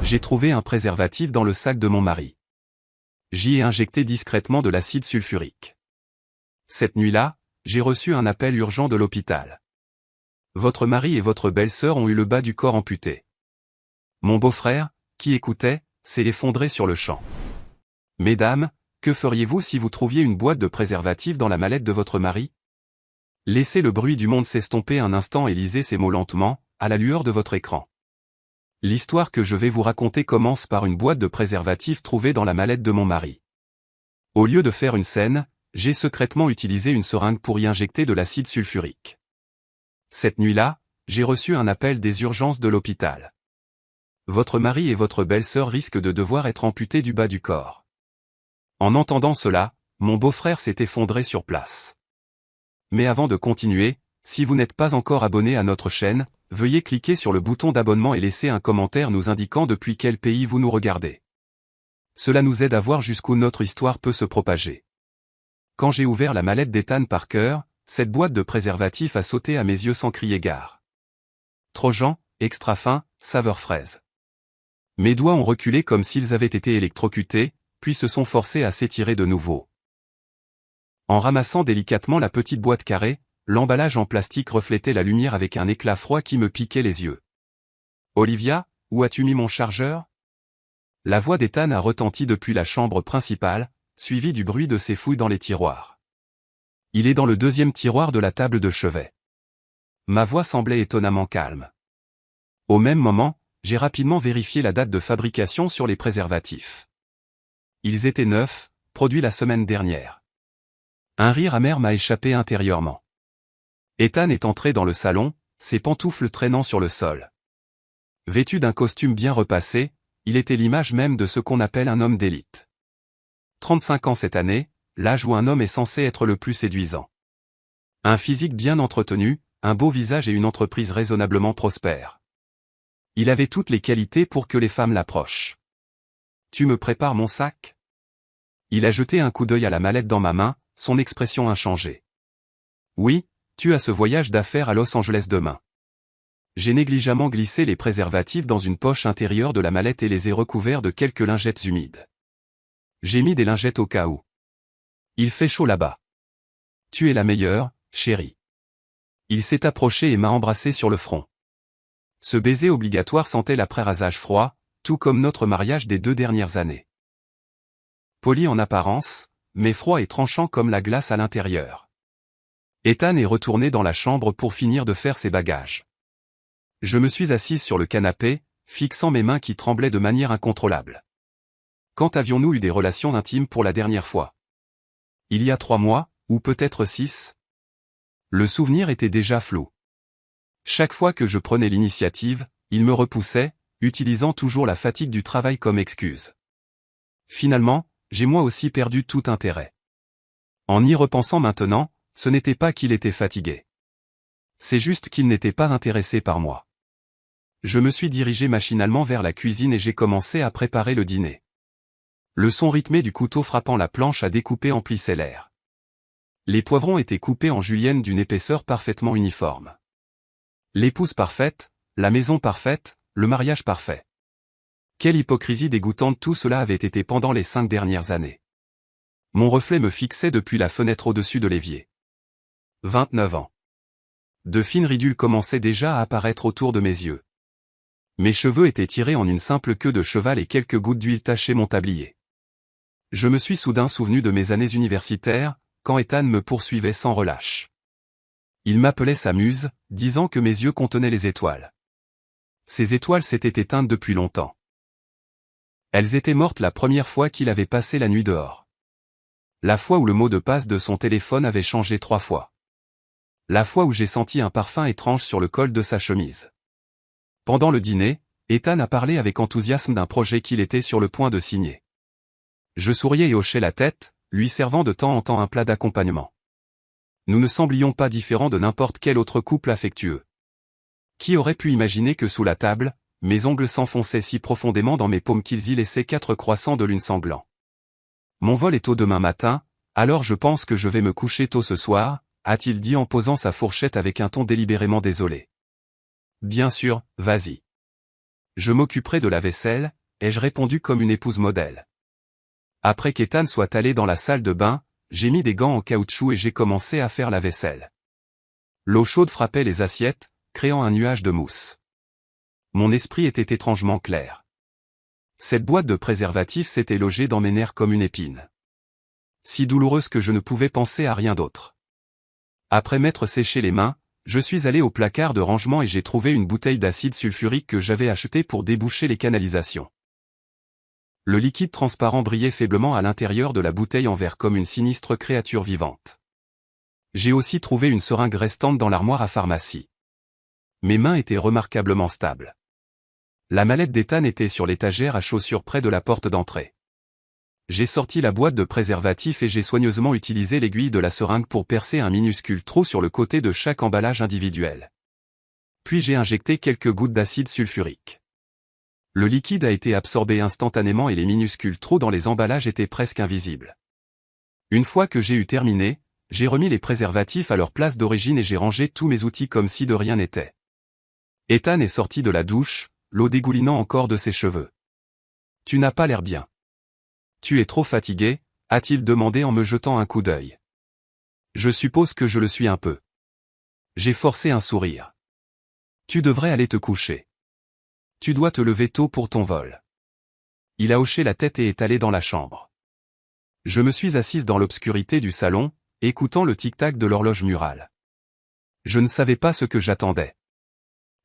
J'ai trouvé un préservatif dans le sac de mon mari. J'y ai injecté discrètement de l'acide sulfurique. Cette nuit-là, j'ai reçu un appel urgent de l'hôpital. Votre mari et votre belle-sœur ont eu le bas du corps amputé. Mon beau-frère, qui écoutait, s'est effondré sur le champ. Mesdames, que feriez-vous si vous trouviez une boîte de préservatifs dans la mallette de votre mari? Laissez le bruit du monde s'estomper un instant et lisez ces mots lentement, à la lueur de votre écran. L'histoire que je vais vous raconter commence par une boîte de préservatifs trouvée dans la mallette de mon mari. Au lieu de faire une scène, j'ai secrètement utilisé une seringue pour y injecter de l'acide sulfurique. Cette nuit-là, j'ai reçu un appel des urgences de l'hôpital. Votre mari et votre belle-sœur risquent de devoir être amputés du bas du corps. En entendant cela, mon beau-frère s'est effondré sur place. Mais avant de continuer, si vous n'êtes pas encore abonné à notre chaîne, veuillez cliquer sur le bouton d'abonnement et laisser un commentaire nous indiquant depuis quel pays vous nous regardez. Cela nous aide à voir jusqu'où notre histoire peut se propager. Quand j'ai ouvert la mallette d'Ethan Parker, cette boîte de préservatifs a sauté à mes yeux sans crier gare. Trojan, extra fin, saveur fraise. Mes doigts ont reculé comme s'ils avaient été électrocutés, puis se sont forcés à s'étirer de nouveau. En ramassant délicatement la petite boîte carrée, l'emballage en plastique reflétait la lumière avec un éclat froid qui me piquait les yeux. « Olivia, où as-tu mis mon chargeur ?» La voix d'Ethan a retenti depuis la chambre principale, suivie du bruit de ses fouilles dans les tiroirs. « Il est dans le deuxième tiroir de la table de chevet. » Ma voix semblait étonnamment calme. Au même moment, j'ai rapidement vérifié la date de fabrication sur les préservatifs. Ils étaient neufs, produits la semaine dernière. Un rire amer m'a échappé intérieurement. Ethan est entré dans le salon, ses pantoufles traînant sur le sol. Vêtu d'un costume bien repassé, il était l'image même de ce qu'on appelle un homme d'élite. 35 ans cette année, l'âge où un homme est censé être le plus séduisant. Un physique bien entretenu, un beau visage et une entreprise raisonnablement prospère. Il avait toutes les qualités pour que les femmes l'approchent. « Tu me prépares mon sac ?» Il a jeté un coup d'œil à la mallette dans ma main, son expression inchangée. « Oui, tu as ce voyage d'affaires à Los Angeles demain. » J'ai négligemment glissé les préservatifs dans une poche intérieure de la mallette et les ai recouverts de quelques lingettes humides. J'ai mis des lingettes au cas où. Il fait chaud là-bas. Tu es la meilleure, chérie. Il s'est approché et m'a embrassé sur le front. Ce baiser obligatoire sentait l'après-rasage froid, tout comme notre mariage des 2 dernières années. Poli en apparence, mais froid et tranchant comme la glace à l'intérieur. Ethan est retourné dans la chambre pour finir de faire ses bagages. Je me suis assise sur le canapé, fixant mes mains qui tremblaient de manière incontrôlable. Quand avions-nous eu des relations intimes pour la dernière fois? Il y a 3 mois, ou peut-être 6? Le souvenir était déjà flou. Chaque fois que je prenais l'initiative, il me repoussait, utilisant toujours la fatigue du travail comme excuse. Finalement, j'ai moi aussi perdu tout intérêt. En y repensant maintenant, ce n'était pas qu'il était fatigué. C'est juste qu'il n'était pas intéressé par moi. Je me suis dirigé machinalement vers la cuisine et j'ai commencé à préparer le dîner. Le son rythmé du couteau frappant la planche à découper emplissait l'air. Les poivrons étaient coupés en julienne d'une épaisseur parfaitement uniforme. L'épouse parfaite, la maison parfaite, le mariage parfait. Quelle hypocrisie dégoûtante tout cela avait été pendant les 5 dernières années. Mon reflet me fixait depuis la fenêtre au-dessus de l'évier. 29 ans. De fines ridules commençaient déjà à apparaître autour de mes yeux. Mes cheveux étaient tirés en une simple queue de cheval et quelques gouttes d'huile tachaient mon tablier. Je me suis soudain souvenu de mes années universitaires, quand Ethan me poursuivait sans relâche. Il m'appelait sa muse, disant que mes yeux contenaient les étoiles. Ces étoiles s'étaient éteintes depuis longtemps. Elles étaient mortes la première fois qu'il avait passé la nuit dehors. La fois où le mot de passe de son téléphone avait changé 3 fois. La fois où j'ai senti un parfum étrange sur le col de sa chemise. Pendant le dîner, Ethan a parlé avec enthousiasme d'un projet qu'il était sur le point de signer. Je souriais et hochais la tête, lui servant de temps en temps un plat d'accompagnement. Nous ne semblions pas différents de n'importe quel autre couple affectueux. Qui aurait pu imaginer que sous la table, mes ongles s'enfonçaient si profondément dans mes paumes qu'ils y laissaient 4 croissants de lune sanglants. Mon vol est tôt demain matin, alors je pense que je vais me coucher tôt ce soir, a-t-il dit en posant sa fourchette avec un ton délibérément désolé. Bien sûr, vas-y. Je m'occuperai de la vaisselle, ai-je répondu comme une épouse modèle. Après qu'Ethan soit allé dans la salle de bain, j'ai mis des gants en caoutchouc et j'ai commencé à faire la vaisselle. L'eau chaude frappait les assiettes, créant un nuage de mousse. Mon esprit était étrangement clair. Cette boîte de préservatifs s'était logée dans mes nerfs comme une épine. Si douloureuse que je ne pouvais penser à rien d'autre. Après m'être séché les mains, je suis allé au placard de rangement et j'ai trouvé une bouteille d'acide sulfurique que j'avais achetée pour déboucher les canalisations. Le liquide transparent brillait faiblement à l'intérieur de la bouteille en verre comme une sinistre créature vivante. J'ai aussi trouvé une seringue restante dans l'armoire à pharmacie. Mes mains étaient remarquablement stables. La mallette d'Ethan était sur l'étagère à chaussures près de la porte d'entrée. J'ai sorti la boîte de préservatifs et j'ai soigneusement utilisé l'aiguille de la seringue pour percer un minuscule trou sur le côté de chaque emballage individuel. Puis j'ai injecté quelques gouttes d'acide sulfurique. Le liquide a été absorbé instantanément et les minuscules trous dans les emballages étaient presque invisibles. Une fois que j'ai eu terminé, j'ai remis les préservatifs à leur place d'origine et j'ai rangé tous mes outils comme si de rien n'était. Ethan est sorti de la douche, l'eau dégoulinant encore de ses cheveux. « Tu n'as pas l'air bien. Tu es trop fatigué ?» a-t-il demandé en me jetant un coup d'œil. Je suppose que je le suis un peu. J'ai forcé un sourire. Tu devrais aller te coucher. Tu dois te lever tôt pour ton vol. Il a hoché la tête et est allé dans la chambre. Je me suis assise dans l'obscurité du salon, écoutant le tic-tac de l'horloge murale. Je ne savais pas ce que j'attendais.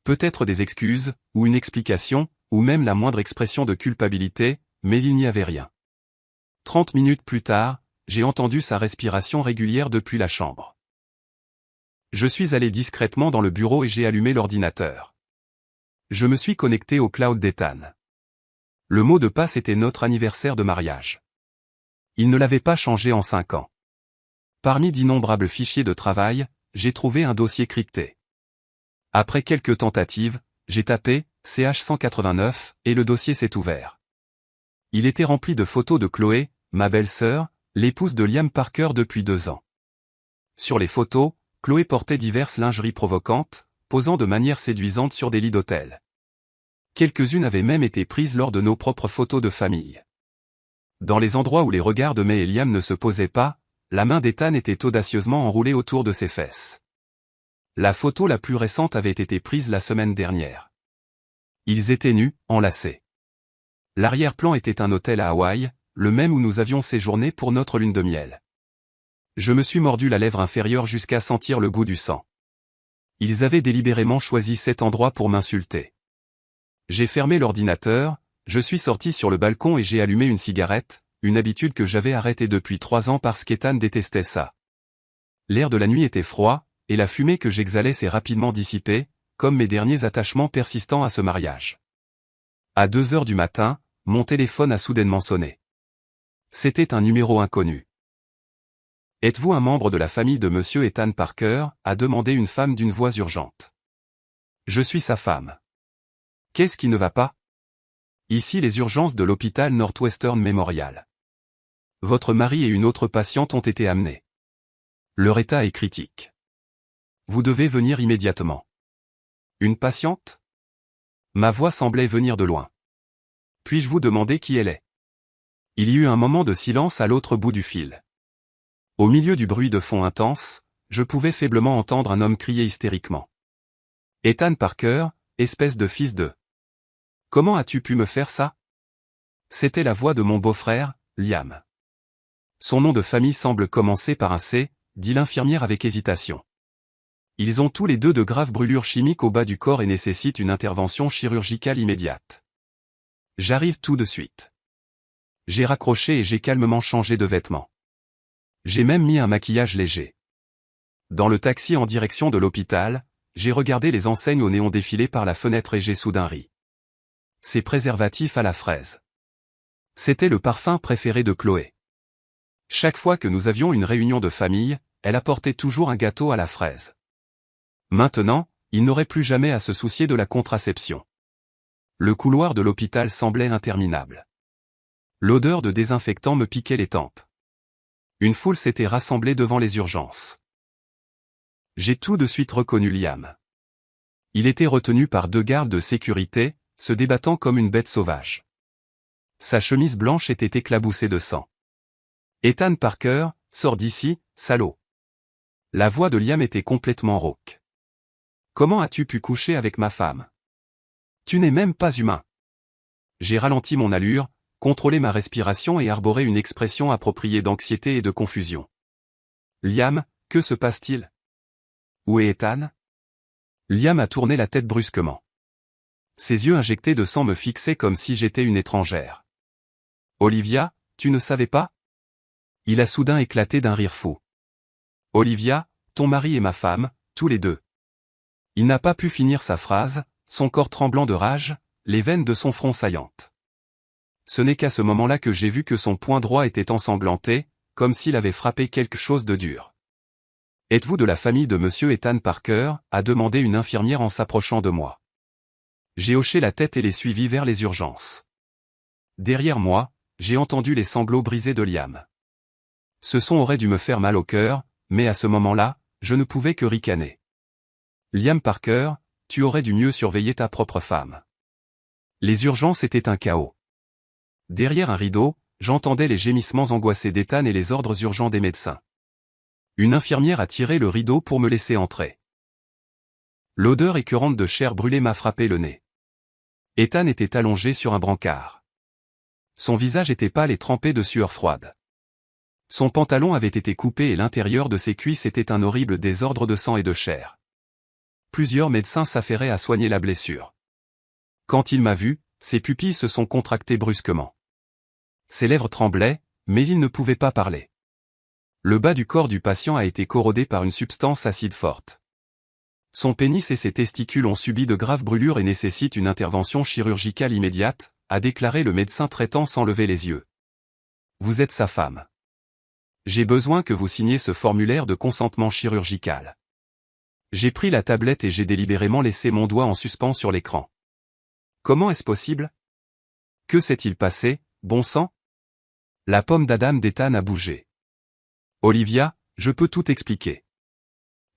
Peut-être des excuses, ou une explication, ou même la moindre expression de culpabilité, mais il n'y avait rien. 30 minutes plus tard, j'ai entendu sa respiration régulière depuis la chambre. Je suis allé discrètement dans le bureau et j'ai allumé l'ordinateur. Je me suis connecté au cloud d'Ethan. Le mot de passe était notre anniversaire de mariage. Il ne l'avait pas changé en 5 ans. Parmi d'innombrables fichiers de travail, j'ai trouvé un dossier crypté. Après quelques tentatives, j'ai tapé « CH189 » et le dossier s'est ouvert. Il était rempli de photos de Chloé, ma belle-sœur, l'épouse de Liam Parker depuis 2 ans. Sur les photos, Chloé portait diverses lingeries provocantes, posant de manière séduisante sur des lits d'hôtel. Quelques-unes avaient même été prises lors de nos propres photos de famille. Dans les endroits où les regards de May et Liam ne se posaient pas, la main d'Ethan était audacieusement enroulée autour de ses fesses. La photo la plus récente avait été prise la semaine dernière. Ils étaient nus, enlacés. L'arrière-plan était un hôtel à Hawaï, le même où nous avions séjourné pour notre lune de miel. Je me suis mordu la lèvre inférieure jusqu'à sentir le goût du sang. Ils avaient délibérément choisi cet endroit pour m'insulter. J'ai fermé l'ordinateur, je suis sorti sur le balcon et j'ai allumé une cigarette, une habitude que j'avais arrêtée depuis 3 ans parce qu'Ethan détestait ça. L'air de la nuit était froid, et la fumée que j'exhalais s'est rapidement dissipée, comme mes derniers attachements persistants à ce mariage. À 2 heures du matin, mon téléphone a soudainement sonné. C'était un numéro inconnu. « Êtes-vous un membre de la famille de Monsieur Ethan Parker ?» a demandé une femme d'une voix urgente. « Je suis sa femme. »« Qu'est-ce qui ne va pas ?» ?»« Ici les urgences de l'hôpital Northwestern Memorial. Votre mari et une autre patiente ont été amenés. Leur état est critique. Vous devez venir immédiatement. » « Une patiente ?» Ma voix semblait venir de loin. « Puis-je vous demander qui elle est ?» Il y eut un moment de silence à l'autre bout du fil. Au milieu du bruit de fond intense, je pouvais faiblement entendre un homme crier hystériquement. « Ethan Parker, espèce de fils de... Comment as-tu pu me faire ça ?» C'était la voix de mon beau-frère, Liam. Son nom de famille semble commencer par un C, dit l'infirmière avec hésitation. Ils ont tous les deux de graves brûlures chimiques au bas du corps et nécessitent une intervention chirurgicale immédiate. J'arrive tout de suite. J'ai raccroché et j'ai calmement changé de vêtements. J'ai même mis un maquillage léger. Dans le taxi en direction de l'hôpital, j'ai regardé les enseignes au néon défiler par la fenêtre et j'ai soudain ri. Ces préservatifs à la fraise. C'était le parfum préféré de Chloé. Chaque fois que nous avions une réunion de famille, elle apportait toujours un gâteau à la fraise. Maintenant, il n'aurait plus jamais à se soucier de la contraception. Le couloir de l'hôpital semblait interminable. L'odeur de désinfectant me piquait les tempes. Une foule s'était rassemblée devant les urgences. J'ai tout de suite reconnu Liam. Il était retenu par 2 gardes de sécurité, se débattant comme une bête sauvage. Sa chemise blanche était éclaboussée de sang. « Ethan Parker, sors d'ici, salaud !» La voix de Liam était complètement rauque. « Comment as-tu pu coucher avec ma femme? Tu n'es même pas humain. » J'ai ralenti mon allure, contrôlé ma respiration et arboré une expression appropriée d'anxiété et de confusion. « Liam, que se passe-t-il? Où est Ethan? » Liam a tourné la tête brusquement. Ses yeux injectés de sang me fixaient comme si j'étais une étrangère. « Olivia, tu ne savais pas? » Il a soudain éclaté d'un rire fou. « Olivia, ton mari et ma femme, tous les deux. » Il n'a pas pu finir sa phrase, son corps tremblant de rage, les veines de son front saillantes. Ce n'est qu'à ce moment-là que j'ai vu que son poing droit était ensanglanté, comme s'il avait frappé quelque chose de dur. « Êtes-vous de la famille de monsieur Ethan Parker ?» a demandé une infirmière en s'approchant de moi. J'ai hoché la tête et l'ai suivi vers les urgences. Derrière moi, j'ai entendu les sanglots brisés de Liam. Ce son aurait dû me faire mal au cœur, mais à ce moment-là, je ne pouvais que ricaner. « Liam Parker, tu aurais dû mieux surveiller ta propre femme. » Les urgences étaient un chaos. Derrière un rideau, j'entendais les gémissements angoissés d'Ethan et les ordres urgents des médecins. Une infirmière a tiré le rideau pour me laisser entrer. L'odeur écœurante de chair brûlée m'a frappé le nez. Ethan était allongé sur un brancard. Son visage était pâle et trempé de sueur froide. Son pantalon avait été coupé et l'intérieur de ses cuisses était un horrible désordre de sang et de chair. Plusieurs médecins s'affairaient à soigner la blessure. Quand il m'a vu, ses pupilles se sont contractées brusquement. Ses lèvres tremblaient, mais il ne pouvait pas parler. Le bas du corps du patient a été corrodé par une substance acide forte. Son pénis et ses testicules ont subi de graves brûlures et nécessitent une intervention chirurgicale immédiate, a déclaré le médecin traitant sans lever les yeux. Vous êtes sa femme. J'ai besoin que vous signiez ce formulaire de consentement chirurgical. J'ai pris la tablette et j'ai délibérément laissé mon doigt en suspens sur l'écran. Comment est-ce possible? Que s'est-il passé, bon sang? La pomme d'Adam d'Ethan a bougé. Olivia, je peux tout expliquer.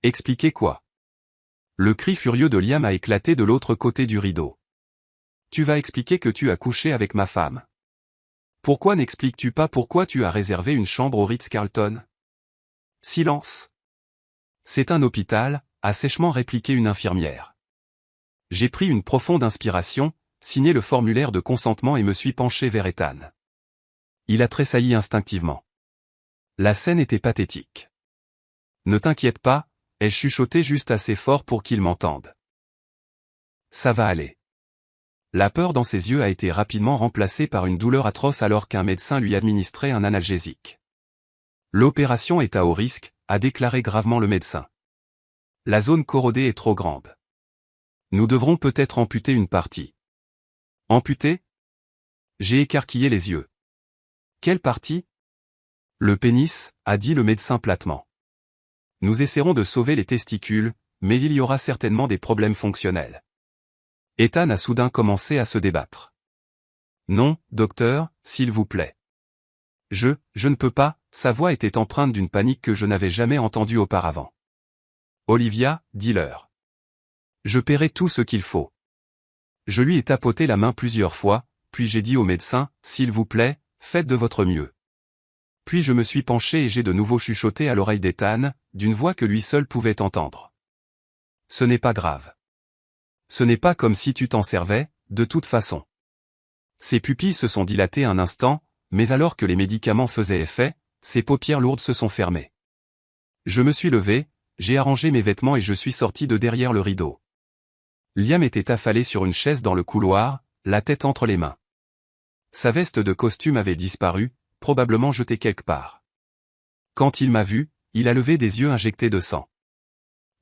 Expliquer quoi? Le cri furieux de Liam a éclaté de l'autre côté du rideau. Tu vas expliquer que tu as couché avec ma femme. Pourquoi n'expliques-tu pas pourquoi tu as réservé une chambre au Ritz-Carlton? Silence. C'est un hôpital, a sèchement répliqué une infirmière. J'ai pris une profonde inspiration, signé le formulaire de consentement et me suis penché vers Ethan. Il a tressailli instinctivement. La scène était pathétique. Ne t'inquiète pas, ai-je chuchoté juste assez fort pour qu'il m'entende. Ça va aller. La peur dans ses yeux a été rapidement remplacée par une douleur atroce alors qu'un médecin lui administrait un analgésique. L'opération est à haut risque, a déclaré gravement le médecin. La zone corrodée est trop grande. Nous devrons peut-être amputer une partie. Amputer? J'ai écarquillé les yeux. Quelle partie? Le pénis, a dit le médecin platement. Nous essaierons de sauver les testicules, mais il y aura certainement des problèmes fonctionnels. Ethan a soudain commencé à se débattre. Non, docteur, s'il vous plaît. Je ne peux pas, sa voix était empreinte d'une panique que je n'avais jamais entendue auparavant. Olivia, dis-leur. Je paierai tout ce qu'il faut. Je lui ai tapoté la main plusieurs fois, puis j'ai dit au médecin, s'il vous plaît, faites de votre mieux. Puis je me suis penché et j'ai de nouveau chuchoté à l'oreille d'Ethan, d'une voix que lui seul pouvait entendre. Ce n'est pas grave. Ce n'est pas comme si tu t'en servais, de toute façon. Ses pupilles se sont dilatées un instant, mais alors que les médicaments faisaient effet, ses paupières lourdes se sont fermées. Je me suis levé, j'ai arrangé mes vêtements et je suis sorti de derrière le rideau. Liam était affalé sur une chaise dans le couloir, la tête entre les mains. Sa veste de costume avait disparu, probablement jetée quelque part. Quand il m'a vu, il a levé des yeux injectés de sang.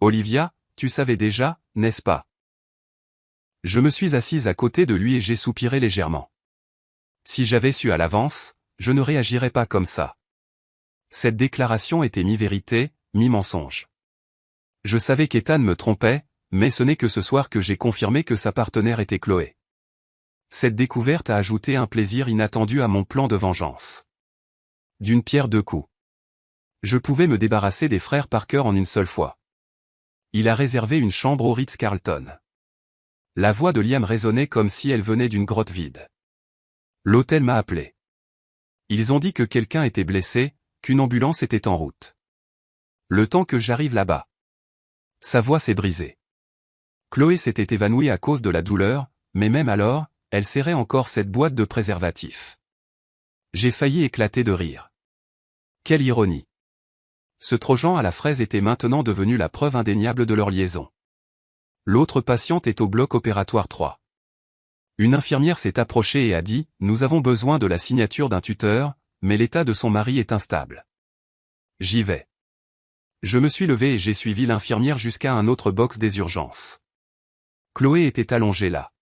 Olivia, tu savais déjà, n'est-ce pas? Je me suis assise à côté de lui et j'ai soupiré légèrement. Si j'avais su à l'avance, je ne réagirais pas comme ça. Cette déclaration était mi-vérité, mi-mensonge. Je savais qu'Ethan me trompait, mais ce n'est que ce soir que j'ai confirmé que sa partenaire était Chloé. Cette découverte a ajouté un plaisir inattendu à mon plan de vengeance. D'une pierre deux coups. Je pouvais me débarrasser des frères Parker en une seule fois. Il a réservé une chambre au Ritz-Carlton. La voix de Liam résonnait comme si elle venait d'une grotte vide. L'hôtel m'a appelé. Ils ont dit que quelqu'un était blessé, qu'une ambulance était en route. Le temps que j'arrive là-bas. Sa voix s'est brisée. Chloé s'était évanouie à cause de la douleur, mais même alors, elle serrait encore cette boîte de préservatifs. J'ai failli éclater de rire. Quelle ironie. Ce trojan à la fraise était maintenant devenu la preuve indéniable de leur liaison. L'autre patiente est au bloc opératoire 3. Une infirmière s'est approchée et a dit « Nous avons besoin de la signature d'un tuteur, mais l'état de son mari est instable. » J'y vais. Je me suis levé et j'ai suivi l'infirmière jusqu'à un autre box des urgences. Chloé était allongée là.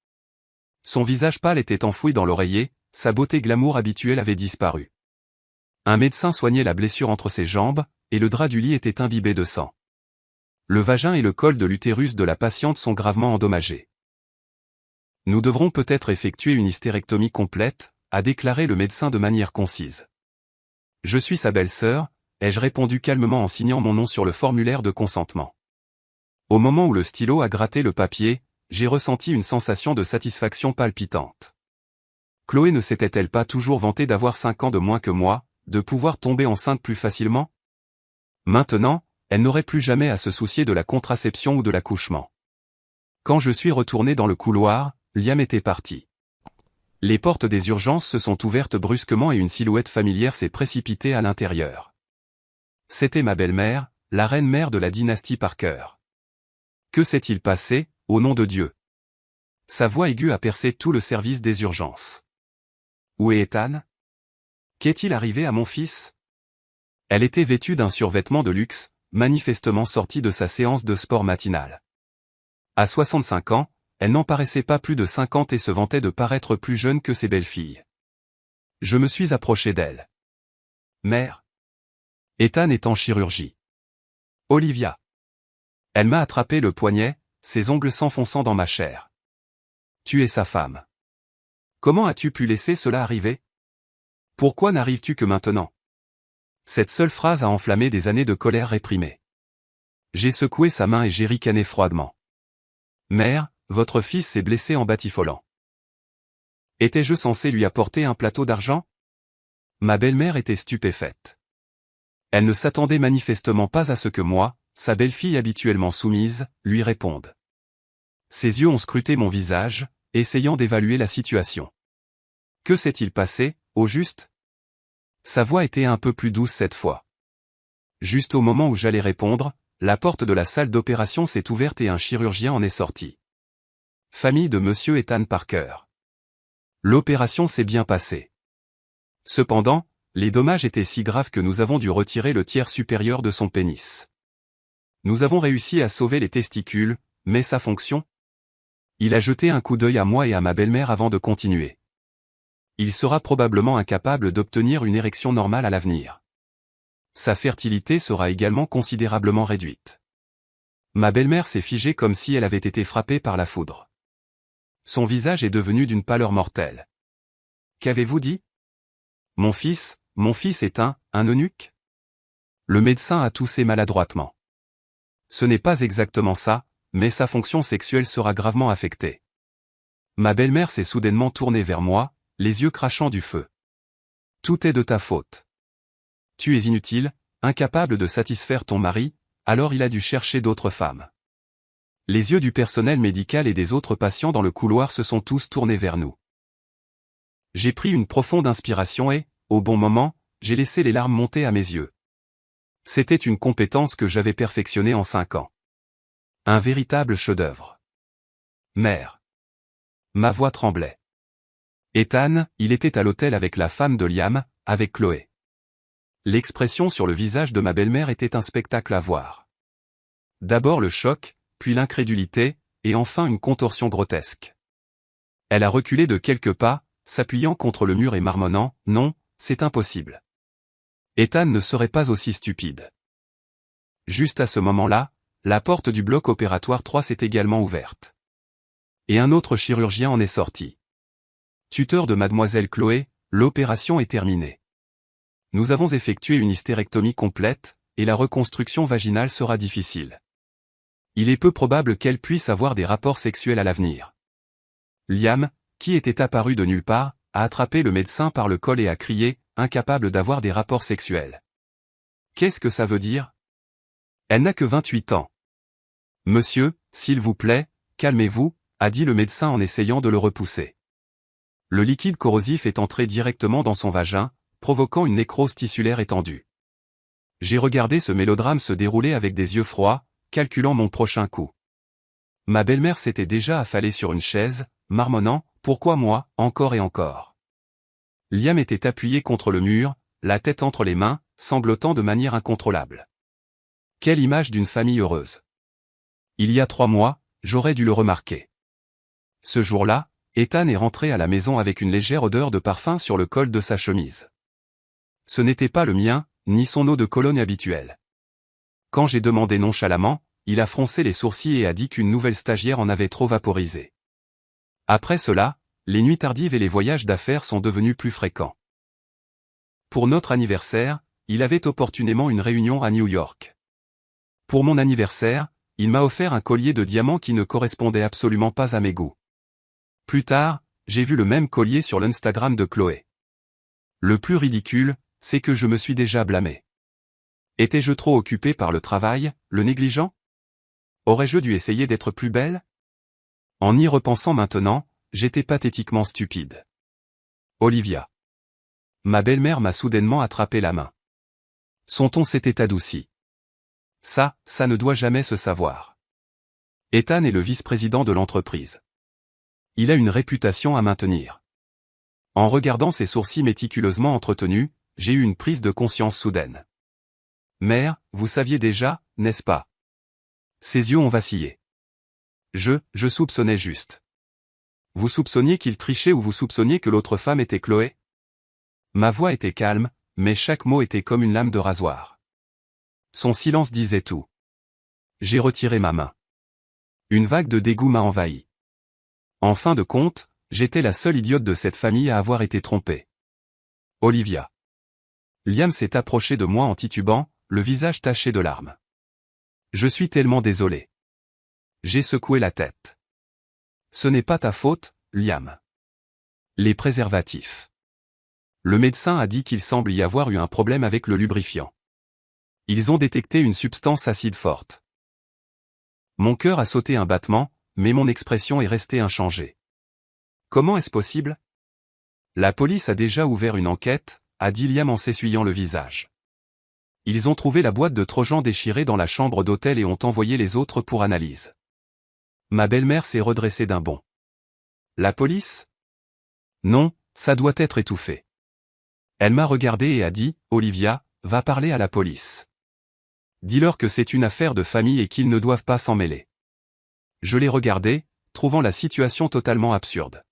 Son visage pâle était enfoui dans l'oreiller, sa beauté glamour habituelle avait disparu. Un médecin soignait la blessure entre ses jambes, et le drap du lit était imbibé de sang. Le vagin et le col de l'utérus de la patiente sont gravement endommagés. Nous devrons peut-être effectuer une hystérectomie complète, a déclaré le médecin de manière concise. Je suis sa belle-sœur, ai-je répondu calmement en signant mon nom sur le formulaire de consentement. Au moment où le stylo a gratté le papier, j'ai ressenti une sensation de satisfaction palpitante. Chloé ne s'était-elle pas toujours vantée d'avoir 5 ans de moins que moi, de pouvoir tomber enceinte plus facilement? Maintenant, elle n'aurait plus jamais à se soucier de la contraception ou de l'accouchement. Quand je suis retourné dans le couloir, Liam était parti. Les portes des urgences se sont ouvertes brusquement et une silhouette familière s'est précipitée à l'intérieur. C'était ma belle-mère, la reine-mère de la dynastie Parker. Que s'est-il passé, au nom de Dieu? Sa voix aiguë a percé tout le service des urgences. Où est Ethan? Qu'est-il arrivé à mon fils? Elle était vêtue d'un survêtement de luxe, manifestement sorti de sa séance de sport matinale. À 65 ans, elle n'en paraissait pas plus de 50 et se vantait de paraître plus jeune que ses belles-filles. Je me suis approché d'elle. Mère. Ethan est en chirurgie. Olivia. Elle m'a attrapé le poignet, ses ongles s'enfonçant dans ma chair. Tu es sa femme. Comment as-tu pu laisser cela arriver? Pourquoi n'arrives-tu que maintenant? Cette seule phrase a enflammé des années de colère réprimée. J'ai secoué sa main et j'ai ricané froidement. Mère, votre fils s'est blessé en batifolant. Étais-je censé lui apporter un plateau d'argent? Ma belle-mère était stupéfaite. Elle ne s'attendait manifestement pas à ce que moi, sa belle-fille habituellement soumise, lui réponde. Ses yeux ont scruté mon visage, essayant d'évaluer la situation. Que s'est-il passé, au juste? Sa voix était un peu plus douce cette fois. Juste au moment où j'allais répondre, la porte de la salle d'opération s'est ouverte et un chirurgien en est sorti. Famille de Monsieur Ethan Parker. L'opération s'est bien passée. Cependant, les dommages étaient si graves que nous avons dû retirer le tiers supérieur de son pénis. Nous avons réussi à sauver les testicules, mais sa fonction? Il a jeté un coup d'œil à moi et à ma belle-mère avant de continuer. Il sera probablement incapable d'obtenir une érection normale à l'avenir. Sa fertilité sera également considérablement réduite. Ma belle-mère s'est figée comme si elle avait été frappée par la foudre. Son visage est devenu d'une pâleur mortelle. Qu'avez-vous dit? Mon fils est un eunuque? Le médecin a toussé maladroitement. Ce n'est pas exactement ça, mais sa fonction sexuelle sera gravement affectée. Ma belle-mère s'est soudainement tournée vers moi, les yeux crachant du feu. Tout est de ta faute. Tu es inutile, incapable de satisfaire ton mari, alors il a dû chercher d'autres femmes. Les yeux du personnel médical et des autres patients dans le couloir se sont tous tournés vers nous. J'ai pris une profonde inspiration et, au bon moment, j'ai laissé les larmes monter à mes yeux. C'était une compétence que j'avais perfectionnée en 5 ans. Un véritable chef-d'œuvre. Mère. Ma voix tremblait. Ethan, il était à l'hôtel avec la femme de Liam, avec Chloé. L'expression sur le visage de ma belle-mère était un spectacle à voir. D'abord le choc, puis l'incrédulité, et enfin une contorsion grotesque. Elle a reculé de quelques pas, s'appuyant contre le mur et marmonnant « Non, c'est impossible. Ethan ne serait pas aussi stupide. » Juste à ce moment-là, la porte du bloc opératoire 3 s'est également ouverte. Et un autre chirurgien en est sorti. Tuteur de mademoiselle Chloé, l'opération est terminée. Nous avons effectué une hystérectomie complète, et la reconstruction vaginale sera difficile. Il est peu probable qu'elle puisse avoir des rapports sexuels à l'avenir. Liam, qui était apparu de nulle part, a attrapé le médecin par le col et a crié, incapable d'avoir des rapports sexuels. Qu'est-ce que ça veut dire? Elle n'a que 28 ans. Monsieur, s'il vous plaît, calmez-vous, a dit le médecin en essayant de le repousser. Le liquide corrosif est entré directement dans son vagin, provoquant une nécrose tissulaire étendue. J'ai regardé ce mélodrame se dérouler avec des yeux froids, calculant mon prochain coup. Ma belle-mère s'était déjà affalée sur une chaise, marmonnant, « Pourquoi moi, encore et encore ?» Liam était appuyé contre le mur, la tête entre les mains, sanglotant de manière incontrôlable. Quelle image d'une famille heureuse. Il y a 3 mois, j'aurais dû le remarquer. Ce jour-là, Ethan est rentré à la maison avec une légère odeur de parfum sur le col de sa chemise. Ce n'était pas le mien, ni son eau de Cologne habituelle. Quand j'ai demandé nonchalamment, il a froncé les sourcils et a dit qu'une nouvelle stagiaire en avait trop vaporisé. Après cela, les nuits tardives et les voyages d'affaires sont devenus plus fréquents. Pour notre anniversaire, il avait opportunément une réunion à New York. Pour mon anniversaire, il m'a offert un collier de diamants qui ne correspondait absolument pas à mes goûts. Plus tard, j'ai vu le même collier sur l'Instagram de Chloé. Le plus ridicule, c'est que je me suis déjà blâmé. Étais-je trop occupé par le travail, le négligent? Aurais-je dû essayer d'être plus belle? En y repensant maintenant, j'étais pathétiquement stupide. Olivia. Ma belle-mère m'a soudainement attrapé la main. Son ton s'était adouci. Ça ne doit jamais se savoir. Ethan est le vice-président de l'entreprise. Il a une réputation à maintenir. En regardant ses sourcils méticuleusement entretenus, j'ai eu une prise de conscience soudaine. Mère, vous saviez déjà, n'est-ce pas? Ses yeux ont vacillé. Je soupçonnais juste. Vous soupçonniez qu'il trichait ou vous soupçonniez que l'autre femme était Chloé? Ma voix était calme, mais chaque mot était comme une lame de rasoir. Son silence disait tout. J'ai retiré ma main. Une vague de dégoût m'a envahi. En fin de compte, j'étais la seule idiote de cette famille à avoir été trompée. Olivia. Liam s'est approché de moi en titubant, le visage taché de larmes. Je suis tellement désolé. J'ai secoué la tête. Ce n'est pas ta faute, Liam. Les préservatifs. Le médecin a dit qu'il semble y avoir eu un problème avec le lubrifiant. Ils ont détecté une substance acide forte. Mon cœur a sauté un battement, mais mon expression est restée inchangée. Comment est-ce possible? La police a déjà ouvert une enquête, a dit Liam en s'essuyant le visage. Ils ont trouvé la boîte de Trojan déchirée dans la chambre d'hôtel et ont envoyé les autres pour analyse. Ma belle-mère s'est redressée d'un bond. La police? Non, ça doit être étouffé. Elle m'a regardé et a dit, Olivia, va parler à la police. Dis-leur que c'est une affaire de famille et qu'ils ne doivent pas s'en mêler. Je l'ai regardé, trouvant la situation totalement absurde.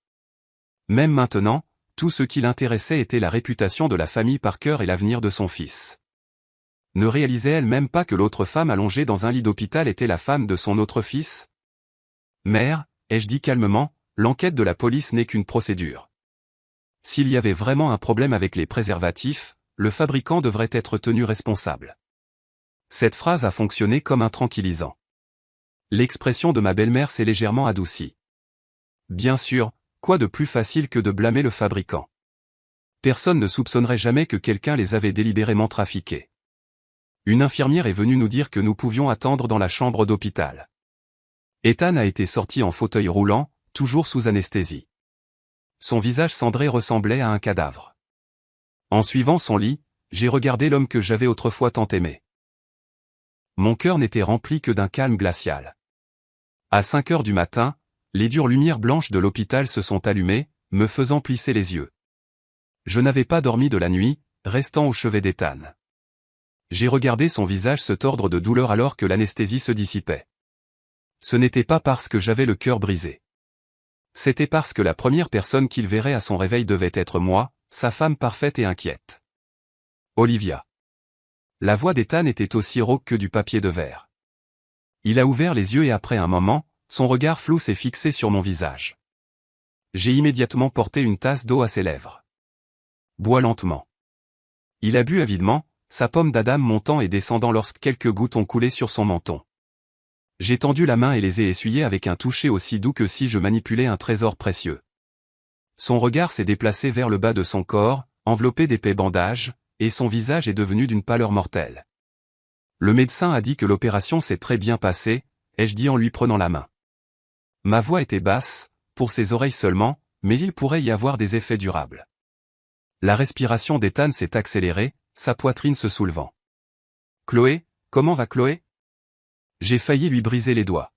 Même maintenant, tout ce qui l'intéressait était la réputation de la famille Parker et l'avenir de son fils. Ne réalisait-elle même pas que l'autre femme allongée dans un lit d'hôpital était la femme de son autre fils? Mère, ai-je dit calmement, l'enquête de la police n'est qu'une procédure. S'il y avait vraiment un problème avec les préservatifs, le fabricant devrait être tenu responsable. Cette phrase a fonctionné comme un tranquillisant. L'expression de ma belle-mère s'est légèrement adoucie. Bien sûr, quoi de plus facile que de blâmer le fabricant? Personne ne soupçonnerait jamais que quelqu'un les avait délibérément trafiqués. Une infirmière est venue nous dire que nous pouvions attendre dans la chambre d'hôpital. Ethan a été sorti en fauteuil roulant, toujours sous anesthésie. Son visage cendré ressemblait à un cadavre. En suivant son lit, j'ai regardé l'homme que j'avais autrefois tant aimé. Mon cœur n'était rempli que d'un calme glacial. À 5 heures du matin, les dures lumières blanches de l'hôpital se sont allumées, me faisant plisser les yeux. Je n'avais pas dormi de la nuit, restant au chevet d'Ethan. J'ai regardé son visage se tordre de douleur alors que l'anesthésie se dissipait. Ce n'était pas parce que j'avais le cœur brisé. C'était parce que la première personne qu'il verrait à son réveil devait être moi, sa femme parfaite et inquiète. Olivia. La voix d'Ethan était aussi rauque que du papier de verre. Il a ouvert les yeux et après un moment, son regard flou s'est fixé sur mon visage. J'ai immédiatement porté une tasse d'eau à ses lèvres. Bois lentement. Il a bu avidement, sa pomme d'Adam montant et descendant lorsque quelques gouttes ont coulé sur son menton. J'ai tendu la main et les ai essuyés avec un toucher aussi doux que si je manipulais un trésor précieux. Son regard s'est déplacé vers le bas de son corps, enveloppé d'épais bandages, et son visage est devenu d'une pâleur mortelle. Le médecin a dit que l'opération s'est très bien passée, ai-je dit en lui prenant la main. Ma voix était basse, pour ses oreilles seulement, mais il pourrait y avoir des effets durables. La respiration d'Ethan s'est accélérée, sa poitrine se soulevant. Chloé, comment va Chloé? J'ai failli lui briser les doigts.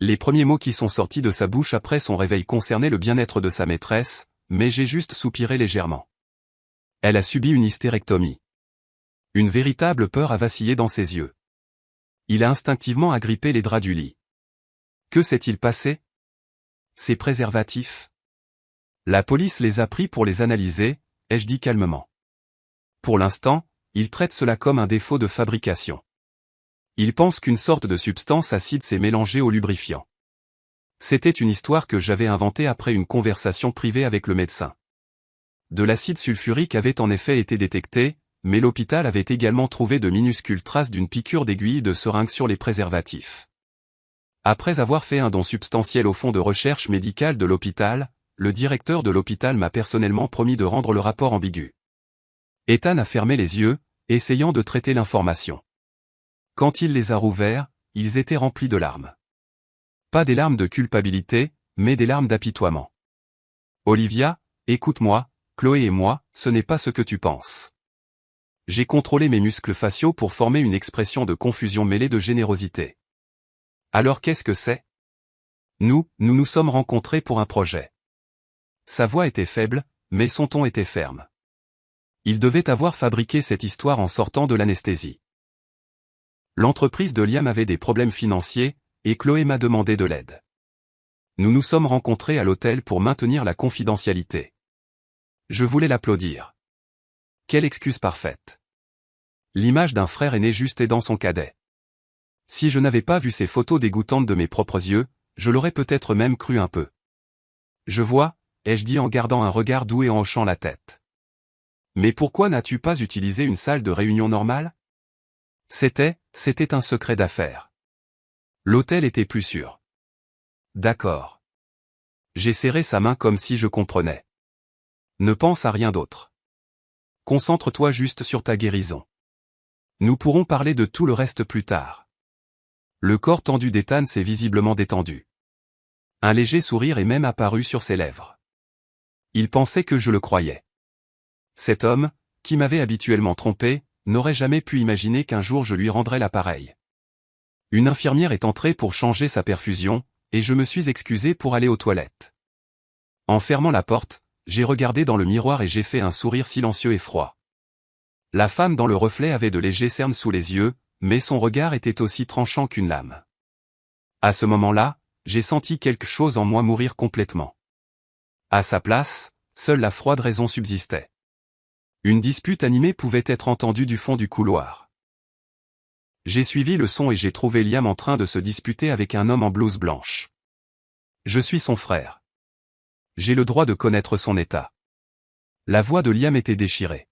Les premiers mots qui sont sortis de sa bouche après son réveil concernaient le bien-être de sa maîtresse, mais j'ai juste soupiré légèrement. Elle a subi une hystérectomie. Une véritable peur a vacillé dans ses yeux. Il a instinctivement agrippé les draps du lit. Que s'est-il passé? Ses préservatifs. La police les a pris pour les analyser, ai-je dit calmement. Pour l'instant, ils traitent cela comme un défaut de fabrication. Ils pensent qu'une sorte de substance acide s'est mélangée au lubrifiant. C'était une histoire que j'avais inventée après une conversation privée avec le médecin. De l'acide sulfurique avait en effet été détecté, mais l'hôpital avait également trouvé de minuscules traces d'une piqûre d'aiguille de seringue sur les préservatifs. Après avoir fait un don substantiel au fonds de recherche médicale de l'hôpital, le directeur de l'hôpital m'a personnellement promis de rendre le rapport ambigu. Ethan a fermé les yeux, essayant de traiter l'information. Quand il les a rouverts, ils étaient remplis de larmes. Pas des larmes de culpabilité, mais des larmes d'apitoiement. Olivia, écoute-moi, Chloé et moi, ce n'est pas ce que tu penses. J'ai contrôlé mes muscles faciaux pour former une expression de confusion mêlée de générosité. Alors qu'est-ce que c'est? Nous nous sommes rencontrés pour un projet. Sa voix était faible, mais son ton était ferme. Il devait avoir fabriqué cette histoire en sortant de l'anesthésie. L'entreprise de Liam avait des problèmes financiers, et Chloé m'a demandé de l'aide. Nous nous sommes rencontrés à l'hôtel pour maintenir la confidentialité. Je voulais l'applaudir. Quelle excuse parfaite. L'image d'un frère aîné juste aidant son cadet. Si je n'avais pas vu ces photos dégoûtantes de mes propres yeux, je l'aurais peut-être même cru un peu. Je vois, ai-je dit en gardant un regard doux et en hochant la tête. Mais pourquoi n'as-tu pas utilisé une salle de réunion normale? C'était un secret d'affaires. L'hôtel était plus sûr. D'accord. J'ai serré sa main comme si je comprenais. Ne pense à rien d'autre. Concentre-toi juste sur ta guérison. Nous pourrons parler de tout le reste plus tard. Le corps tendu d'Ethan s'est visiblement détendu. Un léger sourire est même apparu sur ses lèvres. Il pensait que je le croyais. Cet homme, qui m'avait habituellement trompé, n'aurait jamais pu imaginer qu'un jour je lui rendrais l'appareil. Une infirmière est entrée pour changer sa perfusion, et je me suis excusé pour aller aux toilettes. En fermant la porte, j'ai regardé dans le miroir et j'ai fait un sourire silencieux et froid. La femme dans le reflet avait de légers cernes sous les yeux, mais son regard était aussi tranchant qu'une lame. À ce moment-là, j'ai senti quelque chose en moi mourir complètement. À sa place, seule la froide raison subsistait. Une dispute animée pouvait être entendue du fond du couloir. J'ai suivi le son et j'ai trouvé Liam en train de se disputer avec un homme en blouse blanche. Je suis son frère. J'ai le droit de connaître son état. La voix de Liam était déchirée.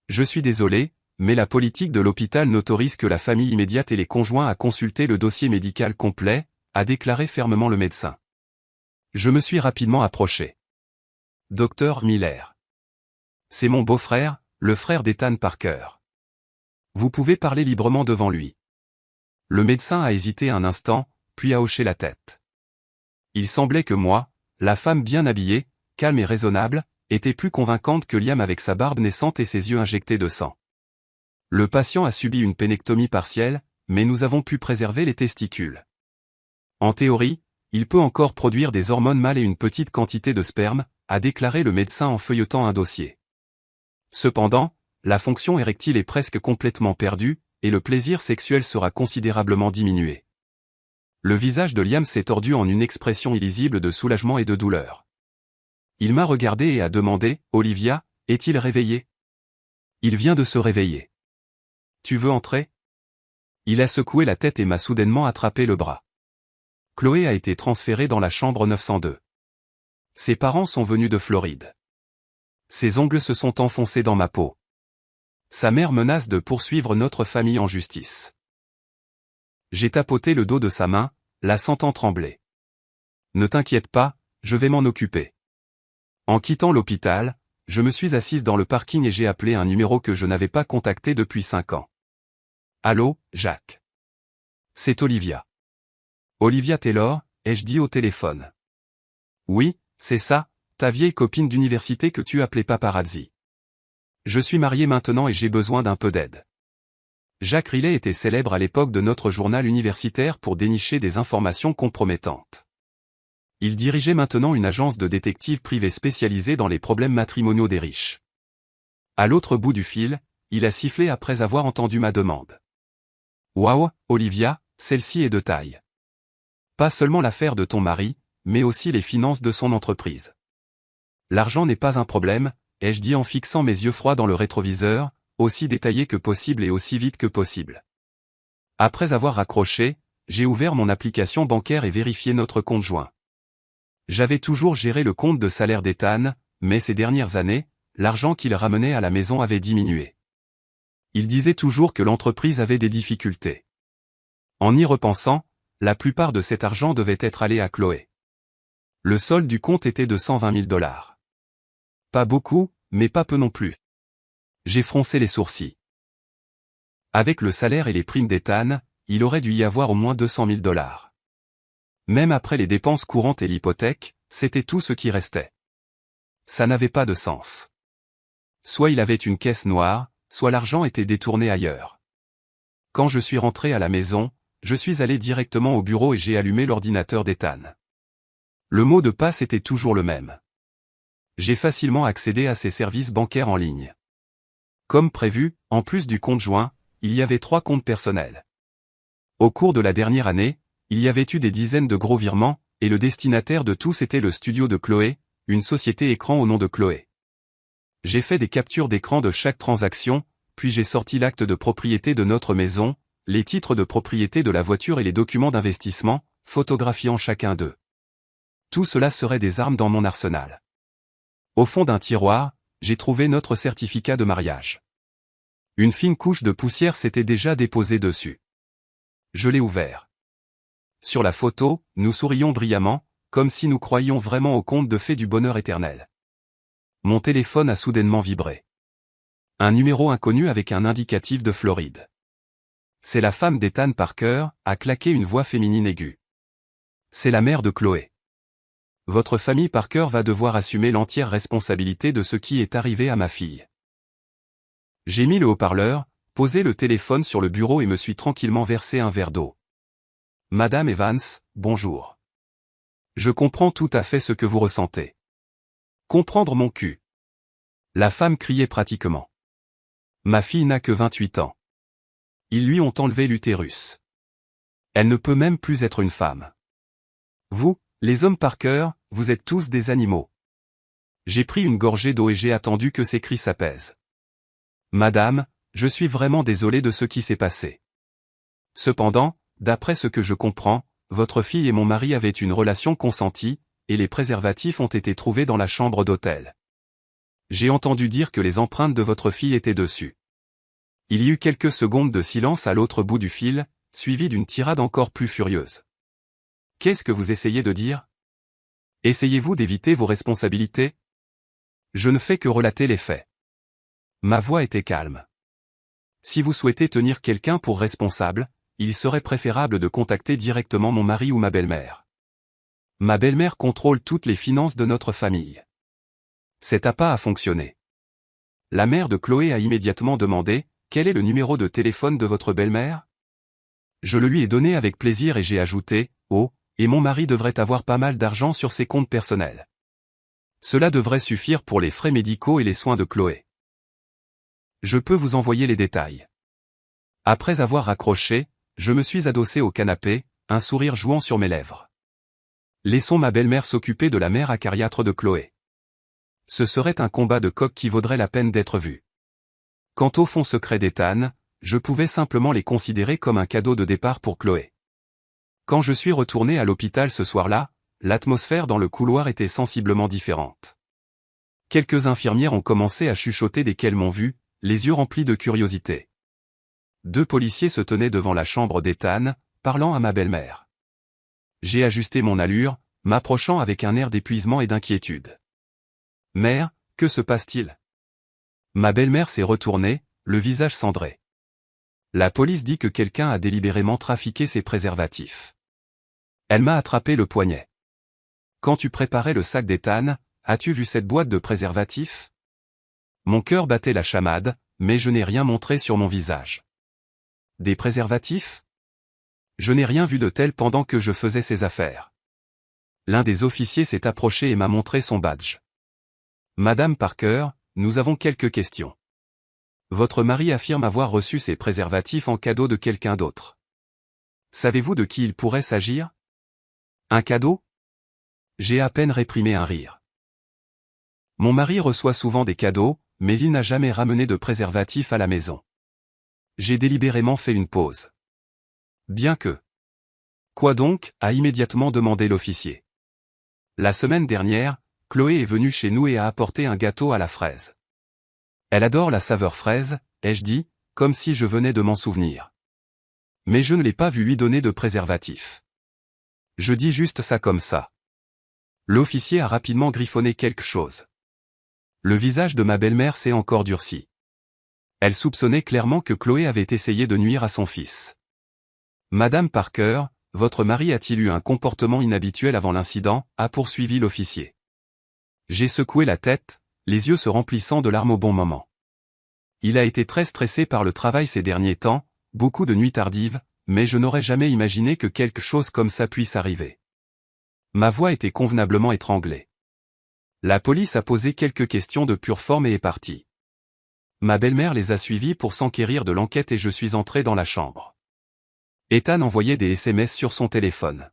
Je suis désolé, mais la politique de l'hôpital n'autorise que la famille immédiate et les conjoints à consulter le dossier médical complet, a déclaré fermement le médecin. Je me suis rapidement approché. Docteur Miller. C'est mon beau-frère, le frère d'Ethan Parker. Vous pouvez parler librement devant lui. Le médecin a hésité un instant, puis a hoché la tête. Il semblait que moi, la femme bien habillée, calme et raisonnable, était plus convaincante que Liam avec sa barbe naissante et ses yeux injectés de sang. Le patient a subi une pénectomie partielle, mais nous avons pu préserver les testicules. En théorie, il peut encore produire des hormones mâles et une petite quantité de sperme, a déclaré le médecin en feuilletant un dossier. Cependant, la fonction érectile est presque complètement perdue, et le plaisir sexuel sera considérablement diminué. Le visage de Liam s'est tordu en une expression illisible de soulagement et de douleur. Il m'a regardé et a demandé, « Olivia, est-il réveillé ?» Il vient de se réveiller. Tu veux entrer? Il a secoué la tête et m'a soudainement attrapé le bras. Chloé a été transférée dans la chambre 902. Ses parents sont venus de Floride. Ses ongles se sont enfoncés dans ma peau. Sa mère menace de poursuivre notre famille en justice. J'ai tapoté le dos de sa main, la sentant trembler. Ne t'inquiète pas, je vais m'en occuper. En quittant l'hôpital, je me suis assise dans le parking et j'ai appelé un numéro que je n'avais pas contacté depuis 5 ans. Allô, Jacques. C'est Olivia. Olivia Taylor, ai-je dit au téléphone. Oui, c'est ça, ta vieille copine d'université que tu appelais paparazzi. Je suis marié maintenant et j'ai besoin d'un peu d'aide. Jacques Riley était célèbre à l'époque de notre journal universitaire pour dénicher des informations compromettantes. Il dirigeait maintenant une agence de détectives privés spécialisée dans les problèmes matrimoniaux des riches. À l'autre bout du fil, il a sifflé après avoir entendu ma demande. Waouh, Olivia, celle-ci est de taille. Pas seulement l'affaire de ton mari, mais aussi les finances de son entreprise. L'argent n'est pas un problème, ai-je dit en fixant mes yeux froids dans le rétroviseur, aussi détaillé que possible et aussi vite que possible. Après avoir raccroché, j'ai ouvert mon application bancaire et vérifié notre compte joint. J'avais toujours géré le compte de salaire d'Ethan, mais ces dernières années, l'argent qu'il ramenait à la maison avait diminué. Il disait toujours que l'entreprise avait des difficultés. En y repensant, la plupart de cet argent devait être allé à Chloé. Le solde du compte était de 120 000 $. Pas beaucoup, mais pas peu non plus. J'ai froncé les sourcils. Avec le salaire et les primes d'Ethan, il aurait dû y avoir au moins 200 000 $. Même après les dépenses courantes et l'hypothèque, c'était tout ce qui restait. Ça n'avait pas de sens. Soit il avait une caisse noire, soit l'argent était détourné ailleurs. Quand je suis rentré à la maison, je suis allé directement au bureau et j'ai allumé l'ordinateur d'Ethan. Le mot de passe était toujours le même. J'ai facilement accédé à ses services bancaires en ligne. Comme prévu, en plus du compte joint, il y avait 3 comptes personnels. Au cours de la dernière année, il y avait eu des dizaines de gros virements, et le destinataire de tous était le studio de Chloé, une société écran au nom de Chloé. J'ai fait des captures d'écran de chaque transaction, puis j'ai sorti l'acte de propriété de notre maison, les titres de propriété de la voiture et les documents d'investissement, photographiant chacun d'eux. Tout cela serait des armes dans mon arsenal. Au fond d'un tiroir, j'ai trouvé notre certificat de mariage. Une fine couche de poussière s'était déjà déposée dessus. Je l'ai ouvert. Sur la photo, nous sourions brillamment, comme si nous croyions vraiment au conte de fées du bonheur éternel. Mon téléphone a soudainement vibré. Un numéro inconnu avec un indicatif de Floride. C'est la femme d'Ethan Parker, a claqué une voix féminine aiguë. C'est la mère de Chloé. Votre famille Parker va devoir assumer l'entière responsabilité de ce qui est arrivé à ma fille. J'ai mis le haut-parleur, posé le téléphone sur le bureau et me suis tranquillement versé un verre d'eau. Madame Evans, bonjour. Je comprends tout à fait ce que vous ressentez. Comprendre mon cul. La femme criait pratiquement. Ma fille n'a que 28 ans. Ils lui ont enlevé l'utérus. Elle ne peut même plus être une femme. Vous, les hommes Parker, vous êtes tous des animaux. J'ai pris une gorgée d'eau et j'ai attendu que ses cris s'apaisent. Madame, je suis vraiment désolé de ce qui s'est passé. Cependant, d'après ce que je comprends, votre fille et mon mari avaient une relation consentie, et les préservatifs ont été trouvés dans la chambre d'hôtel. J'ai entendu dire que les empreintes de votre fille étaient dessus. Il y eut quelques secondes de silence à l'autre bout du fil, suivi d'une tirade encore plus furieuse. Qu'est-ce que vous essayez de dire? Essayez-vous d'éviter vos responsabilités? Je ne fais que relater les faits. Ma voix était calme. Si vous souhaitez tenir quelqu'un pour responsable, il serait préférable de contacter directement mon mari ou ma belle-mère. Ma belle-mère contrôle toutes les finances de notre famille. Cet appât a fonctionné. La mère de Chloé a immédiatement demandé « Quel est le numéro de téléphone de votre belle-mère ?» Je le lui ai donné avec plaisir et j'ai ajouté « Oh, et mon mari devrait avoir pas mal d'argent sur ses comptes personnels. Cela devrait suffire pour les frais médicaux et les soins de Chloé. Je peux vous envoyer les détails. » Après avoir raccroché, je me suis adossé au canapé, un sourire jouant sur mes lèvres. Laissons ma belle-mère s'occuper de la mère acariâtre de Chloé. Ce serait un combat de coqs qui vaudrait la peine d'être vu. Quant au fonds secret d'Ethan, je pouvais simplement les considérer comme un cadeau de départ pour Chloé. Quand je suis retourné à l'hôpital ce soir-là, l'atmosphère dans le couloir était sensiblement différente. Quelques infirmières ont commencé à chuchoter dès qu'elles m'ont vu, les yeux remplis de curiosité. 2 policiers se tenaient devant la chambre d'Ethan, parlant à ma belle-mère. J'ai ajusté mon allure, m'approchant avec un air d'épuisement et d'inquiétude. Mère, que se passe-t-il? Ma belle-mère s'est retournée, le visage cendré. La police dit que quelqu'un a délibérément trafiqué ses préservatifs. Elle m'a attrapé le poignet. Quand tu préparais le sac d'Ethan, as-tu vu cette boîte de préservatifs? Mon cœur battait la chamade, mais je n'ai rien montré sur mon visage. Des préservatifs? Je n'ai rien vu de tel pendant que je faisais ces affaires. L'un des officiers s'est approché et m'a montré son badge. Madame Parker, nous avons quelques questions. Votre mari affirme avoir reçu ces préservatifs en cadeau de quelqu'un d'autre. Savez-vous de qui il pourrait s'agir? Un cadeau? J'ai à peine réprimé un rire. Mon mari reçoit souvent des cadeaux, mais il n'a jamais ramené de préservatifs à la maison. J'ai délibérément fait une pause. Bien que. Quoi donc? A immédiatement demandé l'officier. La semaine dernière, Chloé est venue chez nous et a apporté un gâteau à la fraise. Elle adore la saveur fraise, ai-je dit, comme si je venais de m'en souvenir. Mais je ne l'ai pas vu lui donner de préservatif. Je dis juste ça comme ça. L'officier a rapidement griffonné quelque chose. Le visage de ma belle-mère s'est encore durci. Elle soupçonnait clairement que Chloé avait essayé de nuire à son fils. Madame Parker, votre mari a-t-il eu un comportement inhabituel avant l'incident? A poursuivi l'officier. J'ai secoué la tête, les yeux se remplissant de larmes au bon moment. Il a été très stressé par le travail ces derniers temps, beaucoup de nuits tardives, mais je n'aurais jamais imaginé que quelque chose comme ça puisse arriver. Ma voix était convenablement étranglée. La police a posé quelques questions de pure forme et est partie. Ma belle-mère les a suivis pour s'enquérir de l'enquête et je suis entré dans la chambre. Ethan envoyait des SMS sur son téléphone.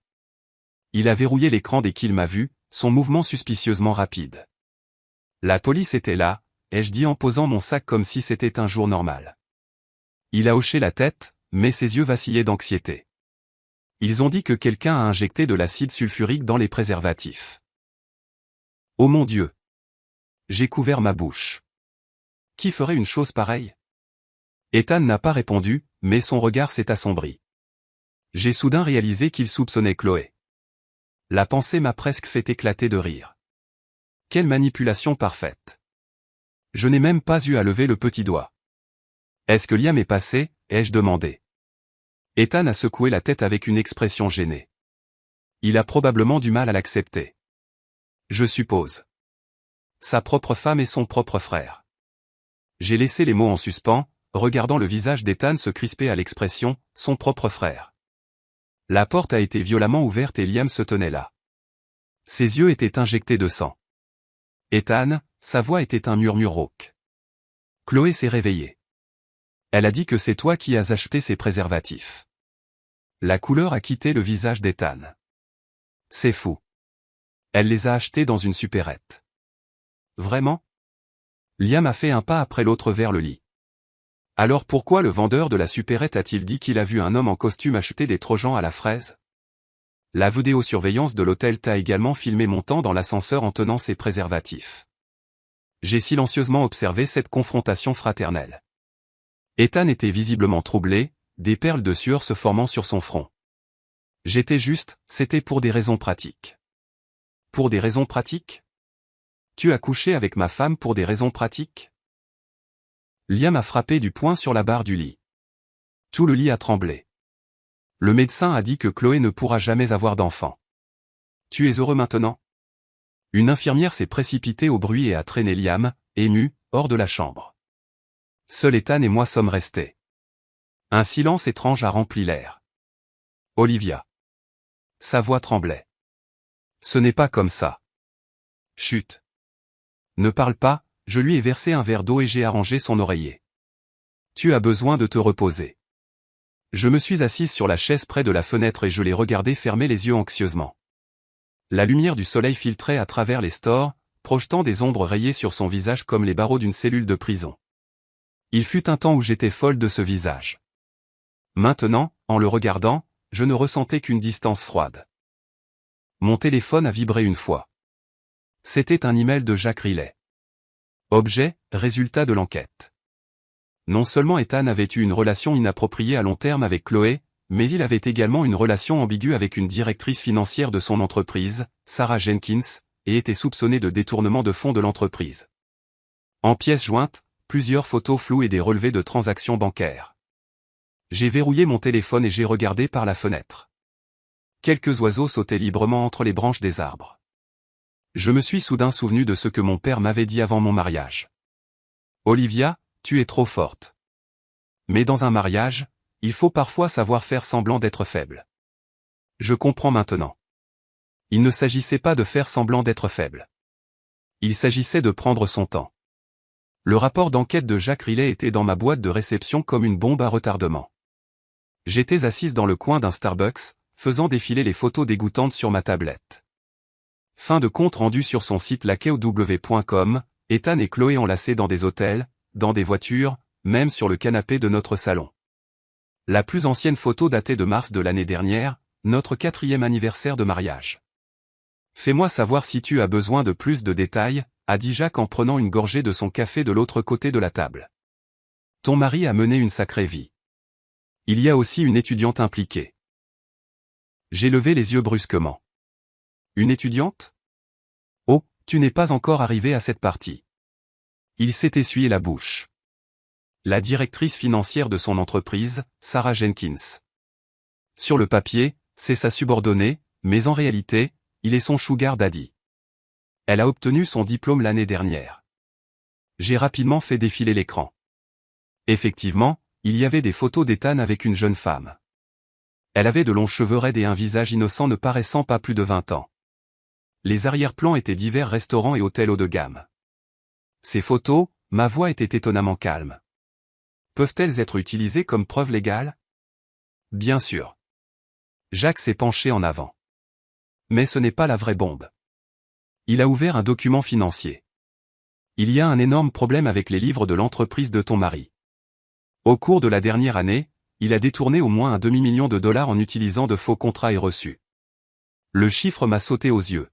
Il a verrouillé l'écran dès qu'il m'a vu, son mouvement suspicieusement rapide. La police était là, ai-je dit en posant mon sac comme si c'était un jour normal. Il a hoché la tête, mais ses yeux vacillaient d'anxiété. Ils ont dit que quelqu'un a injecté de l'acide sulfurique dans les préservatifs. Oh mon Dieu! J'ai couvert ma bouche. Qui ferait une chose pareille? Ethan n'a pas répondu, mais son regard s'est assombri. J'ai soudain réalisé qu'il soupçonnait Chloé. La pensée m'a presque fait éclater de rire. Quelle manipulation parfaite. Je n'ai même pas eu à lever le petit doigt. Est-ce que Liam est passé? Ai-je demandé. Ethan a secoué la tête avec une expression gênée. Il a probablement du mal à l'accepter. Je suppose. Sa propre femme et son propre frère. J'ai laissé les mots en suspens, regardant le visage d'Ethan se crisper à l'expression « son propre frère ». La porte a été violemment ouverte et Liam se tenait là. Ses yeux étaient injectés de sang. Ethan, sa voix était un murmure rauque. Chloé s'est réveillée. Elle a dit que c'est toi qui as acheté ces préservatifs. La couleur a quitté le visage d'Ethan. C'est fou. Elle les a achetés dans une supérette. Vraiment? Liam a fait un pas après l'autre vers le lit. Alors pourquoi le vendeur de la supérette a-t-il dit qu'il a vu un homme en costume acheter des trojans à la fraise? La vidéosurveillance de l'hôtel t'a également filmé montant dans l'ascenseur en tenant ses préservatifs. J'ai silencieusement observé cette confrontation fraternelle. Ethan était visiblement troublé, des perles de sueur se formant sur son front. C'était pour des raisons pratiques. Pour des raisons pratiques? Tu as couché avec ma femme pour des raisons pratiques? Liam a frappé du poing sur la barre du lit. Tout le lit a tremblé. Le médecin a dit que Chloé ne pourra jamais avoir d'enfant. Tu es heureux maintenant? Une infirmière s'est précipitée au bruit et a traîné Liam, ému, hors de la chambre. Seul Ethan et moi sommes restés. Un silence étrange a rempli l'air. Olivia. Sa voix tremblait. Ce n'est pas comme ça. Chut. Ne parle pas. Je lui ai versé un verre d'eau et j'ai arrangé son oreiller. Tu as besoin de te reposer. Je me suis assise sur la chaise près de la fenêtre et je l'ai regardé fermer les yeux anxieusement. La lumière du soleil filtrait à travers les stores, projetant des ombres rayées sur son visage comme les barreaux d'une cellule de prison. Il fut un temps où j'étais folle de ce visage. Maintenant, en le regardant, je ne ressentais qu'une distance froide. Mon téléphone a vibré une fois. C'était un email de Jacques Riley. Objet, résultat de l'enquête. Non seulement Ethan avait eu une relation inappropriée à long terme avec Chloé, mais il avait également une relation ambiguë avec une directrice financière de son entreprise, Sarah Jenkins, et était soupçonné de détournement de fonds de l'entreprise. En pièces jointes, plusieurs photos floues et des relevés de transactions bancaires. J'ai verrouillé mon téléphone et j'ai regardé par la fenêtre. Quelques oiseaux sautaient librement entre les branches des arbres. Je me suis soudain souvenu de ce que mon père m'avait dit avant mon mariage. Olivia, tu es trop forte. Mais dans un mariage, il faut parfois savoir faire semblant d'être faible. Je comprends maintenant. Il ne s'agissait pas de faire semblant d'être faible. Il s'agissait de prendre son temps. Le rapport d'enquête de Jacques Riley était dans ma boîte de réception comme une bombe à retardement. J'étais assise dans le coin d'un Starbucks, faisant défiler les photos dégoûtantes sur ma tablette. Fin de compte rendu sur son site lakeow.com, Ethan et Chloé enlacés dans des hôtels, dans des voitures, même sur le canapé de notre salon. La plus ancienne photo datait de mars de l'année dernière, notre 4e anniversaire de mariage. Fais-moi savoir si tu as besoin de plus de détails, a dit Jacques en prenant une gorgée de son café de l'autre côté de la table. Ton mari a mené une sacrée vie. Il y a aussi une étudiante impliquée. J'ai levé les yeux brusquement. Une étudiante? Oh, tu n'es pas encore arrivé à cette partie. Il s'est essuyé la bouche. La directrice financière de son entreprise, Sarah Jenkins. Sur le papier, c'est sa subordonnée, mais en réalité, il est son sugar daddy. Elle a obtenu son diplôme l'année dernière. J'ai rapidement fait défiler l'écran. Effectivement, il y avait des photos d'Ethan avec une jeune femme. Elle avait de longs cheveux raides et un visage innocent ne paraissant pas plus de 20 ans. Les arrière-plans étaient divers restaurants et hôtels haut de gamme. Ces photos, ma voix était étonnamment calme. Peuvent-elles être utilisées comme preuve légale? Bien sûr. Jacques s'est penché en avant. Mais ce n'est pas la vraie bombe. Il a ouvert un document financier. Il y a un énorme problème avec les livres de l'entreprise de ton mari. Au cours de la dernière année, il a détourné au moins un demi-million de dollars en utilisant de faux contrats et reçus. Le chiffre m'a sauté aux yeux.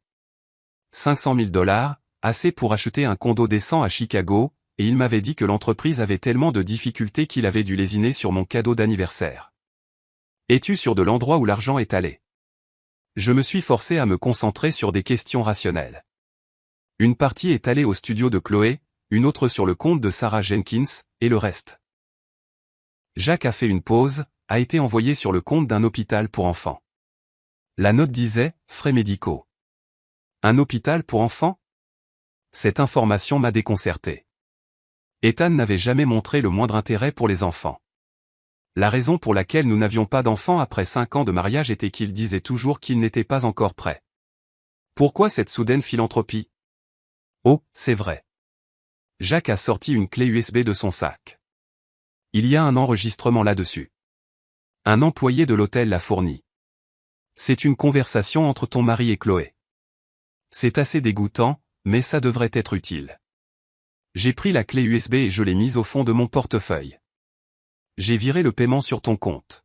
500 000 $, assez pour acheter un condo décent à Chicago, et il m'avait dit que l'entreprise avait tellement de difficultés qu'il avait dû lésiner sur mon cadeau d'anniversaire. Es-tu sûr de l'endroit où l'argent est allé? Je me suis forcé à me concentrer sur des questions rationnelles. Une partie est allée au studio de Chloé, une autre sur le compte de Sarah Jenkins, et le reste. Jacques a fait une pause, a été envoyé sur le compte d'un hôpital pour enfants. La note disait « Frais médicaux ». Un hôpital pour enfants? Cette information m'a déconcerté. Ethan n'avait jamais montré le moindre intérêt pour les enfants. La raison pour laquelle nous n'avions pas d'enfants après 5 ans de mariage était qu'il disait toujours qu'il n'était pas encore prêt. Pourquoi cette soudaine philanthropie? Oh, c'est vrai. Jacques a sorti une clé USB de son sac. Il y a un enregistrement là-dessus. Un employé de l'hôtel l'a fourni. C'est une conversation entre ton mari et Chloé. C'est assez dégoûtant, mais ça devrait être utile. J'ai pris la clé USB et je l'ai mise au fond de mon portefeuille. J'ai viré le paiement sur ton compte.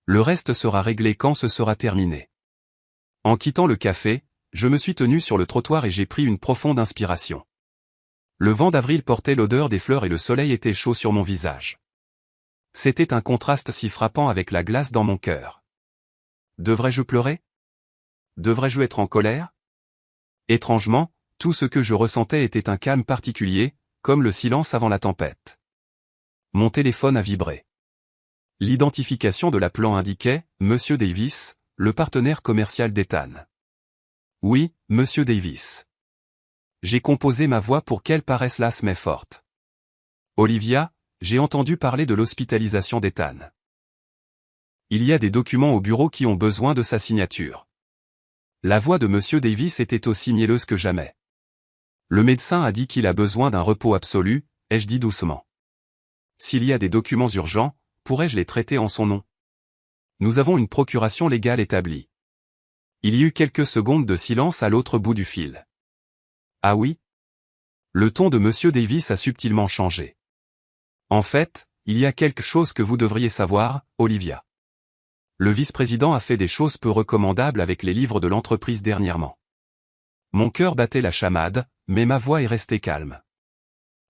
Le reste sera réglé quand ce sera terminé. En quittant le café, je me suis tenu sur le trottoir et j'ai pris une profonde inspiration. Le vent d'avril portait l'odeur des fleurs et le soleil était chaud sur mon visage. C'était un contraste si frappant avec la glace dans mon cœur. Devrais-je pleurer? Devrais-je être en colère? Étrangement, tout ce que je ressentais était un calme particulier, comme le silence avant la tempête. Mon téléphone a vibré. L'identification de l'appelant indiquait « Monsieur Davis, le partenaire commercial d'Ethan ». Oui, Monsieur Davis. J'ai composé ma voix pour qu'elle paraisse lasse mais forte. Olivia, j'ai entendu parler de l'hospitalisation d'Ethan. Il y a des documents au bureau qui ont besoin de sa signature. La voix de Monsieur Davis était aussi mielleuse que jamais. Le médecin a dit qu'il a besoin d'un repos absolu, ai-je dit doucement. S'il y a des documents urgents, pourrais-je les traiter en son nom? Nous avons une procuration légale établie. Il y eut quelques secondes de silence à l'autre bout du fil. Ah oui? Le ton de Monsieur Davis a subtilement changé. En fait, il y a quelque chose que vous devriez savoir, Olivia. Le vice-président a fait des choses peu recommandables avec les livres de l'entreprise dernièrement. Mon cœur battait la chamade, mais ma voix est restée calme.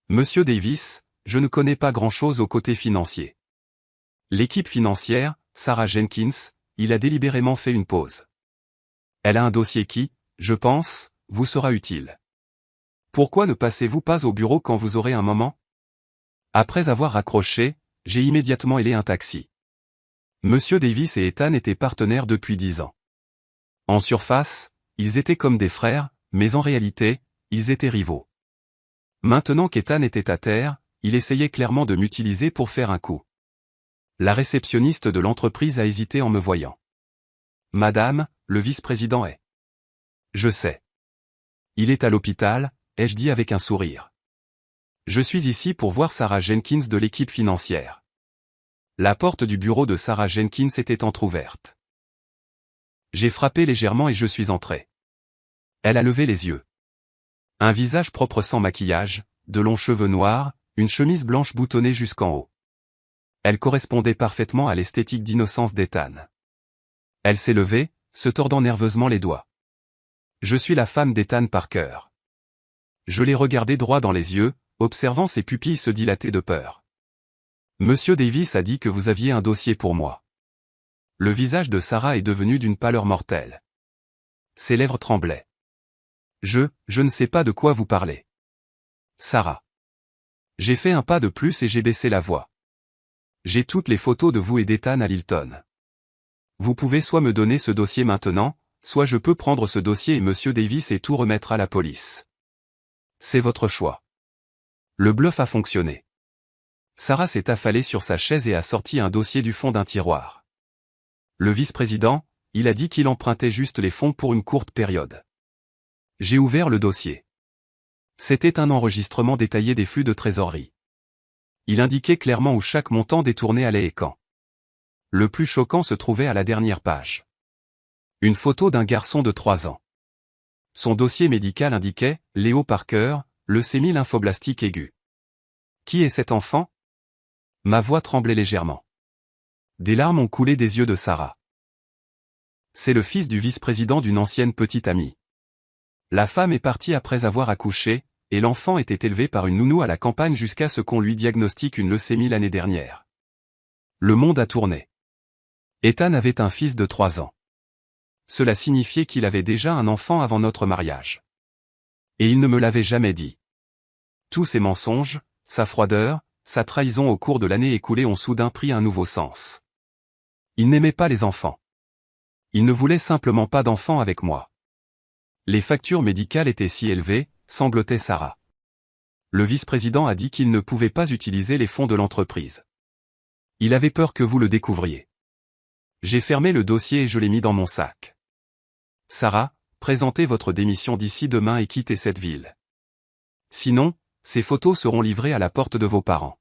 Monsieur Davis, je ne connais pas grand-chose au côté financier. L'équipe financière, Sarah Jenkins, il a délibérément fait une pause. Elle a un dossier qui, je pense, vous sera utile. Pourquoi ne passez-vous pas au bureau quand vous aurez un moment? Après avoir raccroché, j'ai immédiatement hélé un taxi. Monsieur Davis et Ethan étaient partenaires depuis 10 ans. En surface, ils étaient comme des frères, mais en réalité, ils étaient rivaux. Maintenant qu'Ethan était à terre, il essayait clairement de m'utiliser pour faire un coup. La réceptionniste de l'entreprise a hésité en me voyant. Madame, le vice-président est. Je sais. Il est à l'hôpital, ai-je dit avec un sourire. Je suis ici pour voir Sarah Jenkins de l'équipe financière. La porte du bureau de Sarah Jenkins était entr'ouverte. J'ai frappé légèrement et je suis entré. Elle a levé les yeux. Un visage propre sans maquillage, de longs cheveux noirs, une chemise blanche boutonnée jusqu'en haut. Elle correspondait parfaitement à l'esthétique d'innocence d'Ethan. Elle s'est levée, se tordant nerveusement les doigts. Je suis la femme d'Ethan Parker. Je l'ai regardé droit dans les yeux, observant ses pupilles se dilater de peur. Monsieur Davis a dit que vous aviez un dossier pour moi. Le visage de Sarah est devenu d'une pâleur mortelle. Ses lèvres tremblaient. Je ne sais pas de quoi vous parlez. Sarah. J'ai fait un pas de plus et j'ai baissé la voix. J'ai toutes les photos de vous et d'Ethan à Lilton. Vous pouvez soit me donner ce dossier maintenant, soit je peux prendre ce dossier et Monsieur Davis et tout remettre à la police. C'est votre choix. Le bluff a fonctionné. Sarah s'est affalée sur sa chaise et a sorti un dossier du fond d'un tiroir. Le vice-président, il a dit qu'il empruntait juste les fonds pour une courte période. J'ai ouvert le dossier. C'était un enregistrement détaillé des flux de trésorerie. Il indiquait clairement où chaque montant détourné allait et quand. Le plus choquant se trouvait à la dernière page. Une photo d'un garçon de 3 ans. Son dossier médical indiquait « Léo Parker, leucémie lymphoblastique aiguë ». Qui est cet enfant? Ma voix tremblait légèrement. Des larmes ont coulé des yeux de Sarah. C'est le fils du vice-président d'une ancienne petite amie. La femme est partie après avoir accouché, et l'enfant était élevé par une nounou à la campagne jusqu'à ce qu'on lui diagnostique une leucémie l'année dernière. Le monde a tourné. Ethan avait un fils de 3 ans. Cela signifiait qu'il avait déjà un enfant avant notre mariage. Et il ne me l'avait jamais dit. Tous ces mensonges, sa froideur, sa trahison au cours de l'année écoulée ont soudain pris un nouveau sens. Il n'aimait pas les enfants. Il ne voulait simplement pas d'enfants avec moi. Les factures médicales étaient si élevées, sanglotait Sarah. Le vice-président a dit qu'il ne pouvait pas utiliser les fonds de l'entreprise. Il avait peur que vous le découvriez. J'ai fermé le dossier et je l'ai mis dans mon sac. Sarah, présentez votre démission d'ici demain et quittez cette ville. Sinon, ces photos seront livrées à la porte de vos parents.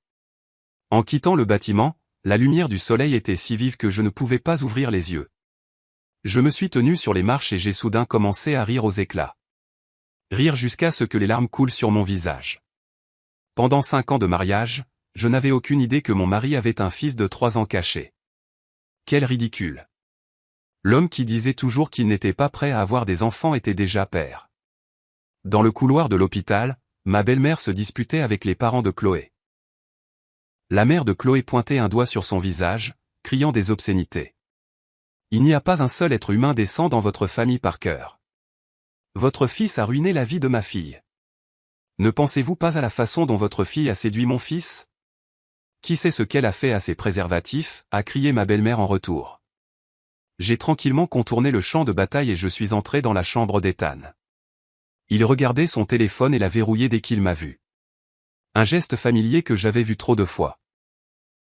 En quittant le bâtiment, la lumière du soleil était si vive que je ne pouvais pas ouvrir les yeux. Je me suis tenu sur les marches et j'ai soudain commencé à rire aux éclats. Rire jusqu'à ce que les larmes coulent sur mon visage. Pendant 5 ans de mariage, je n'avais aucune idée que mon mari avait un fils de 3 ans caché. Quel ridicule. L'homme qui disait toujours qu'il n'était pas prêt à avoir des enfants était déjà père. Dans le couloir de l'hôpital, ma belle-mère se disputait avec les parents de Chloé. La mère de Chloé pointait un doigt sur son visage, criant des obscénités. Il n'y a pas un seul être humain décent dans votre famille Parker. Votre fils a ruiné la vie de ma fille. Ne pensez-vous pas à la façon dont votre fille a séduit mon fils? Qui sait ce qu'elle a fait à ses préservatifs, a crié ma belle-mère en retour. J'ai tranquillement contourné le champ de bataille et je suis entré dans la chambre d'Ethan. Il regardait son téléphone et l'a verrouillé dès qu'il m'a vu. Un geste familier que j'avais vu trop de fois.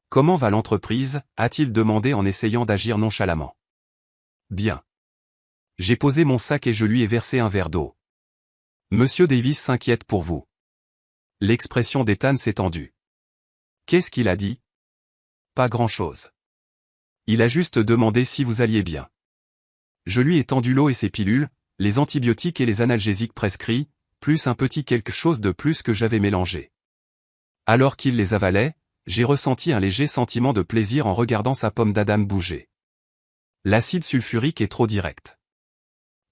Comment va l'entreprise, a-t-il demandé en essayant d'agir nonchalamment. Bien. J'ai posé mon sac et je lui ai versé un verre d'eau. Monsieur Davis s'inquiète pour vous. L'expression d'Ethan s'est tendue. Qu'est-ce qu'il a dit? Pas grand-chose. Il a juste demandé si vous alliez bien. Je lui ai tendu l'eau et ses pilules, les antibiotiques et les analgésiques prescrits, plus un petit quelque chose de plus que j'avais mélangé. Alors qu'il les avalait, j'ai ressenti un léger sentiment de plaisir en regardant sa pomme d'Adam bouger. L'acide sulfurique est trop direct.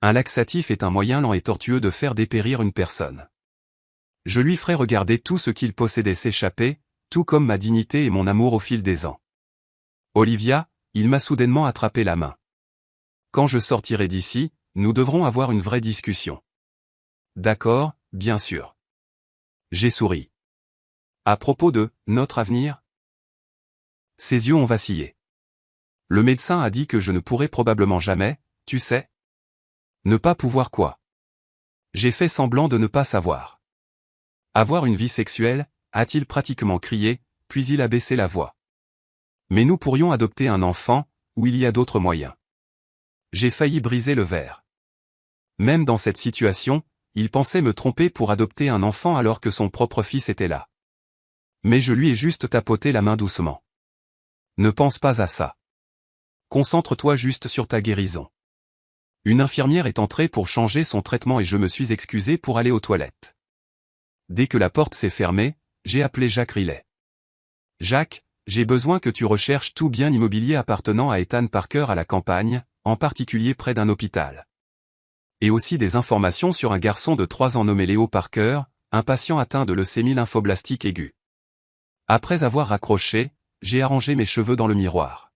Un laxatif est un moyen lent et tortueux de faire dépérir une personne. Je lui ferai regarder tout ce qu'il possédait s'échapper, tout comme ma dignité et mon amour au fil des ans. Olivia, il m'a soudainement attrapé la main. Quand je sortirai d'ici, nous devrons avoir une vraie discussion. D'accord, bien sûr. J'ai souri. À propos de notre avenir? Ses yeux ont vacillé. Le médecin a dit que je ne pourrais probablement jamais, tu sais. Ne pas pouvoir quoi? J'ai fait semblant de ne pas savoir. Avoir une vie sexuelle, a-t-il pratiquement crié, puis il a baissé la voix. Mais nous pourrions adopter un enfant, ou il y a d'autres moyens. J'ai failli briser le verre. Même dans cette situation, il pensait me tromper pour adopter un enfant alors que son propre fils était là. Mais je lui ai juste tapoté la main doucement. Ne pense pas à ça. Concentre-toi juste sur ta guérison. Une infirmière est entrée pour changer son traitement et je me suis excusé pour aller aux toilettes. Dès que la porte s'est fermée, j'ai appelé Jacques Riley. Jacques, j'ai besoin que tu recherches tout bien immobilier appartenant à Ethan Parker à la campagne, en particulier près d'un hôpital. Et aussi des informations sur un garçon de 3 ans nommé Léo Parker, un patient atteint de leucémie lymphoblastique aiguë. Après avoir raccroché, j'ai arrangé mes cheveux dans le miroir.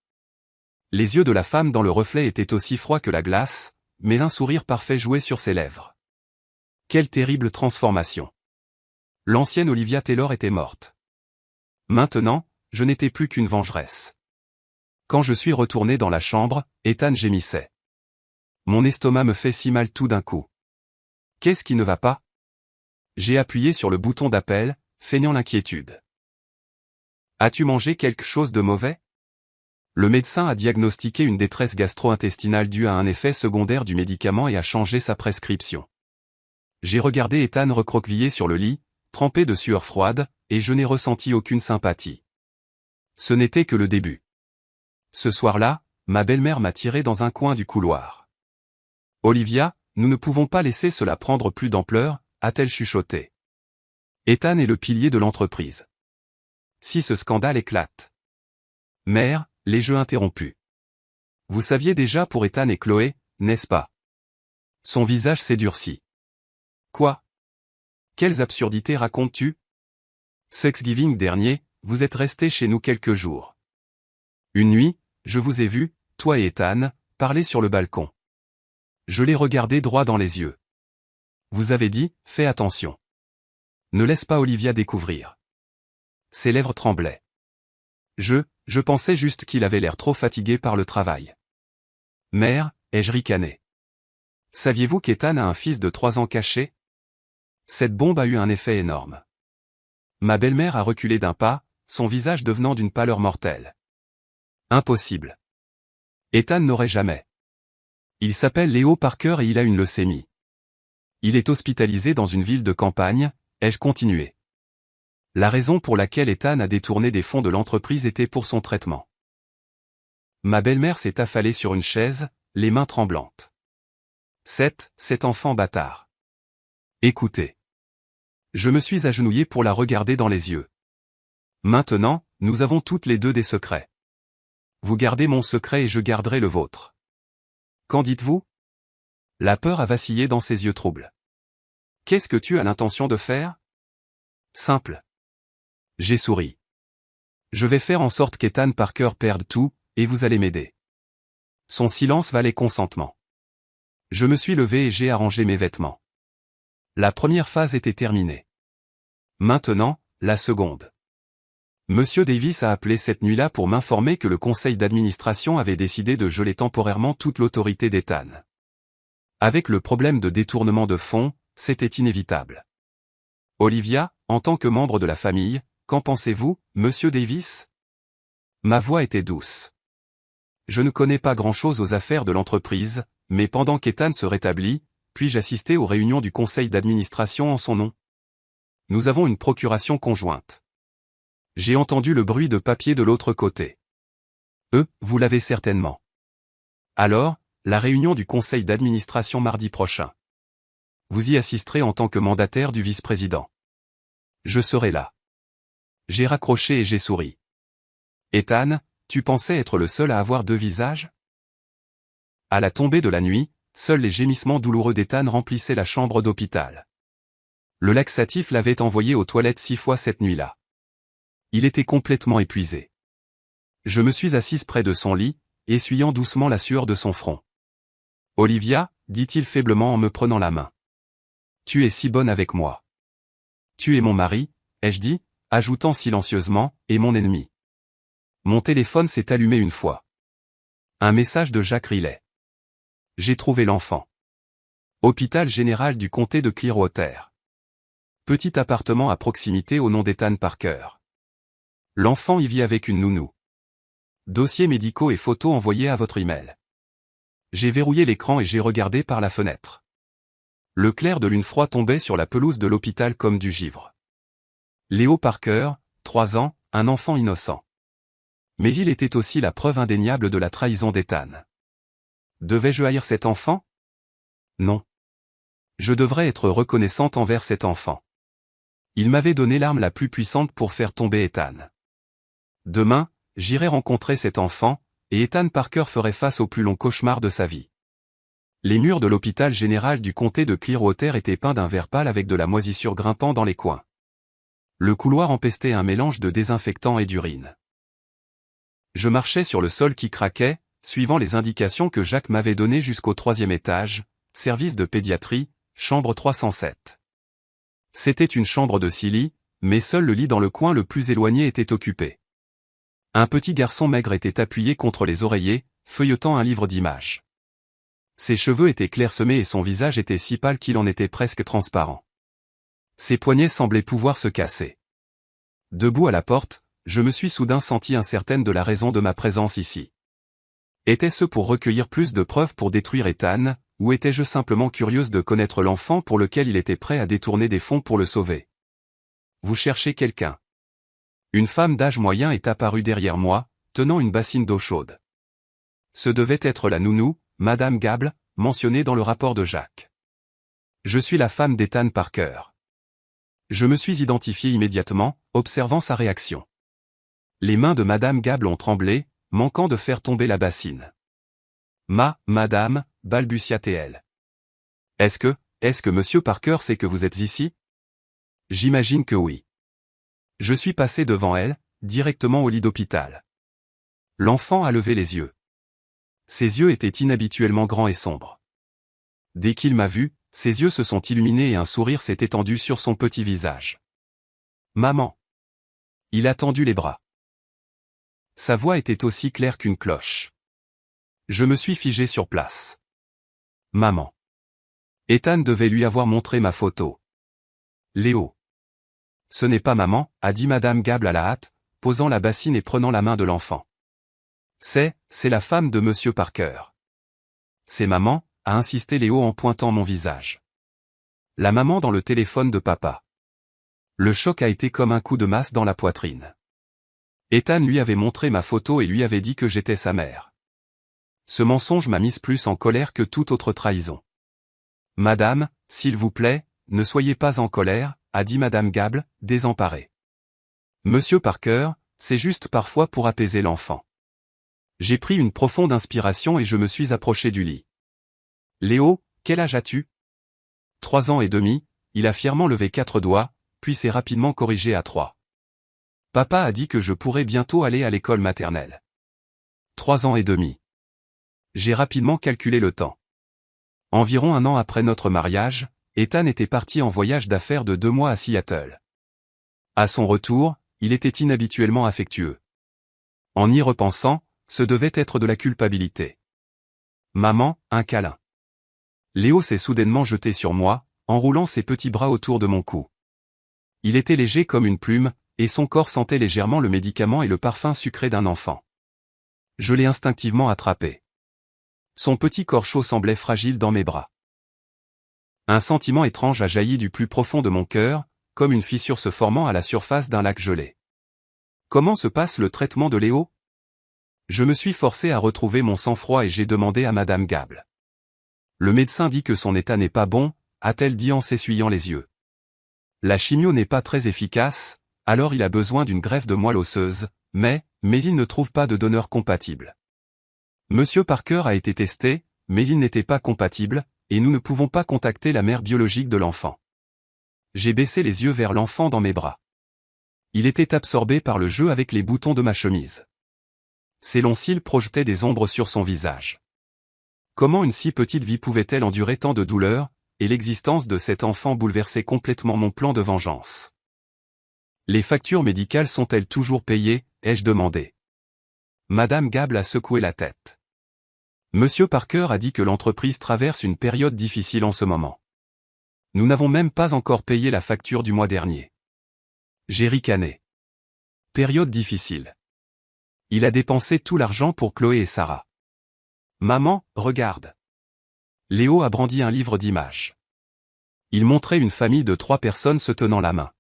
Les yeux de la femme dans le reflet étaient aussi froids que la glace, mais un sourire parfait jouait sur ses lèvres. Quelle terrible transformation. L'ancienne Olivia Taylor était morte. Maintenant, je n'étais plus qu'une vengeresse. Quand je suis retourné dans la chambre, Ethan gémissait. Mon estomac me fait si mal tout d'un coup. Qu'est-ce qui ne va pas? J'ai appuyé sur le bouton d'appel, feignant l'inquiétude. As-tu mangé quelque chose de mauvais? Le médecin a diagnostiqué une détresse gastro-intestinale due à un effet secondaire du médicament et a changé sa prescription. J'ai regardé Ethan recroquevillé sur le lit, trempé de sueur froide, et je n'ai ressenti aucune sympathie. Ce n'était que le début. Ce soir-là, ma belle-mère m'a tiré dans un coin du couloir. Olivia, nous ne pouvons pas laisser cela prendre plus d'ampleur, a-t-elle chuchoté. Ethan est le pilier de l'entreprise. Si ce scandale éclate. Mère, les jeux interrompus. Vous saviez déjà pour Ethan et Chloé, n'est-ce pas? Son visage s'est durci. Quoi? Quelles absurdités racontes-tu? Thanksgiving dernier, vous êtes restés chez nous quelques jours. Une nuit, je vous ai vu, toi et Ethan, parler sur le balcon. Je l'ai regardé droit dans les yeux. Vous avez dit, fais attention. Ne laisse pas Olivia découvrir. Ses lèvres tremblaient. Je pensais juste qu'il avait l'air trop fatigué par le travail. Mère, ai-je ricané. Saviez-vous qu'Ethan a un fils de 3 ans caché? Cette bombe a eu un effet énorme. Ma belle-mère a reculé d'un pas, son visage devenant d'une pâleur mortelle. Impossible. Ethan n'aurait jamais. Il s'appelle Léo Parker et il a une leucémie. Il est hospitalisé dans une ville de campagne, ai-je continué. La raison pour laquelle Ethan a détourné des fonds de l'entreprise était pour son traitement. Ma belle-mère s'est affalée sur une chaise, les mains tremblantes. Cet enfant bâtard. Écoutez. Je me suis agenouillé pour la regarder dans les yeux. Maintenant, nous avons toutes les deux des secrets. Vous gardez mon secret et je garderai le vôtre. Qu'en dites-vous? La peur a vacillé dans ses yeux troubles. Qu'est-ce que tu as l'intention de faire? Simple. J'ai souri. Je vais faire en sorte qu'Ethan Parker perde tout, et vous allez m'aider. Son silence valait consentement. Je me suis levé et j'ai arrangé mes vêtements. La première phase était terminée. Maintenant, la seconde. Monsieur Davis a appelé cette nuit-là pour m'informer que le conseil d'administration avait décidé de geler temporairement toute l'autorité d'Ethan. Avec le problème de détournement de fonds, c'était inévitable. Olivia, en tant que membre de la famille, qu'en pensez-vous, Monsieur Davis? Ma voix était douce. Je ne connais pas grand-chose aux affaires de l'entreprise, mais pendant qu'Ethan se rétablit, puis-je assister aux réunions du conseil d'administration en son nom? Nous avons une procuration conjointe. J'ai entendu le bruit de papier de l'autre côté. Vous l'avez certainement. Alors, la réunion du conseil d'administration mardi prochain. Vous y assisterez en tant que mandataire du vice-président. Je serai là. J'ai raccroché et j'ai souri. Ethan, tu pensais être le seul à avoir 2 visages? À la tombée de la nuit, seuls les gémissements douloureux d'Ethan remplissaient la chambre d'hôpital. Le laxatif l'avait envoyé aux toilettes 6 fois cette nuit-là. Il était complètement épuisé. Je me suis assise près de son lit, essuyant doucement la sueur de son front. Olivia, dit-il faiblement en me prenant la main. Tu es si bonne avec moi. Tu es mon mari, ai-je dit, ajoutant silencieusement, et mon ennemi. Mon téléphone s'est allumé une fois. Un message de Jacques Riley. J'ai trouvé l'enfant. Hôpital général du comté de Clearwater. Petit appartement à proximité au nom d'Ethan Parker. L'enfant y vit avec une nounou. Dossiers médicaux et photos envoyés à votre email. J'ai verrouillé l'écran et j'ai regardé par la fenêtre. Le clair de lune froid tombait sur la pelouse de l'hôpital comme du givre. Léo Parker, 3 ans, un enfant innocent. Mais il était aussi la preuve indéniable de la trahison d'Ethan. Devais-je haïr cet enfant? Non. Je devrais être reconnaissante envers cet enfant. Il m'avait donné l'arme la plus puissante pour faire tomber Ethan. Demain, j'irai rencontrer cet enfant, et Ethan Parker ferait face au plus long cauchemar de sa vie. Les murs de l'hôpital général du comté de Clearwater étaient peints d'un vert pâle avec de la moisissure grimpant dans les coins. Le couloir empestait un mélange de désinfectant et d'urine. Je marchais sur le sol qui craquait, suivant les indications que Jacques m'avait données jusqu'au 3e étage, service de pédiatrie, chambre 307. C'était une chambre de 6 lits, mais seul le lit dans le coin le plus éloigné était occupé. Un petit garçon maigre était appuyé contre les oreillers, feuilletant un livre d'images. Ses cheveux étaient clairsemés et son visage était si pâle qu'il en était presque transparent. Ses poignets semblaient pouvoir se casser. Debout à la porte, je me suis soudain senti incertaine de la raison de ma présence ici. Était-ce pour recueillir plus de preuves pour détruire Ethan, ou étais-je simplement curieuse de connaître l'enfant pour lequel il était prêt à détourner des fonds pour le sauver? Vous cherchez quelqu'un. Une femme d'âge moyen est apparue derrière moi, tenant une bassine d'eau chaude. Ce devait être la nounou, Madame Gable, mentionnée dans le rapport de Jacques. Je suis la femme d'Ethan Parker. Je me suis identifié immédiatement, observant sa réaction. Les mains de Madame Gable ont tremblé, manquant de faire tomber la bassine. Madame, balbutia-t-elle. Est-ce que Monsieur Parker sait que vous êtes ici? J'imagine que oui. Je suis passé devant elle, directement au lit d'hôpital. L'enfant a levé les yeux. Ses yeux étaient inhabituellement grands et sombres. Dès qu'il m'a vu, ses yeux se sont illuminés et un sourire s'est étendu sur son petit visage. Maman. Il a tendu les bras. Sa voix était aussi claire qu'une cloche. Je me suis figé sur place. Maman. Ethan devait lui avoir montré ma photo. Léo. Ce n'est pas maman, a dit Madame Gable à la hâte, posant la bassine et prenant la main de l'enfant. C'est la femme de Monsieur Parker. C'est maman, a insisté Léo en pointant mon visage. La maman dans le téléphone de papa. Le choc a été comme un coup de masse dans la poitrine. Ethan lui avait montré ma photo et lui avait dit que j'étais sa mère. Ce mensonge m'a mise plus en colère que toute autre trahison. Madame, s'il vous plaît, ne soyez pas en colère, a dit Madame Gable, désemparée. Monsieur Parker, c'est juste parfois pour apaiser l'enfant. J'ai pris une profonde inspiration et je me suis approché du lit. Léo, quel âge as-tu? 3 ans et demi, il a fièrement levé 4 doigts, puis s'est rapidement corrigé à 3. Papa a dit que je pourrais bientôt aller à l'école maternelle. 3 ans et demi. J'ai rapidement calculé le temps. Environ 1 an après notre mariage, Ethan était parti en voyage d'affaires de 2 mois à Seattle. À son retour, il était inhabituellement affectueux. En y repensant, ce devait être de la culpabilité. Maman, un câlin. Léo s'est soudainement jeté sur moi, enroulant ses petits bras autour de mon cou. Il était léger comme une plume, et son corps sentait légèrement le médicament et le parfum sucré d'un enfant. Je l'ai instinctivement attrapé. Son petit corps chaud semblait fragile dans mes bras. Un sentiment étrange a jailli du plus profond de mon cœur, comme une fissure se formant à la surface d'un lac gelé. Comment se passe le traitement de Léo? Je me suis forcé à retrouver mon sang-froid et j'ai demandé à Madame Gable. Le médecin dit que son état n'est pas bon, a-t-elle dit en s'essuyant les yeux. La chimio n'est pas très efficace, alors il a besoin d'une greffe de moelle osseuse, mais il ne trouve pas de donneur compatible. Monsieur Parker a été testé, mais il n'était pas compatible, et nous ne pouvons pas contacter la mère biologique de l'enfant. J'ai baissé les yeux vers l'enfant dans mes bras. Il était absorbé par le jeu avec les boutons de ma chemise. Ses longs cils projetaient des ombres sur son visage. Comment une si petite vie pouvait-elle endurer tant de douleurs, et l'existence de cet enfant bouleversait complètement mon plan de vengeance. Les factures médicales sont-elles toujours payées, ai-je demandé. Madame Gable a secoué la tête. Monsieur Parker a dit que l'entreprise traverse une période difficile en ce moment. Nous n'avons même pas encore payé la facture du mois dernier. J'ai ricané. Période difficile. Il a dépensé tout l'argent pour Chloé et Sarah. Maman, regarde. Léo a brandi un livre d'images. Il montrait une famille de 3 personnes se tenant la main.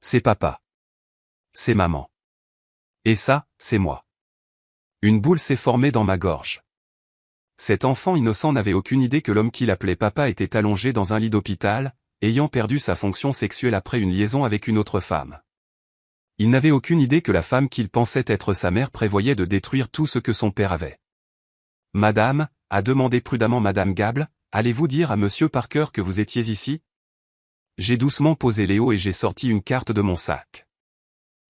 C'est papa. C'est maman. Et ça, c'est moi. Une boule s'est formée dans ma gorge. Cet enfant innocent n'avait aucune idée que l'homme qu'il appelait papa était allongé dans un lit d'hôpital, ayant perdu sa fonction sexuelle après une liaison avec une autre femme. Il n'avait aucune idée que la femme qu'il pensait être sa mère prévoyait de détruire tout ce que son père avait. Madame, a demandé prudemment Madame Gable, allez-vous dire à Monsieur Parker que vous étiez ici? J'ai doucement posé Léo et j'ai sorti une carte de mon sac.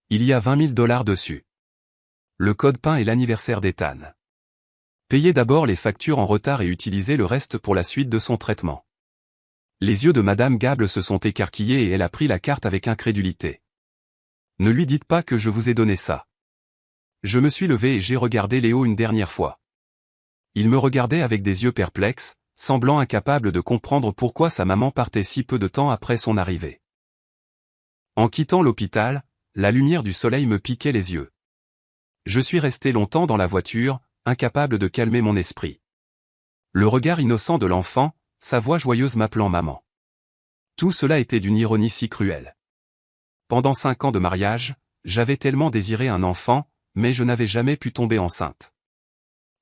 Il y a 20 000 $ dessus. Le code PIN et l'anniversaire d'Ethan. Payez d'abord les factures en retard et utilisez le reste pour la suite de son traitement. Les yeux de Madame Gable se sont écarquillés et elle a pris la carte avec incrédulité. Ne lui dites pas que je vous ai donné ça. Je me suis levé et j'ai regardé Léo une dernière fois. Il me regardait avec des yeux perplexes, semblant incapable de comprendre pourquoi sa maman partait si peu de temps après son arrivée. En quittant l'hôpital, la lumière du soleil me piquait les yeux. Je suis resté longtemps dans la voiture, incapable de calmer mon esprit. Le regard innocent de l'enfant, sa voix joyeuse m'appelant maman. Tout cela était d'une ironie si cruelle. Pendant 5 ans de mariage, j'avais tellement désiré un enfant, mais je n'avais jamais pu tomber enceinte.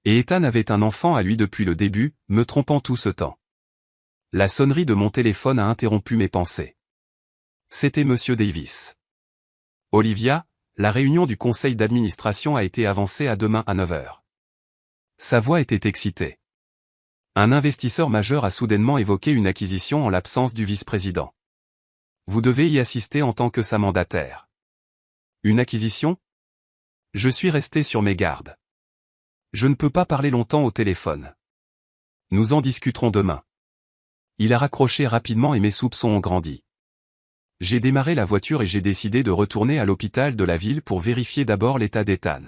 Et Ethan avait un enfant à lui depuis le début, me trompant tout ce temps. La sonnerie de mon téléphone a interrompu mes pensées. C'était Monsieur Davis. Olivia, la réunion du conseil d'administration a été avancée à demain à 9 h. Sa voix était excitée. Un investisseur majeur a soudainement évoqué une acquisition en l'absence du vice-président. Vous devez y assister en tant que sa mandataire. Une acquisition? Je suis resté sur mes gardes. Je ne peux pas parler longtemps au téléphone. Nous en discuterons demain. Il a raccroché rapidement et mes soupçons ont grandi. J'ai démarré la voiture et j'ai décidé de retourner à l'hôpital de la ville pour vérifier d'abord l'état d'Ethan.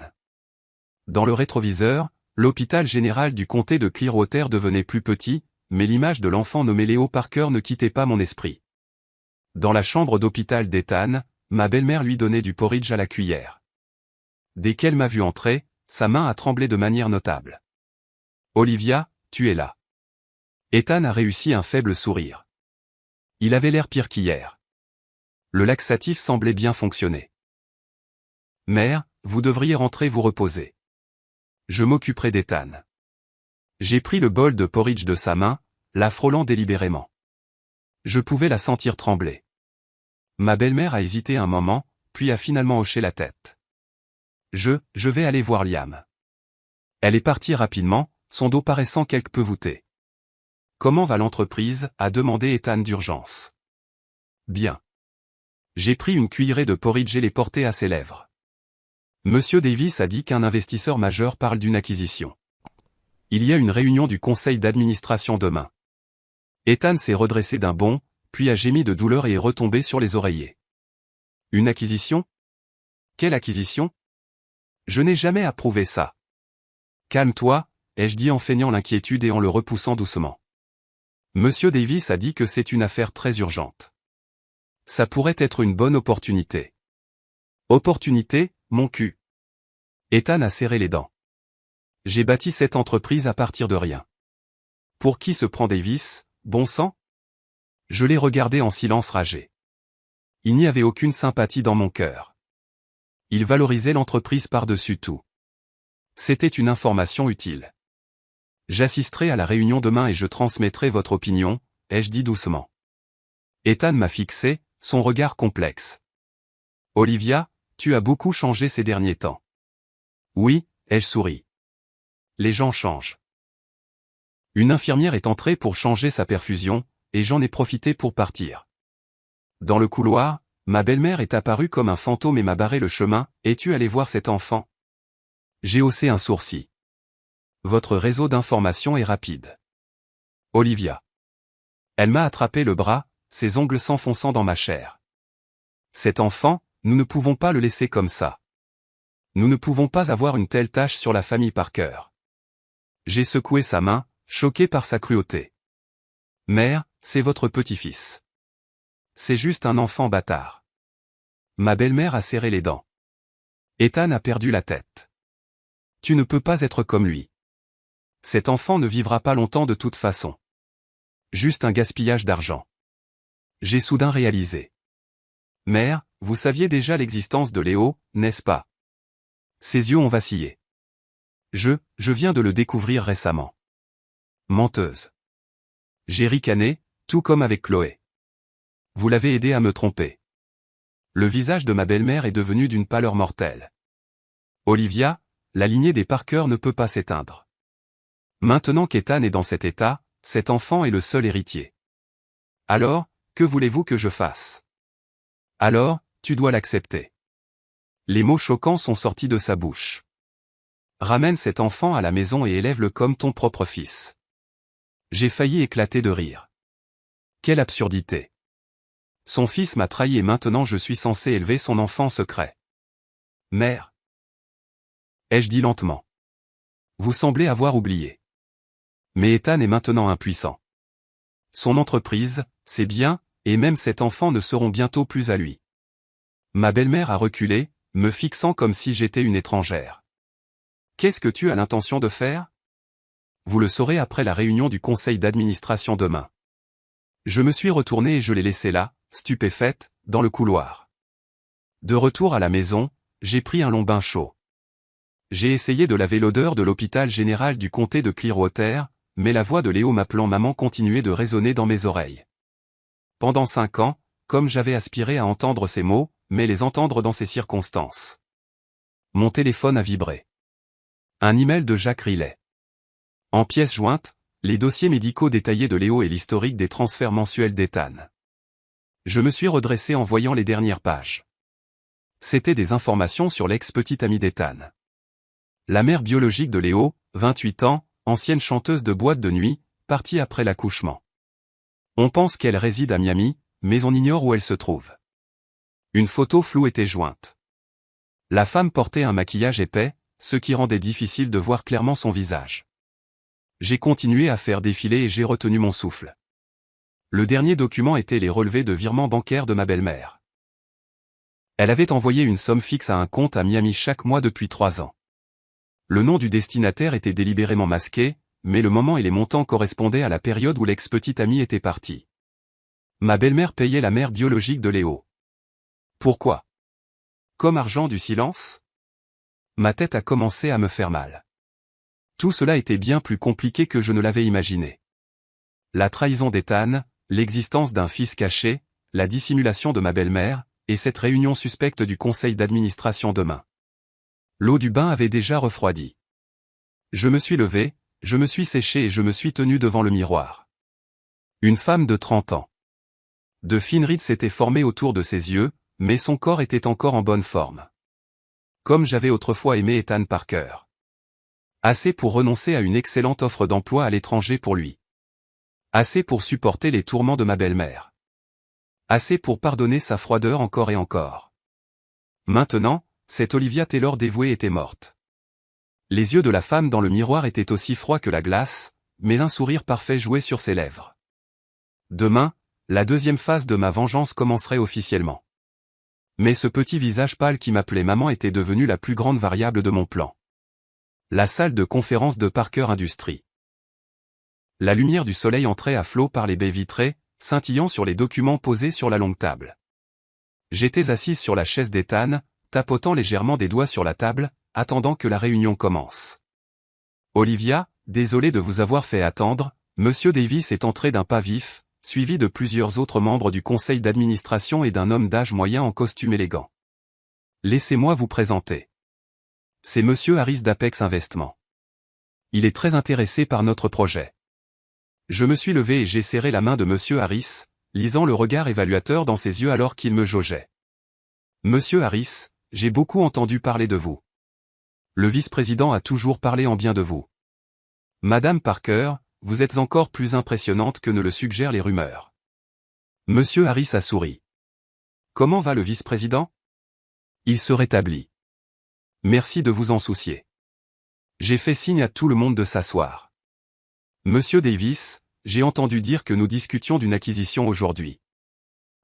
Dans le rétroviseur, l'hôpital général du comté de Clearwater devenait plus petit, mais l'image de l'enfant nommé Léo Parker ne quittait pas mon esprit. Dans la chambre d'hôpital d'Ethan, ma belle-mère lui donnait du porridge à la cuillère. Dès qu'elle m'a vu entrer, sa main a tremblé de manière notable. « Olivia, tu es là. » Ethan a réussi un faible sourire. Il avait l'air pire qu'hier. Le laxatif semblait bien fonctionner. « Mère, vous devriez rentrer vous reposer. Je m'occuperai d'Ethan. » J'ai pris le bol de porridge de sa main, la frôlant délibérément. Je pouvais la sentir trembler. Ma belle-mère a hésité un moment, puis a finalement hoché la tête. Je vais aller voir Liam. Elle est partie rapidement, son dos paraissant quelque peu voûté. Comment va l'entreprise? A demandé Ethan d'urgence. Bien. J'ai pris une cuillerée de porridge et l'ai portée à ses lèvres. Monsieur Davis a dit qu'un investisseur majeur parle d'une acquisition. Il y a une réunion du conseil d'administration demain. Ethan s'est redressé d'un bond, puis a gémi de douleur et est retombé sur les oreillers. Une acquisition? Quelle acquisition? Je n'ai jamais approuvé ça. Calme-toi, ai-je dit en feignant l'inquiétude et en le repoussant doucement. Monsieur Davis a dit que c'est une affaire très urgente. Ça pourrait être une bonne opportunité. Opportunité, mon cul. Ethan a serré les dents. J'ai bâti cette entreprise à partir de rien. Pour qui se prend Davis, bon sang? Je l'ai regardé en silence ragé. Il n'y avait aucune sympathie dans mon cœur. Il valorisait l'entreprise par-dessus tout. C'était une information utile. J'assisterai à la réunion demain et je transmettrai votre opinion, ai-je dit doucement. Ethan m'a fixé, son regard complexe. Olivia, tu as beaucoup changé ces derniers temps. Oui, ai-je souri. Les gens changent. Une infirmière est entrée pour changer sa perfusion, et j'en ai profité pour partir. Dans le couloir, ma belle-mère est apparue comme un fantôme et m'a barré le chemin. Es-tu allé voir cet enfant? J'ai haussé un sourcil. Votre réseau d'information est rapide. Olivia. Elle m'a attrapé le bras, ses ongles s'enfonçant dans ma chair. Cet enfant, nous ne pouvons pas le laisser comme ça. Nous ne pouvons pas avoir une telle tâche sur la famille Parker. J'ai secoué sa main, choqué par sa cruauté. Mère, c'est votre petit-fils. C'est juste un enfant bâtard. Ma belle-mère a serré les dents. Ethan a perdu la tête. Tu ne peux pas être comme lui. Cet enfant ne vivra pas longtemps de toute façon. Juste un gaspillage d'argent. J'ai soudain réalisé. Mère, vous saviez déjà l'existence de Léo, n'est-ce pas? Ses yeux ont vacillé. Je viens de le découvrir récemment. Menteuse. J'ai ricané, tout comme avec Chloé. Vous l'avez aidé à me tromper. Le visage de ma belle-mère est devenu d'une pâleur mortelle. Olivia, la lignée des Parker ne peut pas s'éteindre. Maintenant qu'Ethan est dans cet état, cet enfant est le seul héritier. Alors, que voulez-vous que je fasse? Alors, tu dois l'accepter. Les mots choquants sont sortis de sa bouche. Ramène cet enfant à la maison et élève-le comme ton propre fils. J'ai failli éclater de rire. Quelle absurdité. Son fils m'a trahi et maintenant je suis censé élever son enfant secret. Mère. Ai-je dit lentement. Vous semblez avoir oublié. Mais Ethan est maintenant impuissant. Son entreprise, ses biens, et même cet enfant ne seront bientôt plus à lui. Ma belle-mère a reculé, me fixant comme si j'étais une étrangère. Qu'est-ce que tu as l'intention de faire? Vous le saurez après la réunion du conseil d'administration demain. Je me suis retourné et je l'ai laissé là, stupéfaite, dans le couloir. De retour à la maison, j'ai pris un long bain chaud. J'ai essayé de laver l'odeur de l'hôpital général du comté de Clearwater, mais la voix de Léo m'appelant maman continuait de résonner dans mes oreilles. Pendant 5 ans, comme j'avais aspiré à entendre ces mots, mais les entendre dans ces circonstances. Mon téléphone a vibré. Un email de Jacques Riley. En pièces jointes, les dossiers médicaux détaillés de Léo et l'historique des transferts mensuels d'Ethan. Je me suis redressé en voyant les dernières pages. C'étaient des informations sur l'ex-petite amie d'Ethan. La mère biologique de Léo, 28 ans, ancienne chanteuse de boîte de nuit, partie après l'accouchement. On pense qu'elle réside à Miami, mais on ignore où elle se trouve. Une photo floue était jointe. La femme portait un maquillage épais, ce qui rendait difficile de voir clairement son visage. J'ai continué à faire défiler et j'ai retenu mon souffle. Le dernier document était les relevés de virement bancaire de ma belle-mère. Elle avait envoyé une somme fixe à un compte à Miami chaque mois depuis 3 ans. Le nom du destinataire était délibérément masqué, mais le moment et les montants correspondaient à la période où l'ex-petite amie était partie. Ma belle-mère payait la mère biologique de Léo. Pourquoi? Comme argent du silence? Ma tête a commencé à me faire mal. Tout cela était bien plus compliqué que je ne l'avais imaginé. La trahison d'Ethan, l'existence d'un fils caché, la dissimulation de ma belle-mère, et cette réunion suspecte du conseil d'administration demain. L'eau du bain avait déjà refroidi. Je me suis levé, je me suis séché et je me suis tenu devant le miroir. Une femme de 30 ans. De fines rides s'étaient formées autour de ses yeux, mais son corps était encore en bonne forme. Comme j'avais autrefois aimé Ethan Parker. Assez pour renoncer à une excellente offre d'emploi à l'étranger pour lui. Assez pour supporter les tourments de ma belle-mère. Assez pour pardonner sa froideur encore et encore. Maintenant, cette Olivia Taylor dévouée était morte. Les yeux de la femme dans le miroir étaient aussi froids que la glace, mais un sourire parfait jouait sur ses lèvres. Demain, la deuxième phase de ma vengeance commencerait officiellement. Mais ce petit visage pâle qui m'appelait maman était devenu la plus grande variable de mon plan. La salle de conférence de Parker Industries. La lumière du soleil entrait à flot par les baies vitrées, scintillant sur les documents posés sur la longue table. J'étais assise sur la chaise d'Ethan, tapotant légèrement des doigts sur la table, attendant que la réunion commence. Olivia, désolé de vous avoir fait attendre, Monsieur Davis est entré d'un pas vif, suivi de plusieurs autres membres du conseil d'administration et d'un homme d'âge moyen en costume élégant. Laissez-moi vous présenter. C'est Monsieur Harris d'Apex Investment. Il est très intéressé par notre projet. Je me suis levé et j'ai serré la main de Monsieur Harris, lisant le regard évaluateur dans ses yeux alors qu'il me jaugeait. Monsieur Harris, j'ai beaucoup entendu parler de vous. Le vice-président a toujours parlé en bien de vous. Madame Parker, vous êtes encore plus impressionnante que ne le suggèrent les rumeurs. Monsieur Harris a souri. Comment va le vice-président? Il se rétablit. Merci de vous en soucier. J'ai fait signe à tout le monde de s'asseoir. Monsieur Davis, j'ai entendu dire que nous discutions d'une acquisition aujourd'hui.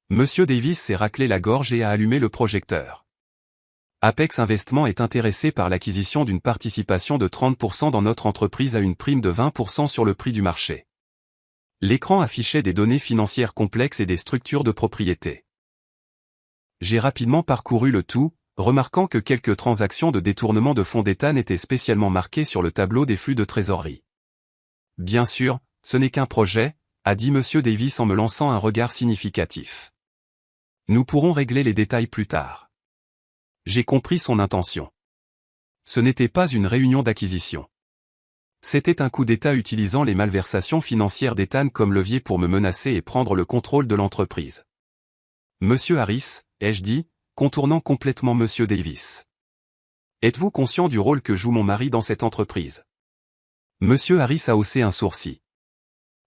Monsieur Davis s'est raclé la gorge et a allumé le projecteur. Apex Investment est intéressé par l'acquisition d'une participation de 30% dans notre entreprise à une prime de 20% sur le prix du marché. L'écran affichait des données financières complexes et des structures de propriété. J'ai rapidement parcouru le tout, remarquant que quelques transactions de détournement de fonds d'État étaient spécialement marquées sur le tableau des flux de trésorerie. Bien sûr, ce n'est qu'un projet, a dit Monsieur Davis en me lançant un regard significatif. Nous pourrons régler les détails plus tard. J'ai compris son intention. Ce n'était pas une réunion d'acquisition. C'était un coup d'État utilisant les malversations financières d'Ethan comme levier pour me menacer et prendre le contrôle de l'entreprise. Monsieur Harris, ai-je dit, contournant complètement Monsieur Davis. Êtes-vous conscient du rôle que joue mon mari dans cette entreprise? Monsieur Harris a haussé un sourcil.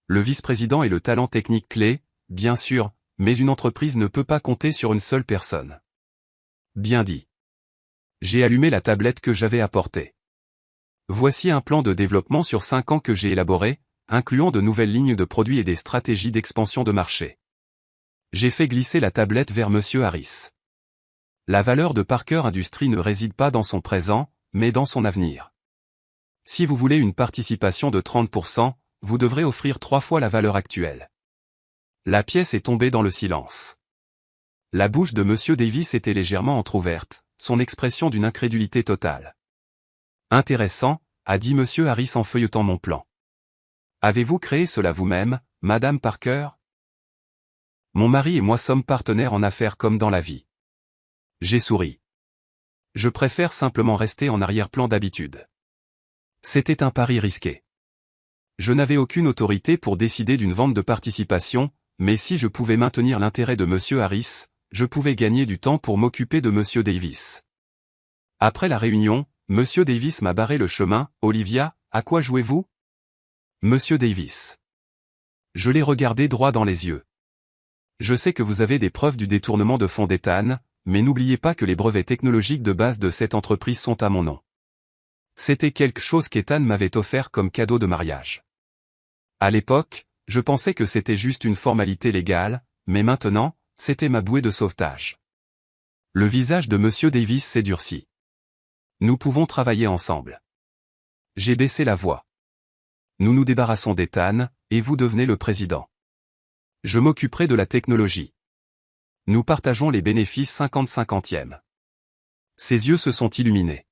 Le vice-président est le talent technique clé, bien sûr, mais une entreprise ne peut pas compter sur une seule personne. Bien dit. J'ai allumé la tablette que j'avais apportée. Voici un plan de développement sur 5 ans que j'ai élaboré, incluant de nouvelles lignes de produits et des stratégies d'expansion de marché. J'ai fait glisser la tablette vers Monsieur Harris. La valeur de Parker Industries ne réside pas dans son présent, mais dans son avenir. Si vous voulez une participation de 30%, vous devrez offrir 3 fois la valeur actuelle. La pièce est tombée dans le silence. La bouche de Monsieur Davis était légèrement entr'ouverte, son expression d'une incrédulité totale. Intéressant, a dit Monsieur Harris en feuilletant mon plan. Avez-vous créé cela vous-même, Madame Parker? Mon mari et moi sommes partenaires en affaires comme dans la vie. J'ai souri. Je préfère simplement rester en arrière-plan d'habitude. C'était un pari risqué. Je n'avais aucune autorité pour décider d'une vente de participation, mais si je pouvais maintenir l'intérêt de Monsieur Harris, je pouvais gagner du temps pour m'occuper de Monsieur Davis. Après la réunion, Monsieur Davis m'a barré le chemin. Olivia, à quoi jouez-vous? Monsieur Davis. Je l'ai regardé droit dans les yeux. Je sais que vous avez des preuves du détournement de fonds d'Ethan, mais n'oubliez pas que les brevets technologiques de base de cette entreprise sont à mon nom. C'était quelque chose qu'Ethan m'avait offert comme cadeau de mariage. À l'époque, je pensais que c'était juste une formalité légale, mais maintenant, c'était ma bouée de sauvetage. Le visage de Monsieur Davis s'est durci. Nous pouvons travailler ensemble. J'ai baissé la voix. Nous nous débarrassons d'Ethan, et vous devenez le président. Je m'occuperai de la technologie. Nous partageons les bénéfices 50-50e. Ses yeux se sont illuminés.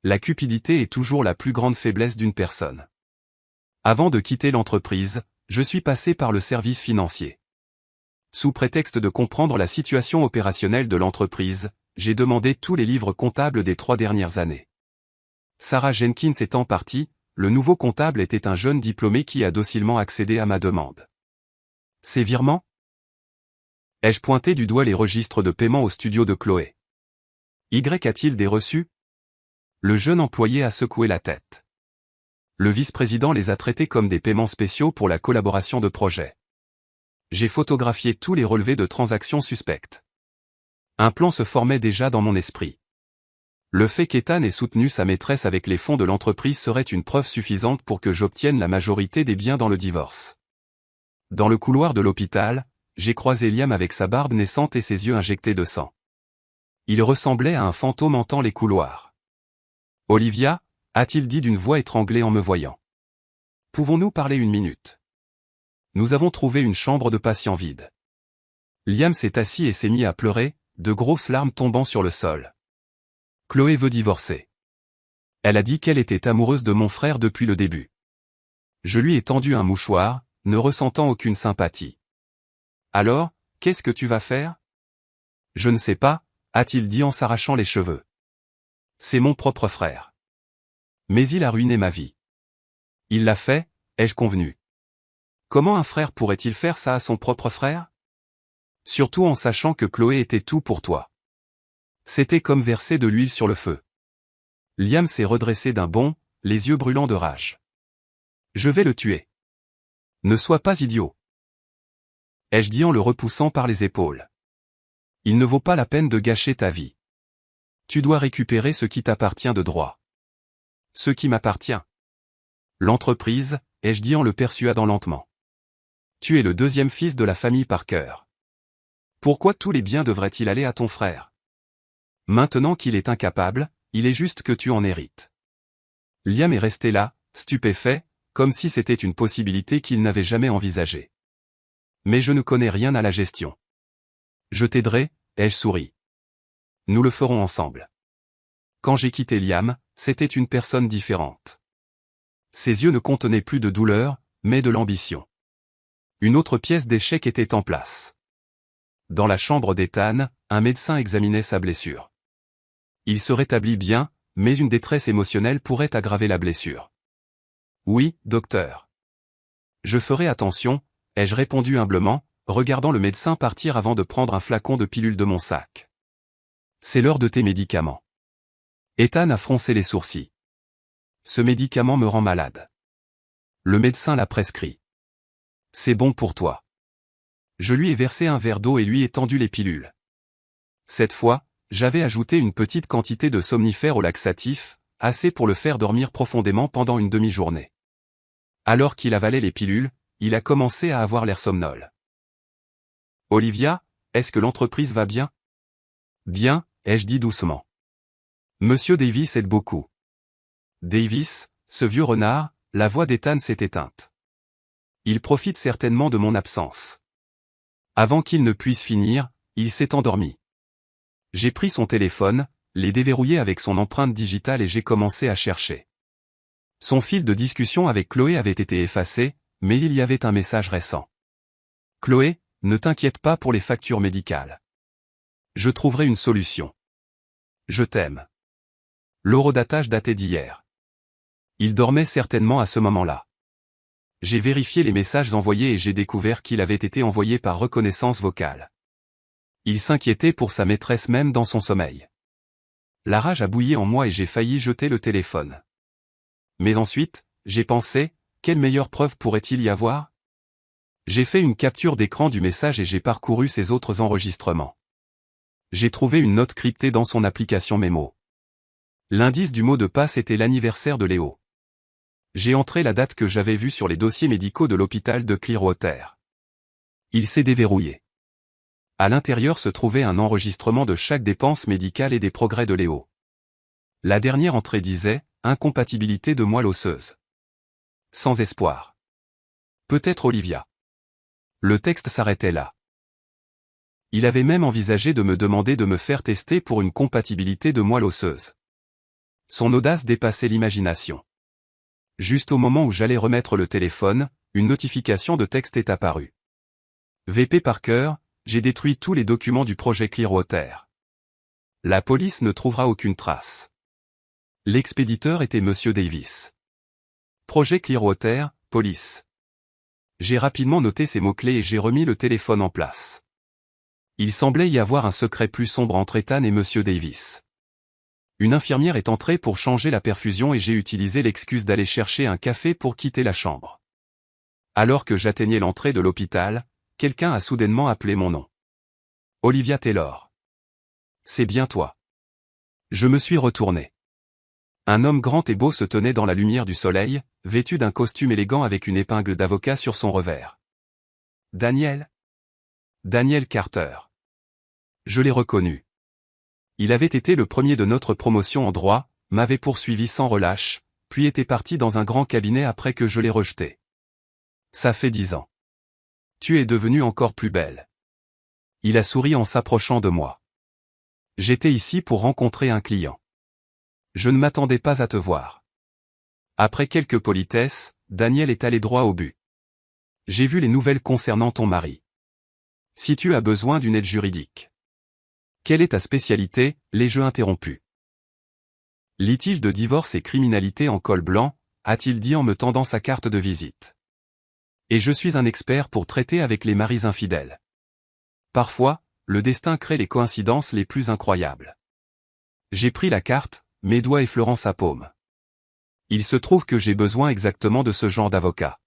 La cupidité est toujours la plus grande faiblesse d'une personne. Avant de quitter l'entreprise, je suis passé par le service financier. Sous prétexte de comprendre la situation opérationnelle de l'entreprise, j'ai demandé tous les livres comptables des 3 dernières années. Sarah Jenkins étant partie, le nouveau comptable était un jeune diplômé qui a docilement accédé à ma demande. Ces virements? Ai-je pointé du doigt les registres de paiement au studio de Chloé? Y a-t-il des reçus? Le jeune employé a secoué la tête. Le vice-président les a traités comme des paiements spéciaux pour la collaboration de projet. J'ai photographié tous les relevés de transactions suspectes. Un plan se formait déjà dans mon esprit. Le fait qu'Ethan ait soutenu sa maîtresse avec les fonds de l'entreprise serait une preuve suffisante pour que j'obtienne la majorité des biens dans le divorce. Dans le couloir de l'hôpital, j'ai croisé Liam avec sa barbe naissante et ses yeux injectés de sang. Il ressemblait à un fantôme hantant les couloirs. « Olivia » a-t-il dit d'une voix étranglée en me voyant. « Pouvons-nous parler une minute ?» Nous avons trouvé une chambre de patient vide. Liam s'est assis et s'est mis à pleurer, de grosses larmes tombant sur le sol. Chloé veut divorcer. Elle a dit qu'elle était amoureuse de mon frère depuis le début. Je lui ai tendu un mouchoir, ne ressentant aucune sympathie. Alors, qu'est-ce que tu vas faire? Je ne sais pas, a-t-il dit en s'arrachant les cheveux. C'est mon propre frère. Mais il a ruiné ma vie. Il l'a fait, ai-je convenu. Comment un frère pourrait-il faire ça à son propre frère? Surtout en sachant que Chloé était tout pour toi. C'était comme verser de l'huile sur le feu. Liam s'est redressé d'un bond, les yeux brûlants de rage. Je vais le tuer. Ne sois pas idiot. Ai-je dit en le repoussant par les épaules. Il ne vaut pas la peine de gâcher ta vie. Tu dois récupérer ce qui t'appartient de droit. Ce qui m'appartient. L'entreprise, ai-je dit en le persuadant lentement. Tu es le deuxième fils de la famille Parker. Pourquoi tous les biens devraient-ils aller à ton frère? Maintenant qu'il est incapable, il est juste que tu en hérites. Liam est resté là, stupéfait, comme si c'était une possibilité qu'il n'avait jamais envisagée. Mais je ne connais rien à la gestion. Je t'aiderai, ai-je souri. Nous le ferons ensemble. Quand j'ai quitté Liam, c'était une personne différente. Ses yeux ne contenaient plus de douleur, mais de l'ambition. Une autre pièce d'échec était en place. Dans la chambre d'Ethan, un médecin examinait sa blessure. Il se rétablit bien, mais une détresse émotionnelle pourrait aggraver la blessure. Oui, docteur. Je ferai attention, ai-je répondu humblement, regardant le médecin partir avant de prendre un flacon de pilules de mon sac. C'est l'heure de tes médicaments. Ethan a froncé les sourcils. Ce médicament me rend malade. Le médecin l'a prescrit. C'est bon pour toi. Je lui ai versé un verre d'eau et lui ai tendu les pilules. Cette fois, j'avais ajouté une petite quantité de somnifère au laxatif, assez pour le faire dormir profondément pendant une demi-journée. Alors qu'il avalait les pilules, il a commencé à avoir l'air somnole. Olivia, est-ce que l'entreprise va bien? Bien, ai-je dit doucement. Monsieur Davis aide beaucoup. Davis, ce vieux renard, la voix d'Ethan s'est éteinte. Il profite certainement de mon absence. Avant qu'il ne puisse finir, il s'est endormi. J'ai pris son téléphone, l'ai déverrouillé avec son empreinte digitale et j'ai commencé à chercher. Son fil de discussion avec Chloé avait été effacé, mais il y avait un message récent. Chloé, ne t'inquiète pas pour les factures médicales. Je trouverai une solution. Je t'aime. L'horodatage datait d'hier. Il dormait certainement à ce moment-là. J'ai vérifié les messages envoyés et j'ai découvert qu'il avait été envoyé par reconnaissance vocale. Il s'inquiétait pour sa maîtresse même dans son sommeil. La rage a bouilli en moi et j'ai failli jeter le téléphone. Mais ensuite, j'ai pensé, quelle meilleure preuve pourrait-il y avoir? J'ai fait une capture d'écran du message et j'ai parcouru ses autres enregistrements. J'ai trouvé une note cryptée dans son application Memo. L'indice du mot de passe était l'anniversaire de Léo. J'ai entré la date que j'avais vue sur les dossiers médicaux de l'hôpital de Clearwater. Il s'est déverrouillé. À l'intérieur se trouvait un enregistrement de chaque dépense médicale et des progrès de Léo. La dernière entrée disait « Incompatibilité de moelle osseuse ». Sans espoir. Peut-être Olivia. Le texte s'arrêtait là. Il avait même envisagé de me demander de me faire tester pour une compatibilité de moelle osseuse. Son audace dépassait l'imagination. Juste au moment où j'allais remettre le téléphone, une notification de texte est apparue. VP Parker, j'ai détruit tous les documents du projet Clearwater. La police ne trouvera aucune trace. L'expéditeur était Monsieur Davis. Projet Clearwater, police. J'ai rapidement noté ces mots-clés et j'ai remis le téléphone en place. Il semblait y avoir un secret plus sombre entre Ethan et Monsieur Davis. Une infirmière est entrée pour changer la perfusion et j'ai utilisé l'excuse d'aller chercher un café pour quitter la chambre. Alors que j'atteignais l'entrée de l'hôpital, quelqu'un a soudainement appelé mon nom. Olivia Taylor. C'est bien toi. Je me suis retourné. Un homme grand et beau se tenait dans la lumière du soleil, vêtu d'un costume élégant avec une épingle d'avocat sur son revers. Daniel? Daniel Carter. Je l'ai reconnu. Il avait été le premier de notre promotion en droit, m'avait poursuivi sans relâche, puis était parti dans un grand cabinet après que je l'ai rejeté. Ça fait 10 ans. Tu es devenue encore plus belle. Il a souri en s'approchant de moi. J'étais ici pour rencontrer un client. Je ne m'attendais pas à te voir. Après quelques politesses, Daniel est allé droit au but. J'ai vu les nouvelles concernant ton mari. Si tu as besoin d'une aide juridique. Quelle est ta spécialité? Les jeux interrompus. Litige de divorce et criminalité en col blanc, a-t-il dit en me tendant sa carte de visite. Et je suis un expert pour traiter avec les maris infidèles. Parfois, le destin crée les coïncidences les plus incroyables. J'ai pris la carte, mes doigts effleurant sa paume. Il se trouve que j'ai besoin exactement de ce genre d'avocat.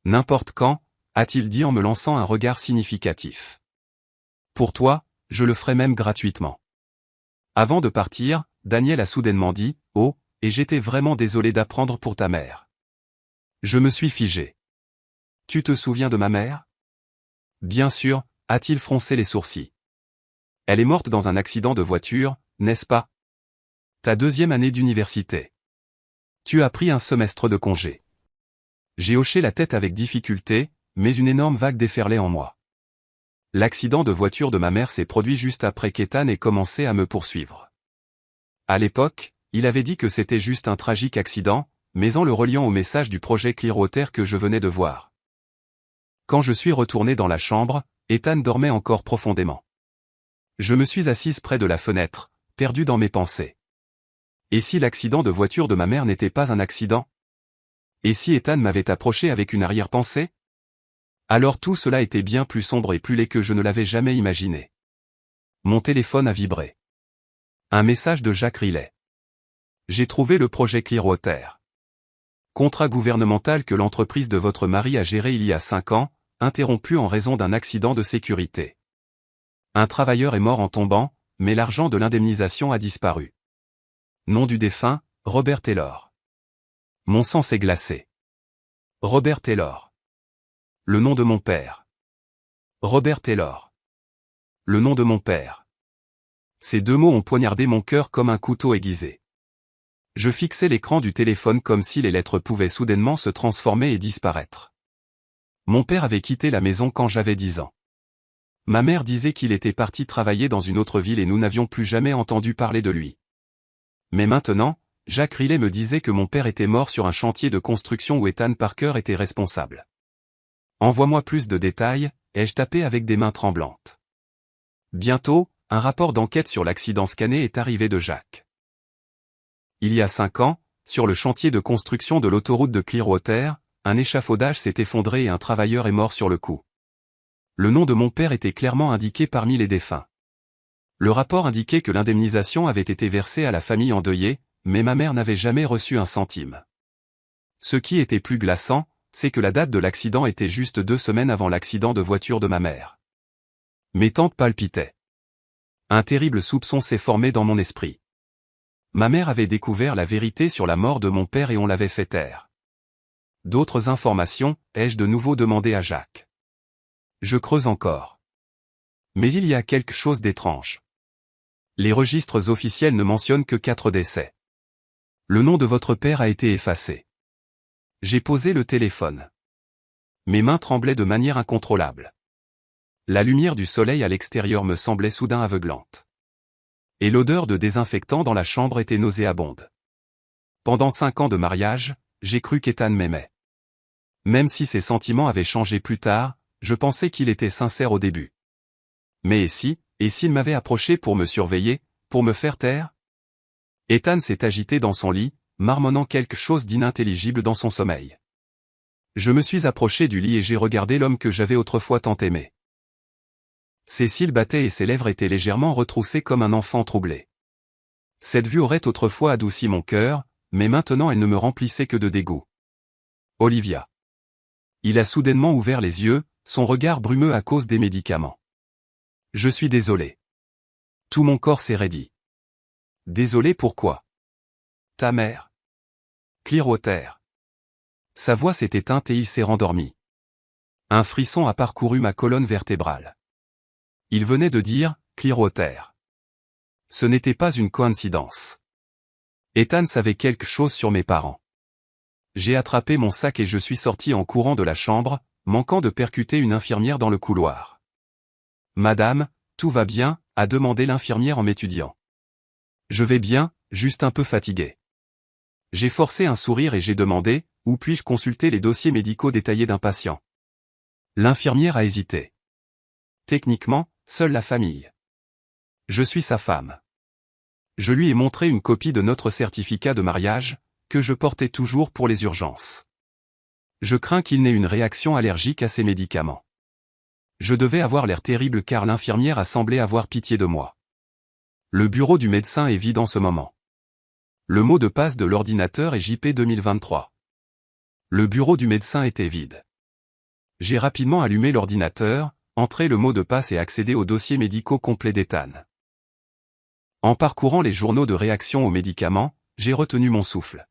N'importe quand, a-t-il dit en me lançant un regard significatif. Pour toi, je le ferai même gratuitement. Avant de partir, Daniel a soudainement dit, « Oh, et j'étais vraiment désolé d'apprendre pour ta mère. » Je me suis figé. « Tu te souviens de ma mère ?» Bien sûr, a-t-il froncé les sourcils. Elle est morte dans un accident de voiture, n'est-ce pas? Ta 2e année d'université. Tu as pris un semestre de congé. J'ai hoché la tête avec difficulté, mais une énorme vague déferlait en moi. L'accident de voiture de ma mère s'est produit juste après qu'Ethan ait commencé à me poursuivre. À l'époque, il avait dit que c'était juste un tragique accident, mais en le reliant au message du projet Clearwater que je venais de voir. Quand je suis retourné dans la chambre, Ethan dormait encore profondément. Je me suis assise près de la fenêtre, perdu dans mes pensées. Et si l'accident de voiture de ma mère n'était pas un accident? Et si Ethan m'avait approché avec une arrière-pensée? Alors tout cela était bien plus sombre et plus laid que je ne l'avais jamais imaginé. Mon téléphone a vibré. Un message de Jacques Riley. J'ai trouvé le projet Clearwater. Contrat gouvernemental que l'entreprise de votre mari a géré il y a 5 ans, interrompu en raison d'un accident de sécurité. Un travailleur est mort en tombant, mais l'argent de l'indemnisation a disparu. Nom du défunt, Robert Taylor. Mon sang s'est glacé. Robert Taylor. Le nom de mon père. Robert Taylor. Le nom de mon père. Ces 2 mots ont poignardé mon cœur comme un couteau aiguisé. Je fixais l'écran du téléphone comme si les lettres pouvaient soudainement se transformer et disparaître. Mon père avait quitté la maison quand j'avais 10 ans. Ma mère disait qu'il était parti travailler dans une autre ville et nous n'avions plus jamais entendu parler de lui. Mais maintenant, Jacques Riley me disait que mon père était mort sur un chantier de construction où Ethan Parker était responsable. Envoie-moi plus de détails, ai-je tapé avec des mains tremblantes. Bientôt, un rapport d'enquête sur l'accident scanné est arrivé de Jacques. Il y a 5 ans, sur le chantier de construction de l'autoroute de Clearwater, un échafaudage s'est effondré et un travailleur est mort sur le coup. Le nom de mon père était clairement indiqué parmi les défunts. Le rapport indiquait que l'indemnisation avait été versée à la famille endeuillée, mais ma mère n'avait jamais reçu un centime. Ce qui était plus glaçant, c'est que la date de l'accident était juste 2 semaines avant l'accident de voiture de ma mère. Mes tempes palpitaient. Un terrible soupçon s'est formé dans mon esprit. Ma mère avait découvert la vérité sur la mort de mon père et on l'avait fait taire. D'autres informations, ai-je de nouveau demandé à Jacques. Je creuse encore. Mais il y a quelque chose d'étrange. Les registres officiels ne mentionnent que 4 décès. Le nom de votre père a été effacé. J'ai posé le téléphone. Mes mains tremblaient de manière incontrôlable. La lumière du soleil à l'extérieur me semblait soudain aveuglante. Et l'odeur de désinfectant dans la chambre était nauséabonde. Pendant 5 ans de mariage, j'ai cru qu'Ethan m'aimait. Même si ses sentiments avaient changé plus tard, je pensais qu'il était sincère au début. Mais et s'il m'avait approché pour me surveiller, pour me faire taire? Ethan s'est agité dans son lit, marmonnant quelque chose d'inintelligible dans son sommeil. Je me suis approché du lit et j'ai regardé l'homme que j'avais autrefois tant aimé. Ses cils battaient et ses lèvres étaient légèrement retroussées comme un enfant troublé. Cette vue aurait autrefois adouci mon cœur, mais maintenant elle ne me remplissait que de dégoût. Olivia. Il a soudainement ouvert les yeux, son regard brumeux à cause des médicaments. Je suis désolé. Tout mon corps s'est raidi. Désolé pourquoi? Ta mère. Clearwater. Sa voix s'est éteinte et il s'est rendormi. Un frisson a parcouru ma colonne vertébrale. Il venait de dire, Clearwater. Ce n'était pas une coïncidence. Ethan savait quelque chose sur mes parents. J'ai attrapé mon sac et je suis sorti en courant de la chambre, manquant de percuter une infirmière dans le couloir. Madame, tout va bien, a demandé l'infirmière en m'étudiant. Je vais bien, juste un peu fatigué. J'ai forcé un sourire et j'ai demandé, où puis-je consulter les dossiers médicaux détaillés d'un patient? L'infirmière a hésité. Techniquement, seule la famille. Je suis sa femme. Je lui ai montré une copie de notre certificat de mariage, que je portais toujours pour les urgences. Je crains qu'il n'ait une réaction allergique à ces médicaments. Je devais avoir l'air terrible car l'infirmière a semblé avoir pitié de moi. Le bureau du médecin est vide en ce moment. Le mot de passe de l'ordinateur est JP 2023. Le bureau du médecin était vide. J'ai rapidement allumé l'ordinateur, entré le mot de passe et accédé au dossier médicaux complet d'Ethan. En parcourant les journaux de réaction aux médicaments, j'ai retenu mon souffle.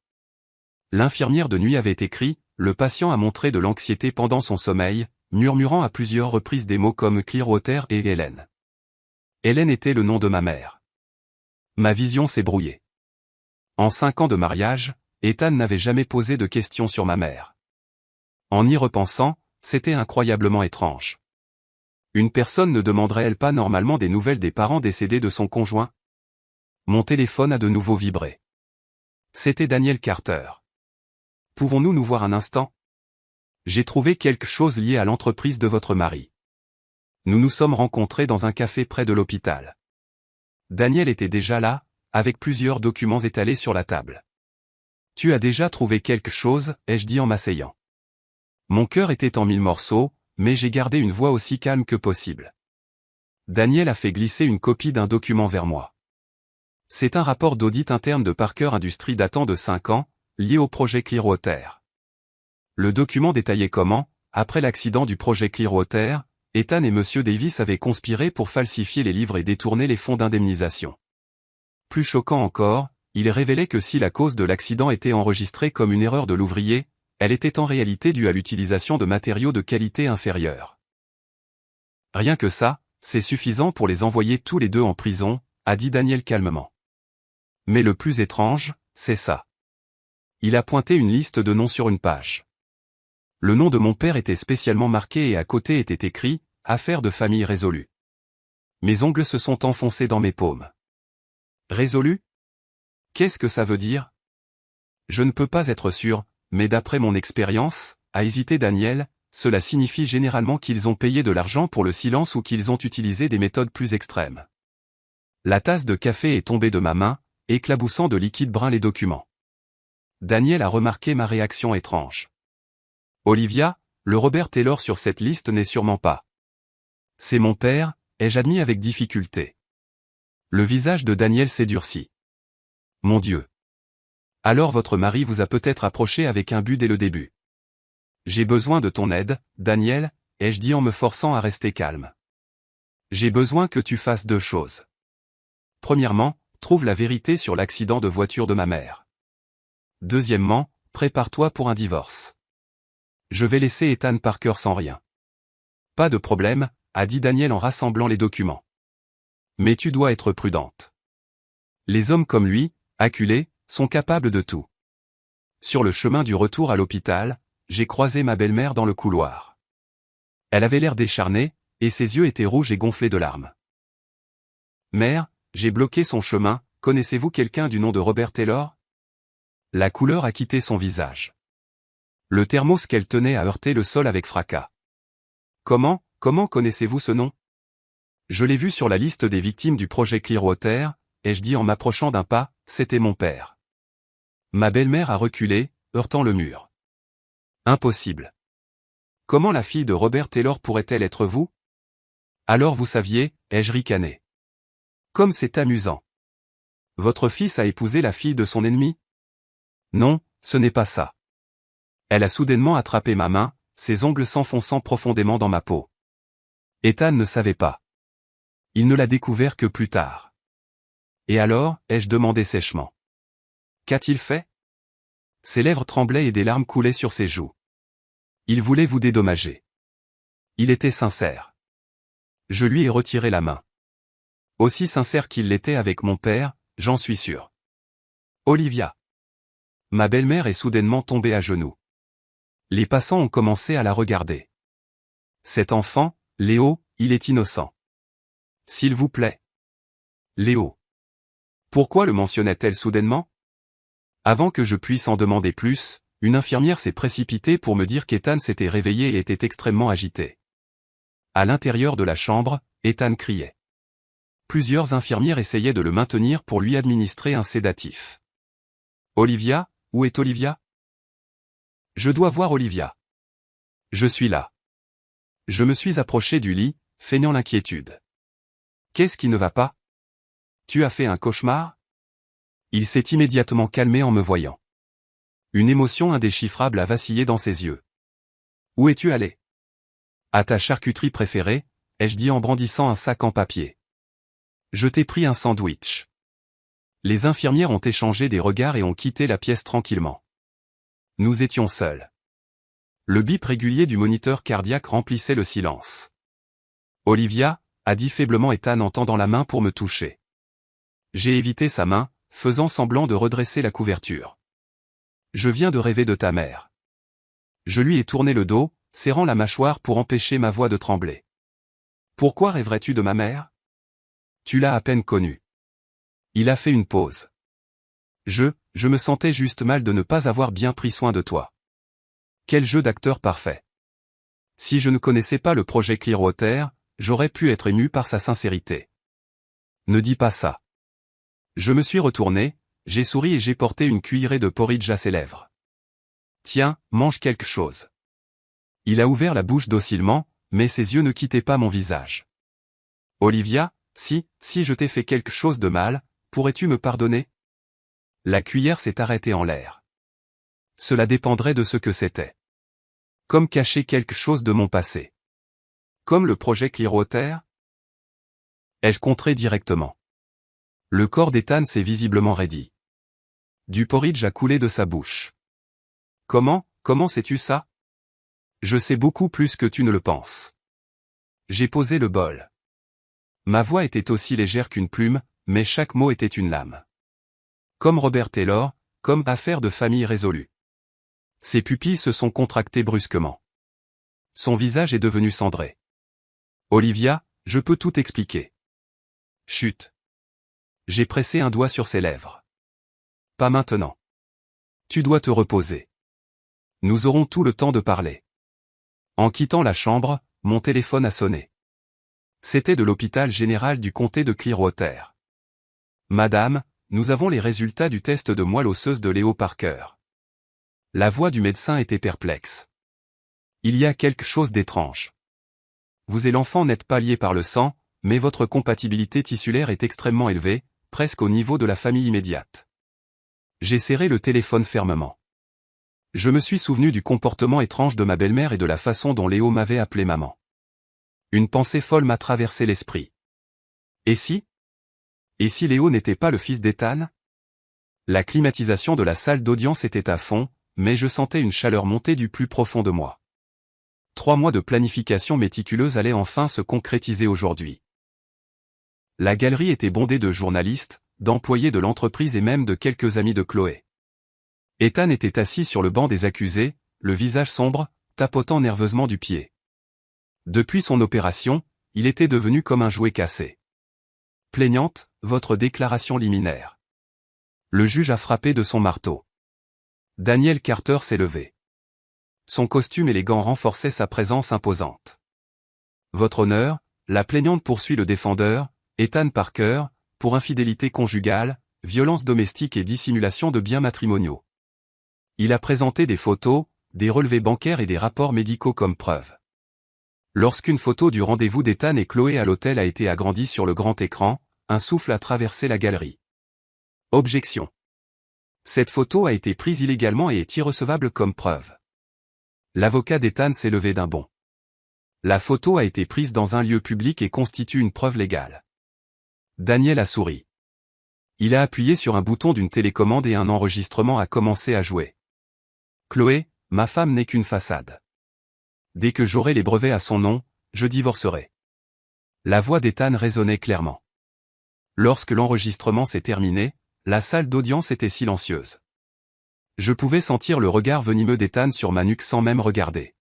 L'infirmière de nuit avait écrit « Le patient a montré de l'anxiété pendant son sommeil », murmurant à plusieurs reprises des mots comme Clearwater et Hélène. Hélène était le nom de ma mère. Ma vision s'est brouillée. En 5 ans de mariage, Ethan n'avait jamais posé de questions sur ma mère. En y repensant, c'était incroyablement étrange. Une personne ne demanderait-elle pas normalement des nouvelles des parents décédés de son conjoint? Mon téléphone a de nouveau vibré. C'était Daniel Carter. Pouvons-nous nous voir un instant? J'ai trouvé quelque chose lié à l'entreprise de votre mari. Nous nous sommes rencontrés dans un café près de l'hôpital. Daniel était déjà là, avec plusieurs documents étalés sur la table. Tu as déjà trouvé quelque chose, ai-je dit en m'asseyant. Mon cœur était en 1000 morceaux, mais j'ai gardé une voix aussi calme que possible. Daniel a fait glisser une copie d'un document vers moi. C'est un rapport d'audit interne de Parker Industries datant de 5 ans, lié au projet Clearwater. Le document détaillait comment, après l'accident du projet Clearwater, Ethan et M. Davis avaient conspiré pour falsifier les livres et détourner les fonds d'indemnisation. Plus choquant encore, il révélait que si la cause de l'accident était enregistrée comme une erreur de l'ouvrier, elle était en réalité due à l'utilisation de matériaux de qualité inférieure. Rien que ça, c'est suffisant pour les envoyer tous les deux en prison, a dit Daniel calmement. Mais le plus étrange, c'est ça. Il a pointé une liste de noms sur une page. Le nom de mon père était spécialement marqué et à côté était écrit « Affaire de famille résolue ». Mes ongles se sont enfoncés dans mes paumes. Résolu? Qu'est-ce que ça veut dire? Je ne peux pas être sûr, mais d'après mon expérience, a hésité Daniel, cela signifie généralement qu'ils ont payé de l'argent pour le silence ou qu'ils ont utilisé des méthodes plus extrêmes. La tasse de café est tombée de ma main, éclaboussant de liquide brun les documents. Daniel a remarqué ma réaction étrange. Olivia, le Robert Taylor sur cette liste n'est sûrement pas. C'est mon père, ai-je admis avec difficulté. Le visage de Daniel s'est durci. Mon Dieu. Alors votre mari vous a peut-être approché avec un but dès le début. J'ai besoin de ton aide, Daniel, ai-je dit en me forçant à rester calme. J'ai besoin que tu fasses 2 choses. Premièrement, trouve la vérité sur l'accident de voiture de ma mère. Deuxièmement, prépare-toi pour un divorce. Je vais laisser Ethan Parker sans rien. Pas de problème, a dit Daniel en rassemblant les documents. Mais tu dois être prudente. Les hommes comme lui, acculés, sont capables de tout. Sur le chemin du retour à l'hôpital, j'ai croisé ma belle-mère dans le couloir. Elle avait l'air décharnée, et ses yeux étaient rouges et gonflés de larmes. Mère, j'ai bloqué son chemin, connaissez-vous quelqu'un du nom de Robert Taylor? La couleur a quitté son visage. Le thermos qu'elle tenait a heurté le sol avec fracas. Comment connaissez-vous ce nom? Je l'ai vu sur la liste des victimes du projet Clearwater, ai-je dit en m'approchant d'un pas, c'était mon père. Ma belle-mère a reculé, heurtant le mur. Impossible. Comment la fille de Robert Taylor pourrait-elle être vous? Alors vous saviez, ai-je ricané. Comme c'est amusant. Votre fils a épousé la fille de son ennemi? Non, ce n'est pas ça. Elle a soudainement attrapé ma main, ses ongles s'enfonçant profondément dans ma peau. Ethan ne savait pas. Il ne l'a découvert que plus tard. Et alors, ai-je demandé sèchement. Qu'a-t-il fait? Ses lèvres tremblaient et des larmes coulaient sur ses joues. Il voulait vous dédommager. Il était sincère. Je lui ai retiré la main. Aussi sincère qu'il l'était avec mon père, j'en suis sûr. Olivia. Ma belle-mère est soudainement tombée à genoux. Les passants ont commencé à la regarder. Cet enfant, Léo, il est innocent. S'il vous plaît. Léo. Pourquoi le mentionnait-elle soudainement? Avant que je puisse en demander plus, une infirmière s'est précipitée pour me dire qu'Ethan s'était réveillé et était extrêmement agité. À l'intérieur de la chambre, Ethan criait. Plusieurs infirmières essayaient de le maintenir pour lui administrer un sédatif. Olivia, où est Olivia? Je dois voir Olivia. Je suis là. Je me suis approché du lit, feignant l'inquiétude. Qu'est-ce qui ne va pas? Tu as fait un cauchemar? Il s'est immédiatement calmé en me voyant. Une émotion indéchiffrable a vacillé dans ses yeux. Où es-tu allé? À ta charcuterie préférée, ai-je dit en brandissant un sac en papier. Je t'ai pris un sandwich. Les infirmières ont échangé des regards et ont quitté la pièce tranquillement. Nous étions seuls. Le bip régulier du moniteur cardiaque remplissait le silence. Olivia, a dit faiblement Ethan en tendant la main pour me toucher. J'ai évité sa main, faisant semblant de redresser la couverture. Je viens de rêver de ta mère. Je lui ai tourné le dos, serrant la mâchoire pour empêcher ma voix de trembler. Pourquoi rêverais-tu de ma mère? Tu l'as à peine connue. Il a fait une pause. Je me sentais juste mal de ne pas avoir bien pris soin de toi. Quel jeu d'acteur parfait. Si je ne connaissais pas le projet Clearwater, j'aurais pu être ému par sa sincérité. Ne dis pas ça. Je me suis retourné, j'ai souri et j'ai porté une cuillerée de porridge à ses lèvres. Tiens, mange quelque chose. Il a ouvert la bouche docilement, mais ses yeux ne quittaient pas mon visage. Olivia, si je t'ai fait quelque chose de mal, pourrais-tu me pardonner? La cuillère s'est arrêtée en l'air. Cela dépendrait de ce que c'était. Comme cacher quelque chose de mon passé. Comme le projet Clearwater? Ai-je contré directement? Le corps d'Ethan s'est visiblement raidi. Du porridge a coulé de sa bouche. Comment sais-tu ça? Je sais beaucoup plus que tu ne le penses. J'ai posé le bol. Ma voix était aussi légère qu'une plume, mais chaque mot était une lame. Comme Robert Taylor, comme affaire de famille résolue. Ses pupilles se sont contractées brusquement. Son visage est devenu cendré. Olivia, je peux tout expliquer. Chut. J'ai pressé un doigt sur ses lèvres. Pas maintenant. Tu dois te reposer. Nous aurons tout le temps de parler. En quittant la chambre, mon téléphone a sonné. C'était de l'hôpital général du comté de Clearwater. Madame, nous avons les résultats du test de moelle osseuse de Léo Parker. La voix du médecin était perplexe. Il y a quelque chose d'étrange. Vous et l'enfant n'êtes pas liés par le sang, mais votre compatibilité tissulaire est extrêmement élevée, presque au niveau de la famille immédiate. J'ai serré le téléphone fermement. Je me suis souvenu du comportement étrange de ma belle-mère et de la façon dont Léo m'avait appelé maman. Une pensée folle m'a traversé l'esprit. Et si Léo n'était pas le fils d'Ethan? La climatisation de la salle d'audience était à fond, mais je sentais une chaleur monter du plus profond de moi. 3 mois de planification méticuleuse allaient enfin se concrétiser aujourd'hui. La galerie était bondée de journalistes, d'employés de l'entreprise et même de quelques amis de Chloé. Ethan était assis sur le banc des accusés, le visage sombre, tapotant nerveusement du pied. Depuis son opération, il était devenu comme un jouet cassé. Plaignante, votre déclaration liminaire. Le juge a frappé de son marteau. Daniel Carter s'est levé. Son costume élégant renforçait sa présence imposante. Votre honneur, la plaignante poursuit le défendeur, Ethan Parker, pour infidélité conjugale, violence domestique et dissimulation de biens matrimoniaux. Il a présenté des photos, des relevés bancaires et des rapports médicaux comme preuve. Lorsqu'une photo du rendez-vous d'Ethan et Chloé à l'hôtel a été agrandie sur le grand écran, un souffle a traversé la galerie. Objection. Cette photo a été prise illégalement et est irrecevable comme preuve. L'avocat d'Ethan s'est levé d'un bond. La photo a été prise dans un lieu public et constitue une preuve légale. Daniel a souri. Il a appuyé sur un bouton d'une télécommande et un enregistrement a commencé à jouer. Chloé, ma femme n'est qu'une façade. Dès que j'aurai les brevets à son nom, je divorcerai. La voix d'Ethan résonnait clairement. Lorsque l'enregistrement s'est terminé, la salle d'audience était silencieuse. Je pouvais sentir le regard venimeux d'Ethan sur ma nuque sans même regarder.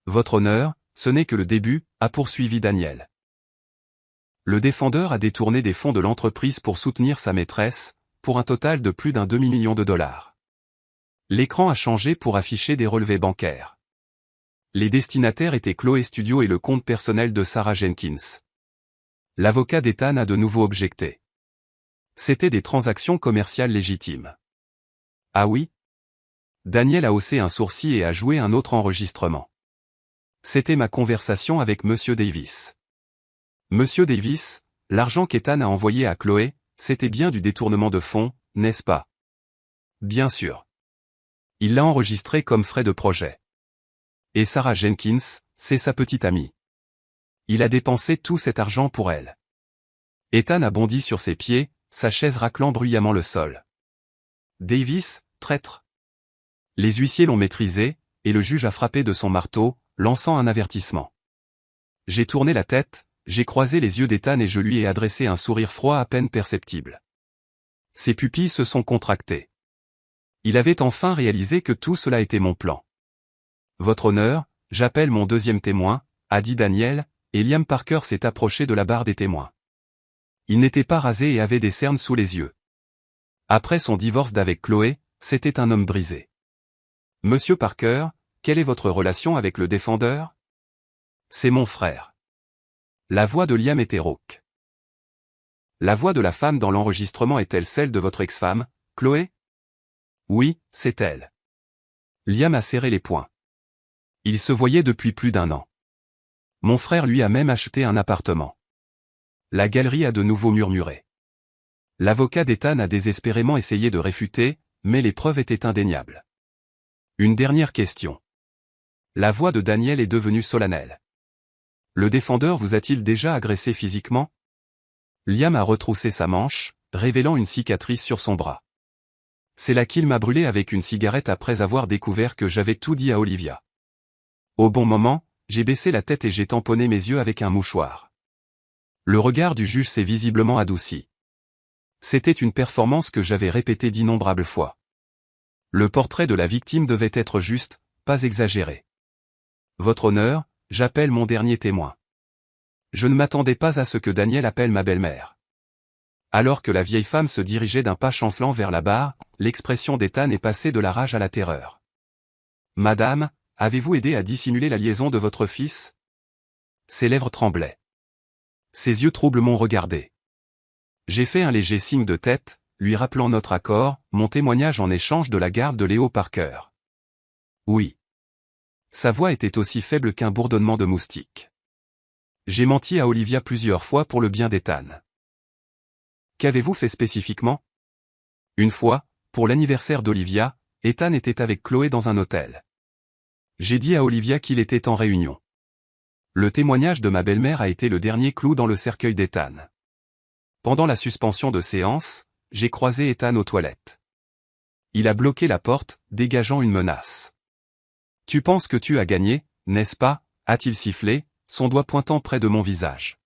Votre honneur, ce n'est que le début, a poursuivi Daniel. Le défendeur a détourné des fonds de l'entreprise pour soutenir sa maîtresse, pour un total de plus d'un demi-million de dollars. L'écran a changé pour afficher des relevés bancaires. Les destinataires étaient Chloé Studio et le compte personnel de Sarah Jenkins. L'avocat d'Ethan a de nouveau objecté. C'étaient des transactions commerciales légitimes. Ah oui? Daniel a haussé un sourcil et a joué un autre enregistrement. C'était ma conversation avec Monsieur Davis. Monsieur Davis, l'argent qu'Ethan a envoyé à Chloé, c'était bien du détournement de fonds, n'est-ce pas? Bien sûr. Il l'a enregistré comme frais de projet. Et Sarah Jenkins, c'est sa petite amie. Il a dépensé tout cet argent pour elle. Ethan a bondi sur ses pieds, sa chaise raclant bruyamment le sol. Davis, traître. Les huissiers l'ont maîtrisé, et le juge a frappé de son marteau, lançant un avertissement. J'ai tourné la tête, j'ai croisé les yeux d'Ethan et je lui ai adressé un sourire froid à peine perceptible. Ses pupilles se sont contractées. Il avait enfin réalisé que tout cela était mon plan. Votre honneur, j'appelle mon deuxième témoin, a dit Daniel, et Liam Parker s'est approché de la barre des témoins. Il n'était pas rasé et avait des cernes sous les yeux. Après son divorce d'avec Chloé, c'était un homme brisé. Monsieur Parker, quelle est votre relation avec le défendeur? C'est mon frère. La voix de Liam était rauque. La voix de la femme dans l'enregistrement est-elle celle de votre ex-femme, Chloé? Oui, c'est elle. Liam a serré les poings. Il se voyait depuis plus d'1 an. Mon frère lui a même acheté un appartement. La galerie a de nouveau murmuré. L'avocat d'Ethan a désespérément essayé de réfuter, mais les preuves étaient indéniables. Une dernière question. La voix de Daniel est devenue solennelle. Le défendeur vous a-t-il déjà agressé physiquement? Liam a retroussé sa manche, révélant une cicatrice sur son bras. C'est là qu'il m'a brûlé avec une cigarette après avoir découvert que j'avais tout dit à Olivia. Au bon moment, j'ai baissé la tête et j'ai tamponné mes yeux avec un mouchoir. Le regard du juge s'est visiblement adouci. C'était une performance que j'avais répétée d'innombrables fois. Le portrait de la victime devait être juste, pas exagéré. Votre honneur, j'appelle mon dernier témoin. Je ne m'attendais pas à ce que Daniel appelle ma belle-mère. Alors que la vieille femme se dirigeait d'un pas chancelant vers la barre, l'expression d'Ethan est passée de la rage à la terreur. Madame, avez-vous aidé à dissimuler la liaison de votre fils? Ses lèvres tremblaient. Ses yeux troubles m'ont regardé. J'ai fait un léger signe de tête, lui rappelant notre accord, mon témoignage en échange de la garde de Léo Parker. Oui. Sa voix était aussi faible qu'un bourdonnement de moustique. J'ai menti à Olivia plusieurs fois pour le bien d'Ethan. Qu'avez-vous fait spécifiquement? Une fois, pour l'anniversaire d'Olivia, Ethan était avec Chloé dans un hôtel. J'ai dit à Olivia qu'il était en réunion. Le témoignage de ma belle-mère a été le dernier clou dans le cercueil d'Ethan. Pendant la suspension de séance, j'ai croisé Ethan aux toilettes. Il a bloqué la porte, dégageant une menace. Tu penses que tu as gagné, n'est-ce pas? A-t-il sifflé, son doigt pointant près de mon visage.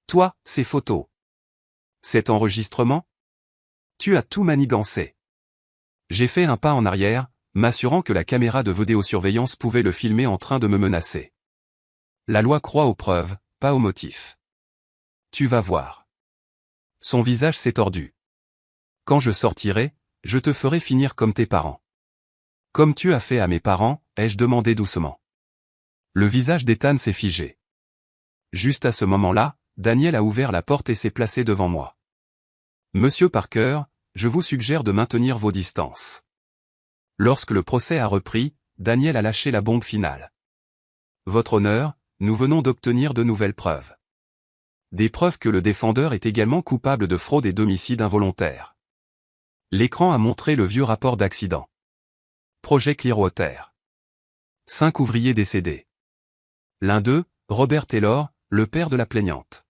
Toi, ces photos. Cet enregistrement? Tu as tout manigancé. J'ai fait un pas en arrière, m'assurant que la caméra de vidéosurveillance pouvait le filmer en train de me menacer. La loi croit aux preuves, pas aux motifs. Tu vas voir. Son visage s'est tordu. Quand je sortirai, je te ferai finir comme tes parents. Comme tu as fait à mes parents, ai-je demandé doucement. Le visage d'Ethan s'est figé. Juste à ce moment-là, Daniel a ouvert la porte et s'est placé devant moi. Monsieur Parker, je vous suggère de maintenir vos distances. Lorsque le procès a repris, Daniel a lâché la bombe finale. Votre honneur, nous venons d'obtenir de nouvelles preuves. Des preuves que le défendeur est également coupable de fraude et d'homicide involontaire. L'écran a montré le vieux rapport d'accident. Projet Clearwater. 5 ouvriers décédés. L'un d'eux, Robert Taylor, le père de la plaignante.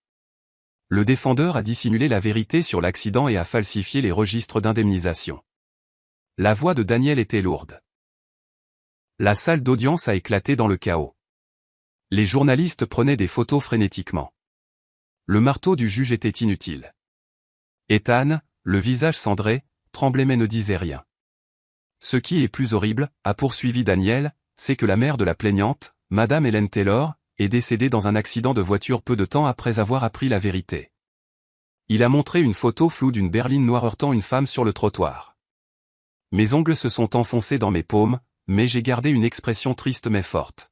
Le défendeur a dissimulé la vérité sur l'accident et a falsifié les registres d'indemnisation. La voix de Daniel était lourde. La salle d'audience a éclaté dans le chaos. Les journalistes prenaient des photos frénétiquement. Le marteau du juge était inutile. Ethan, le visage cendré, tremblait mais ne disait rien. Ce qui est plus horrible, a poursuivi Daniel, c'est que la mère de la plaignante, Madame Helen Taylor, est décédée dans un accident de voiture peu de temps après avoir appris la vérité. Il a montré une photo floue d'une berline noire heurtant une femme sur le trottoir. Mes ongles se sont enfoncés dans mes paumes, mais j'ai gardé une expression triste mais forte.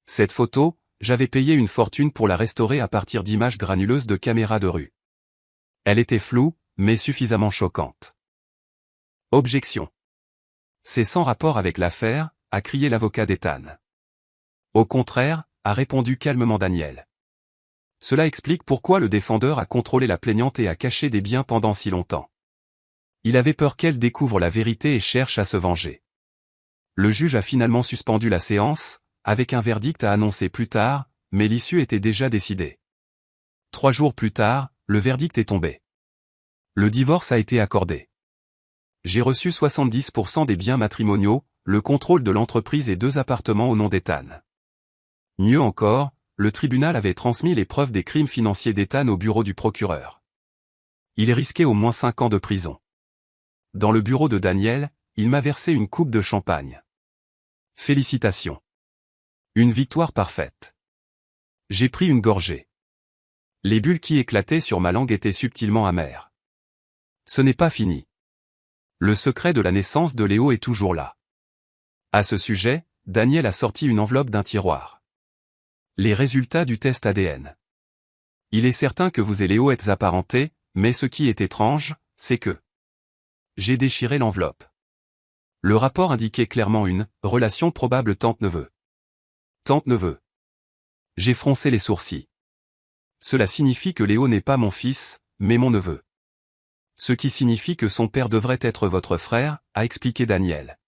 Cette photo, j'avais payé une fortune pour la restaurer à partir d'images granuleuses de caméras de rue. Elle était floue, mais suffisamment choquante. Objection. C'est sans rapport avec l'affaire, a crié l'avocat d'Ethan. Au contraire, a répondu calmement Daniel. Cela explique pourquoi le défendeur a contrôlé la plaignante et a caché des biens pendant si longtemps. Il avait peur qu'elle découvre la vérité et cherche à se venger. Le juge a finalement suspendu la séance, avec un verdict à annoncer plus tard, mais l'issue était déjà décidée. 3 jours plus tard, le verdict est tombé. Le divorce a été accordé. J'ai reçu 70% des biens matrimoniaux, le contrôle de l'entreprise et 2 appartements au nom d'Ethan. Mieux encore, le tribunal avait transmis les preuves des crimes financiers d'Ethan au bureau du procureur. Il risquait au moins 5 ans de prison. Dans le bureau de Daniel, il m'a versé une coupe de champagne. Félicitations. Une victoire parfaite. J'ai pris une gorgée. Les bulles qui éclataient sur ma langue étaient subtilement amères. Ce n'est pas fini. Le secret de la naissance de Léo est toujours là. À ce sujet, Daniel a sorti une enveloppe d'un tiroir. Les résultats du test ADN. Il est certain que vous et Léo êtes apparentés, mais ce qui est étrange, c'est que... J'ai déchiré l'enveloppe. Le rapport indiquait clairement une relation probable tante-neveu. Tante-neveu. J'ai froncé les sourcils. Cela signifie que Léo n'est pas mon fils, mais mon neveu. Ce qui signifie que son père devrait être votre frère, a expliqué Daniel.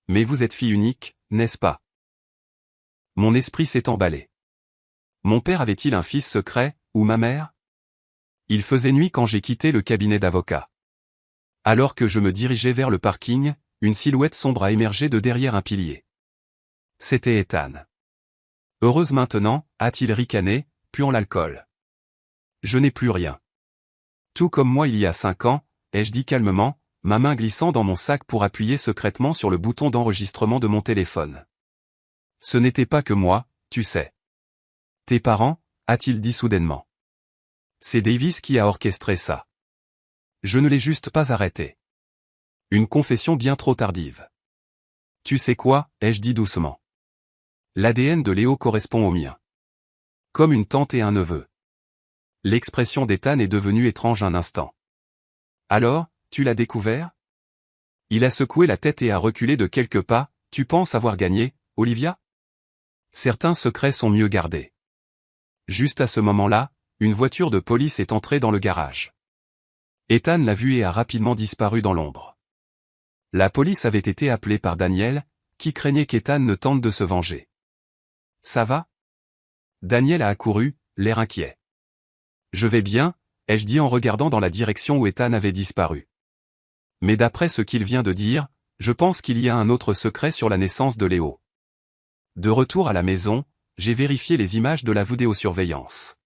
Mais vous êtes fille unique, n'est-ce pas? Mon esprit s'est emballé. Mon père avait-il un fils secret, ou ma mère? Il faisait nuit quand j'ai quitté le cabinet d'avocat. Alors que je me dirigeais vers le parking, une silhouette sombre a émergé de derrière un pilier. C'était Ethan. Heureuse maintenant, a-t-il ricané, puant l'alcool. Je n'ai plus rien. Tout comme moi il y a 5 ans, ai-je dit calmement, ma main glissant dans mon sac pour appuyer secrètement sur le bouton d'enregistrement de mon téléphone. Ce n'était pas que moi, tu sais. Tes parents, a-t-il dit soudainement. C'est Davis qui a orchestré ça. Je ne l'ai juste pas arrêté. Une confession bien trop tardive. Tu sais quoi, ai-je dit doucement. L'ADN de Léo correspond au mien. Comme une tante et un neveu. L'expression d'Ethan est devenue étrange un instant. Alors, tu l'as découvert? Il a secoué la tête et a reculé de quelques pas. Tu penses avoir gagné, Olivia? Certains secrets sont mieux gardés. Juste à ce moment-là, une voiture de police est entrée dans le garage. Ethan l'a vue et a rapidement disparu dans l'ombre. La police avait été appelée par Daniel, qui craignait qu'Ethan ne tente de se venger. Ça va? Daniel a accouru, l'air inquiet. Je vais bien, ai-je dit en regardant dans la direction où Ethan avait disparu. Mais d'après ce qu'il vient de dire, je pense qu'il y a un autre secret sur la naissance de Léo. De retour à la maison, j'ai vérifié les images de la vidéosurveillance.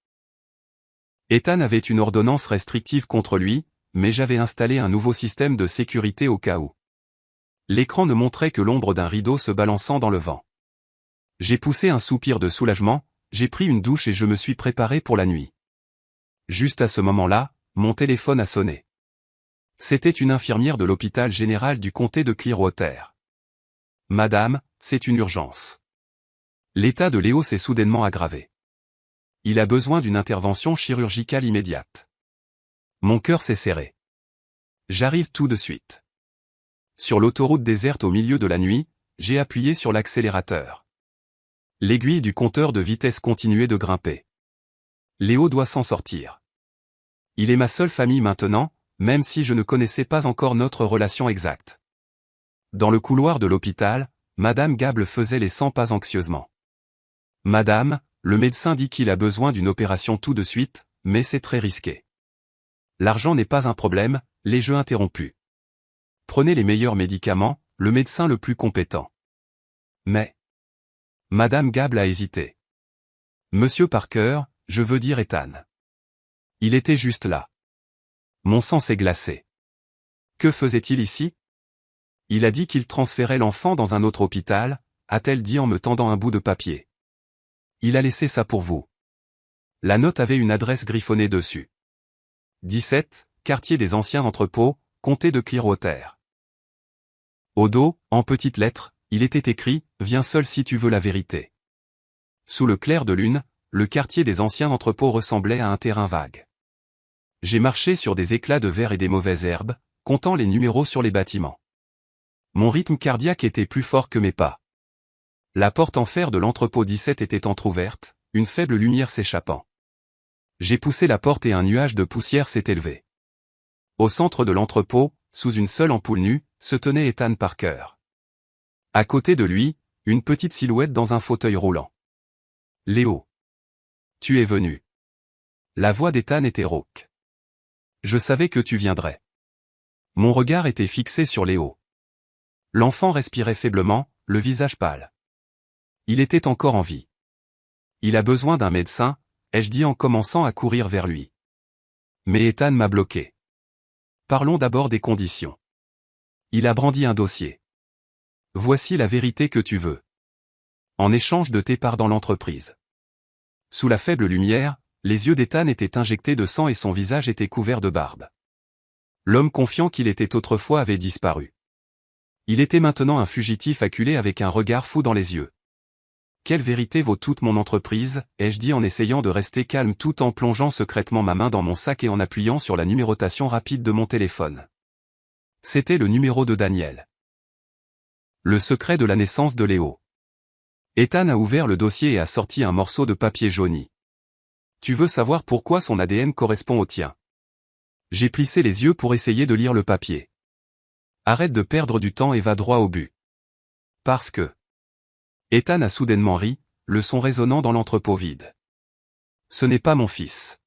Ethan avait une ordonnance restrictive contre lui, mais j'avais installé un nouveau système de sécurité au cas où. L'écran ne montrait que l'ombre d'un rideau se balançant dans le vent. J'ai poussé un soupir de soulagement, j'ai pris une douche et je me suis préparé pour la nuit. Juste à ce moment-là, mon téléphone a sonné. C'était une infirmière de l'hôpital général du comté de Clearwater. Madame, c'est une urgence. L'état de Léo s'est soudainement aggravé. Il a besoin d'une intervention chirurgicale immédiate. Mon cœur s'est serré. J'arrive tout de suite. Sur l'autoroute déserte au milieu de la nuit, j'ai appuyé sur l'accélérateur. L'aiguille du compteur de vitesse continuait de grimper. Léo doit s'en sortir. Il est ma seule famille maintenant, même si je ne connaissais pas encore notre relation exacte. Dans le couloir de l'hôpital, Madame Gable faisait les 100 pas anxieusement. Madame, le médecin dit qu'il a besoin d'une opération tout de suite, mais c'est très risqué. L'argent n'est pas un problème, les jeux interrompus. Prenez les meilleurs médicaments, le médecin le plus compétent. Mais... Madame Gable a hésité. Monsieur Parker, je veux dire Ethan. Il était juste là. Mon sang s'est glacé. Que faisait-il ici? Il a dit qu'il transférait l'enfant dans un autre hôpital, a-t-elle dit en me tendant un bout de papier. Il a laissé ça pour vous. La note avait une adresse griffonnée dessus. 17, quartier des anciens entrepôts, comté de Clearwater. Au dos, en petites lettres, il était écrit « Viens seul si tu veux la vérité ». Sous le clair de lune, le quartier des anciens entrepôts ressemblait à un terrain vague. J'ai marché sur des éclats de verre et des mauvaises herbes, comptant les numéros sur les bâtiments. Mon rythme cardiaque était plus fort que mes pas. La porte en fer de l'entrepôt 17 était entr'ouverte, une faible lumière s'échappant. J'ai poussé la porte et un nuage de poussière s'est élevé. Au centre de l'entrepôt, sous une seule ampoule nue, se tenait Ethan Parker. À côté de lui, une petite silhouette dans un fauteuil roulant. Léo. Tu es venu. La voix d'Ethan était rauque. Je savais que tu viendrais. Mon regard était fixé sur Léo. L'enfant respirait faiblement, le visage pâle. Il était encore en vie. Il a besoin d'un médecin, ai-je dit en commençant à courir vers lui. Mais Ethan m'a bloqué. Parlons d'abord des conditions. Il a brandi un dossier. Voici la vérité que tu veux. En échange de tes parts dans l'entreprise. Sous la faible lumière, les yeux d'Ethan étaient injectés de sang et son visage était couvert de barbe. L'homme confiant qu'il était autrefois avait disparu. Il était maintenant un fugitif acculé avec un regard fou dans les yeux. Quelle vérité vaut toute mon entreprise, ai-je dit en essayant de rester calme tout en plongeant secrètement ma main dans mon sac et en appuyant sur la numérotation rapide de mon téléphone. C'était le numéro de Daniel. Le secret de la naissance de Léo. Ethan a ouvert le dossier et a sorti un morceau de papier jauni. Tu veux savoir pourquoi son ADN correspond au tien. J'ai plissé les yeux pour essayer de lire le papier. Arrête de perdre du temps et va droit au but. Parce que... Ethan a soudainement ri, le son résonnant dans l'entrepôt vide. Ce n'est pas mon fils.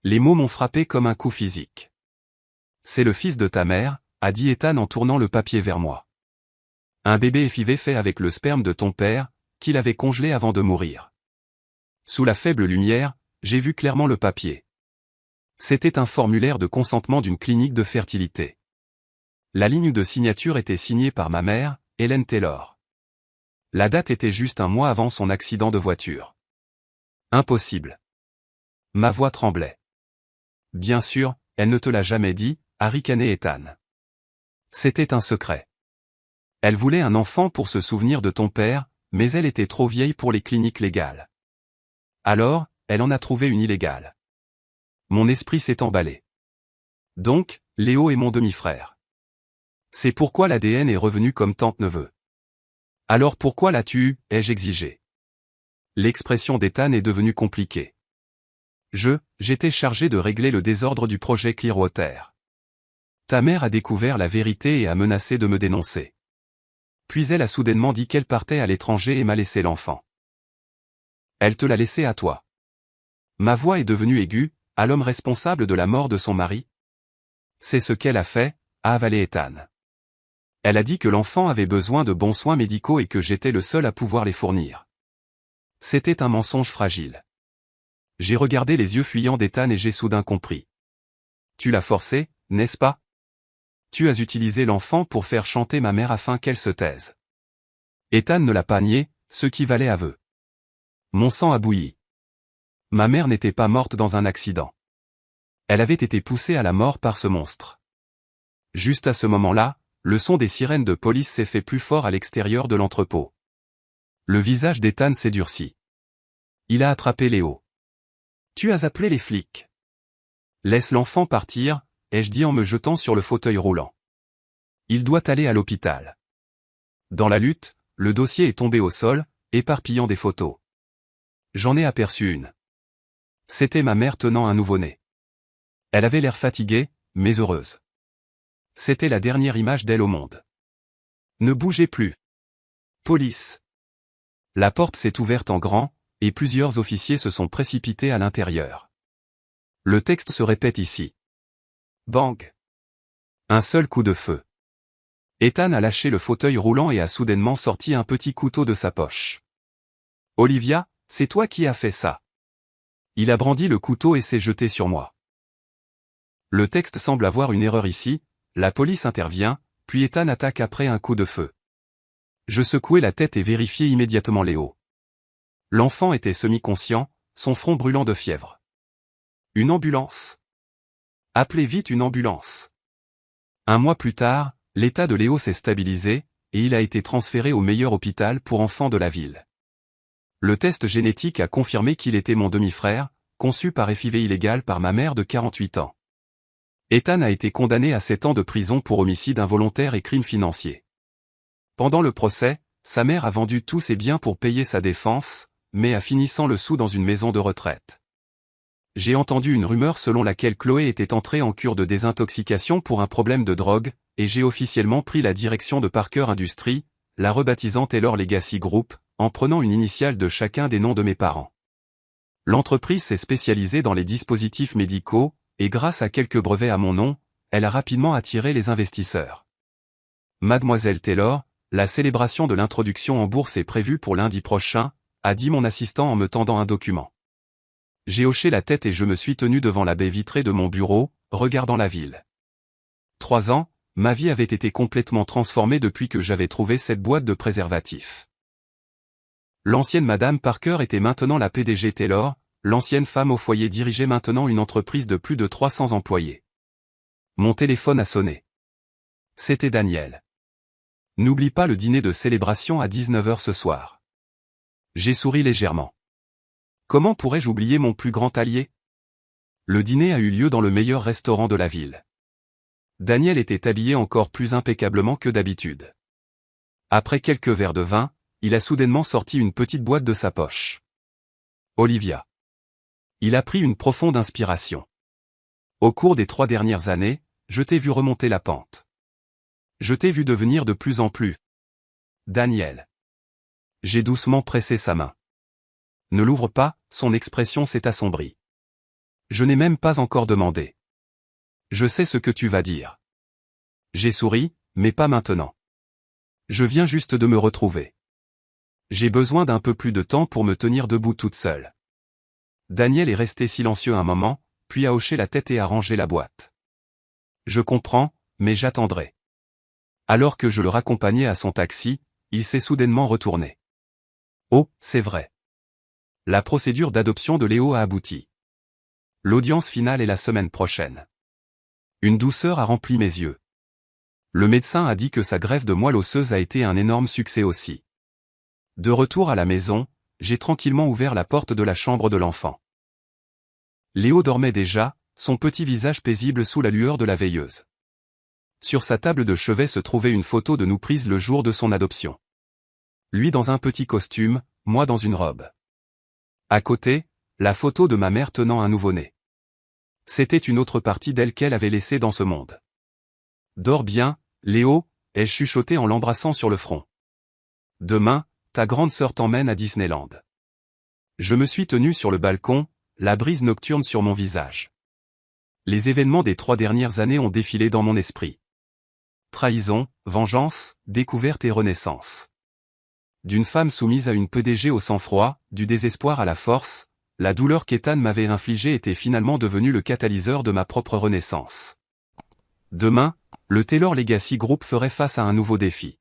Les mots m'ont frappé comme un coup physique. C'est le fils de ta mère, a dit Ethan en tournant le papier vers moi. Un bébé effivé fait avec le sperme de ton père, qu'il avait congelé avant de mourir. Sous la faible lumière, j'ai vu clairement le papier. C'était un formulaire de consentement d'une clinique de fertilité. La ligne de signature était signée par ma mère, Hélène Taylor. La date était juste un mois avant son accident de voiture. Impossible. Ma voix tremblait. Bien sûr, elle ne te l'a jamais dit, a ricané Ethan. C'était un secret. Elle voulait un enfant pour se souvenir de ton père, mais elle était trop vieille pour les cliniques légales. Alors, elle en a trouvé une illégale. Mon esprit s'est emballé. Donc, Léo est mon demi-frère. C'est pourquoi l'ADN est revenu comme tante-neveu. Alors pourquoi l'as-tu, ai-je exigé. L'expression d'Ethan est devenue compliquée. J'étais chargé de régler le désordre du projet Clearwater. Ta mère a découvert la vérité et a menacé de me dénoncer. Puis elle a soudainement dit qu'elle partait à l'étranger et m'a laissé l'enfant. Elle te l'a laissé à toi. Ma voix est devenue aiguë, à l'homme responsable de la mort de son mari. C'est ce qu'elle a fait, a avalé Ethan. Elle a dit que l'enfant avait besoin de bons soins médicaux et que j'étais le seul à pouvoir les fournir. C'était un mensonge fragile. J'ai regardé les yeux fuyants d'Ethan et j'ai soudain compris. Tu l'as forcé, n'est-ce pas? Tu as utilisé l'enfant pour faire chanter ma mère afin qu'elle se taise. Ethan ne l'a pas nié, ce qui valait aveu. Mon sang a bouilli. Ma mère n'était pas morte dans un accident. Elle avait été poussée à la mort par ce monstre. Juste à ce moment-là, le son des sirènes de police s'est fait plus fort à l'extérieur de l'entrepôt. Le visage d'Ethan s'est durci. Il a attrapé Léo. Tu as appelé les flics. Laisse l'enfant partir, ai-je dit en me jetant sur le fauteuil roulant. Il doit aller à l'hôpital. Dans la lutte, le dossier est tombé au sol, éparpillant des photos. J'en ai aperçu une. C'était ma mère tenant un nouveau-né. Elle avait l'air fatiguée, mais heureuse. C'était la dernière image d'elle au monde. Ne bougez plus. Police. La porte s'est ouverte en grand, et plusieurs officiers se sont précipités à l'intérieur. Le texte se répète ici. Bang. Un seul coup de feu. Ethan a lâché le fauteuil roulant et a soudainement sorti un petit couteau de sa poche. Olivia, c'est toi qui as fait ça. Il a brandi le couteau et s'est jeté sur moi. Le texte semble avoir une erreur ici. La police intervient, puis Ethan attaque après un coup de feu. Je secouai la tête et vérifiai immédiatement Léo. L'enfant était semi-conscient, son front brûlant de fièvre. Une ambulance. Appelez vite une ambulance. Un mois plus tard, l'état de Léo s'est stabilisé, et il a été transféré au meilleur hôpital pour enfants de la ville. Le test génétique a confirmé qu'il était mon demi-frère, conçu par FIV illégal par ma mère de 48 ans. Ethan a été condamné à 7 ans de prison pour homicide involontaire et crimes financiers. Pendant le procès, sa mère a vendu tous ses biens pour payer sa défense, mais a fini sans le sou dans une maison de retraite. j'ai entendu une rumeur selon laquelle Chloé était entrée en cure de désintoxication pour un problème de drogue, et j'ai officiellement pris la direction de Parker Industries, la rebaptisant Taylor Legacy Group, en prenant une initiale de chacun des noms de mes parents. L'entreprise s'est spécialisée dans les dispositifs médicaux, et grâce à quelques brevets à mon nom, elle a rapidement attiré les investisseurs. Mademoiselle Taylor, la célébration de l'introduction en bourse est prévue pour lundi prochain, a dit mon assistant en me tendant un document. J'ai hoché la tête et je me suis tenu devant la baie vitrée de mon bureau, regardant la ville. 3 ans, ma vie avait été complètement transformée depuis que j'avais trouvé cette boîte de préservatifs. L'ancienne Madame Parker était maintenant la PDG Taylor, l'ancienne femme au foyer dirigeait maintenant une entreprise de plus de 300 employés. Mon téléphone a sonné. C'était Daniel. N'oublie pas le dîner de célébration à 19h ce soir. J'ai souri légèrement. Comment pourrais-je oublier mon plus grand allié? Le dîner a eu lieu dans le meilleur restaurant de la ville. Daniel était habillé encore plus impeccablement que d'habitude. Après quelques verres de vin, il a soudainement sorti une petite boîte de sa poche. Olivia. Il a pris une profonde inspiration. Au cours des 3 dernières années, je t'ai vu remonter la pente. Je t'ai vu devenir de plus en plus. Daniel. J'ai doucement pressé sa main. Ne l'ouvre pas, son expression s'est assombrie. Je n'ai même pas encore demandé. Je sais ce que tu vas dire. J'ai souri, mais pas maintenant. Je viens juste de me retrouver. J'ai besoin d'un peu plus de temps pour me tenir debout toute seule. Daniel est resté silencieux un moment, puis a hoché la tête et a rangé la boîte. Je comprends, mais j'attendrai. Alors que je le raccompagnais à son taxi, il s'est soudainement retourné. Oh, c'est vrai. La procédure d'adoption de Léo a abouti. L'audience finale est la semaine prochaine. Une douceur a rempli mes yeux. Le médecin a dit que sa greffe de moelle osseuse a été un énorme succès aussi. De retour à la maison, j'ai tranquillement ouvert la porte de la chambre de l'enfant. Léo dormait déjà, son petit visage paisible sous la lueur de la veilleuse. Sur sa table de chevet se trouvait une photo de nous prise le jour de son adoption. Lui dans un petit costume, moi dans une robe. À côté, la photo de ma mère tenant un nouveau-né. C'était une autre partie d'elle qu'elle avait laissée dans ce monde. Dors bien, Léo, ai-je chuchoté en l'embrassant sur le front. Demain, ta grande sœur t'emmène à Disneyland. Je me suis tenu sur le balcon, la brise nocturne sur mon visage. Les événements des 3 dernières années ont défilé dans mon esprit. Trahison, vengeance, découverte et renaissance. D'une femme soumise à une PDG au sang-froid, du désespoir à la force, la douleur qu'Ethan m'avait infligée était finalement devenue le catalyseur de ma propre renaissance. Demain, le Taylor Legacy Group ferait face à un nouveau défi.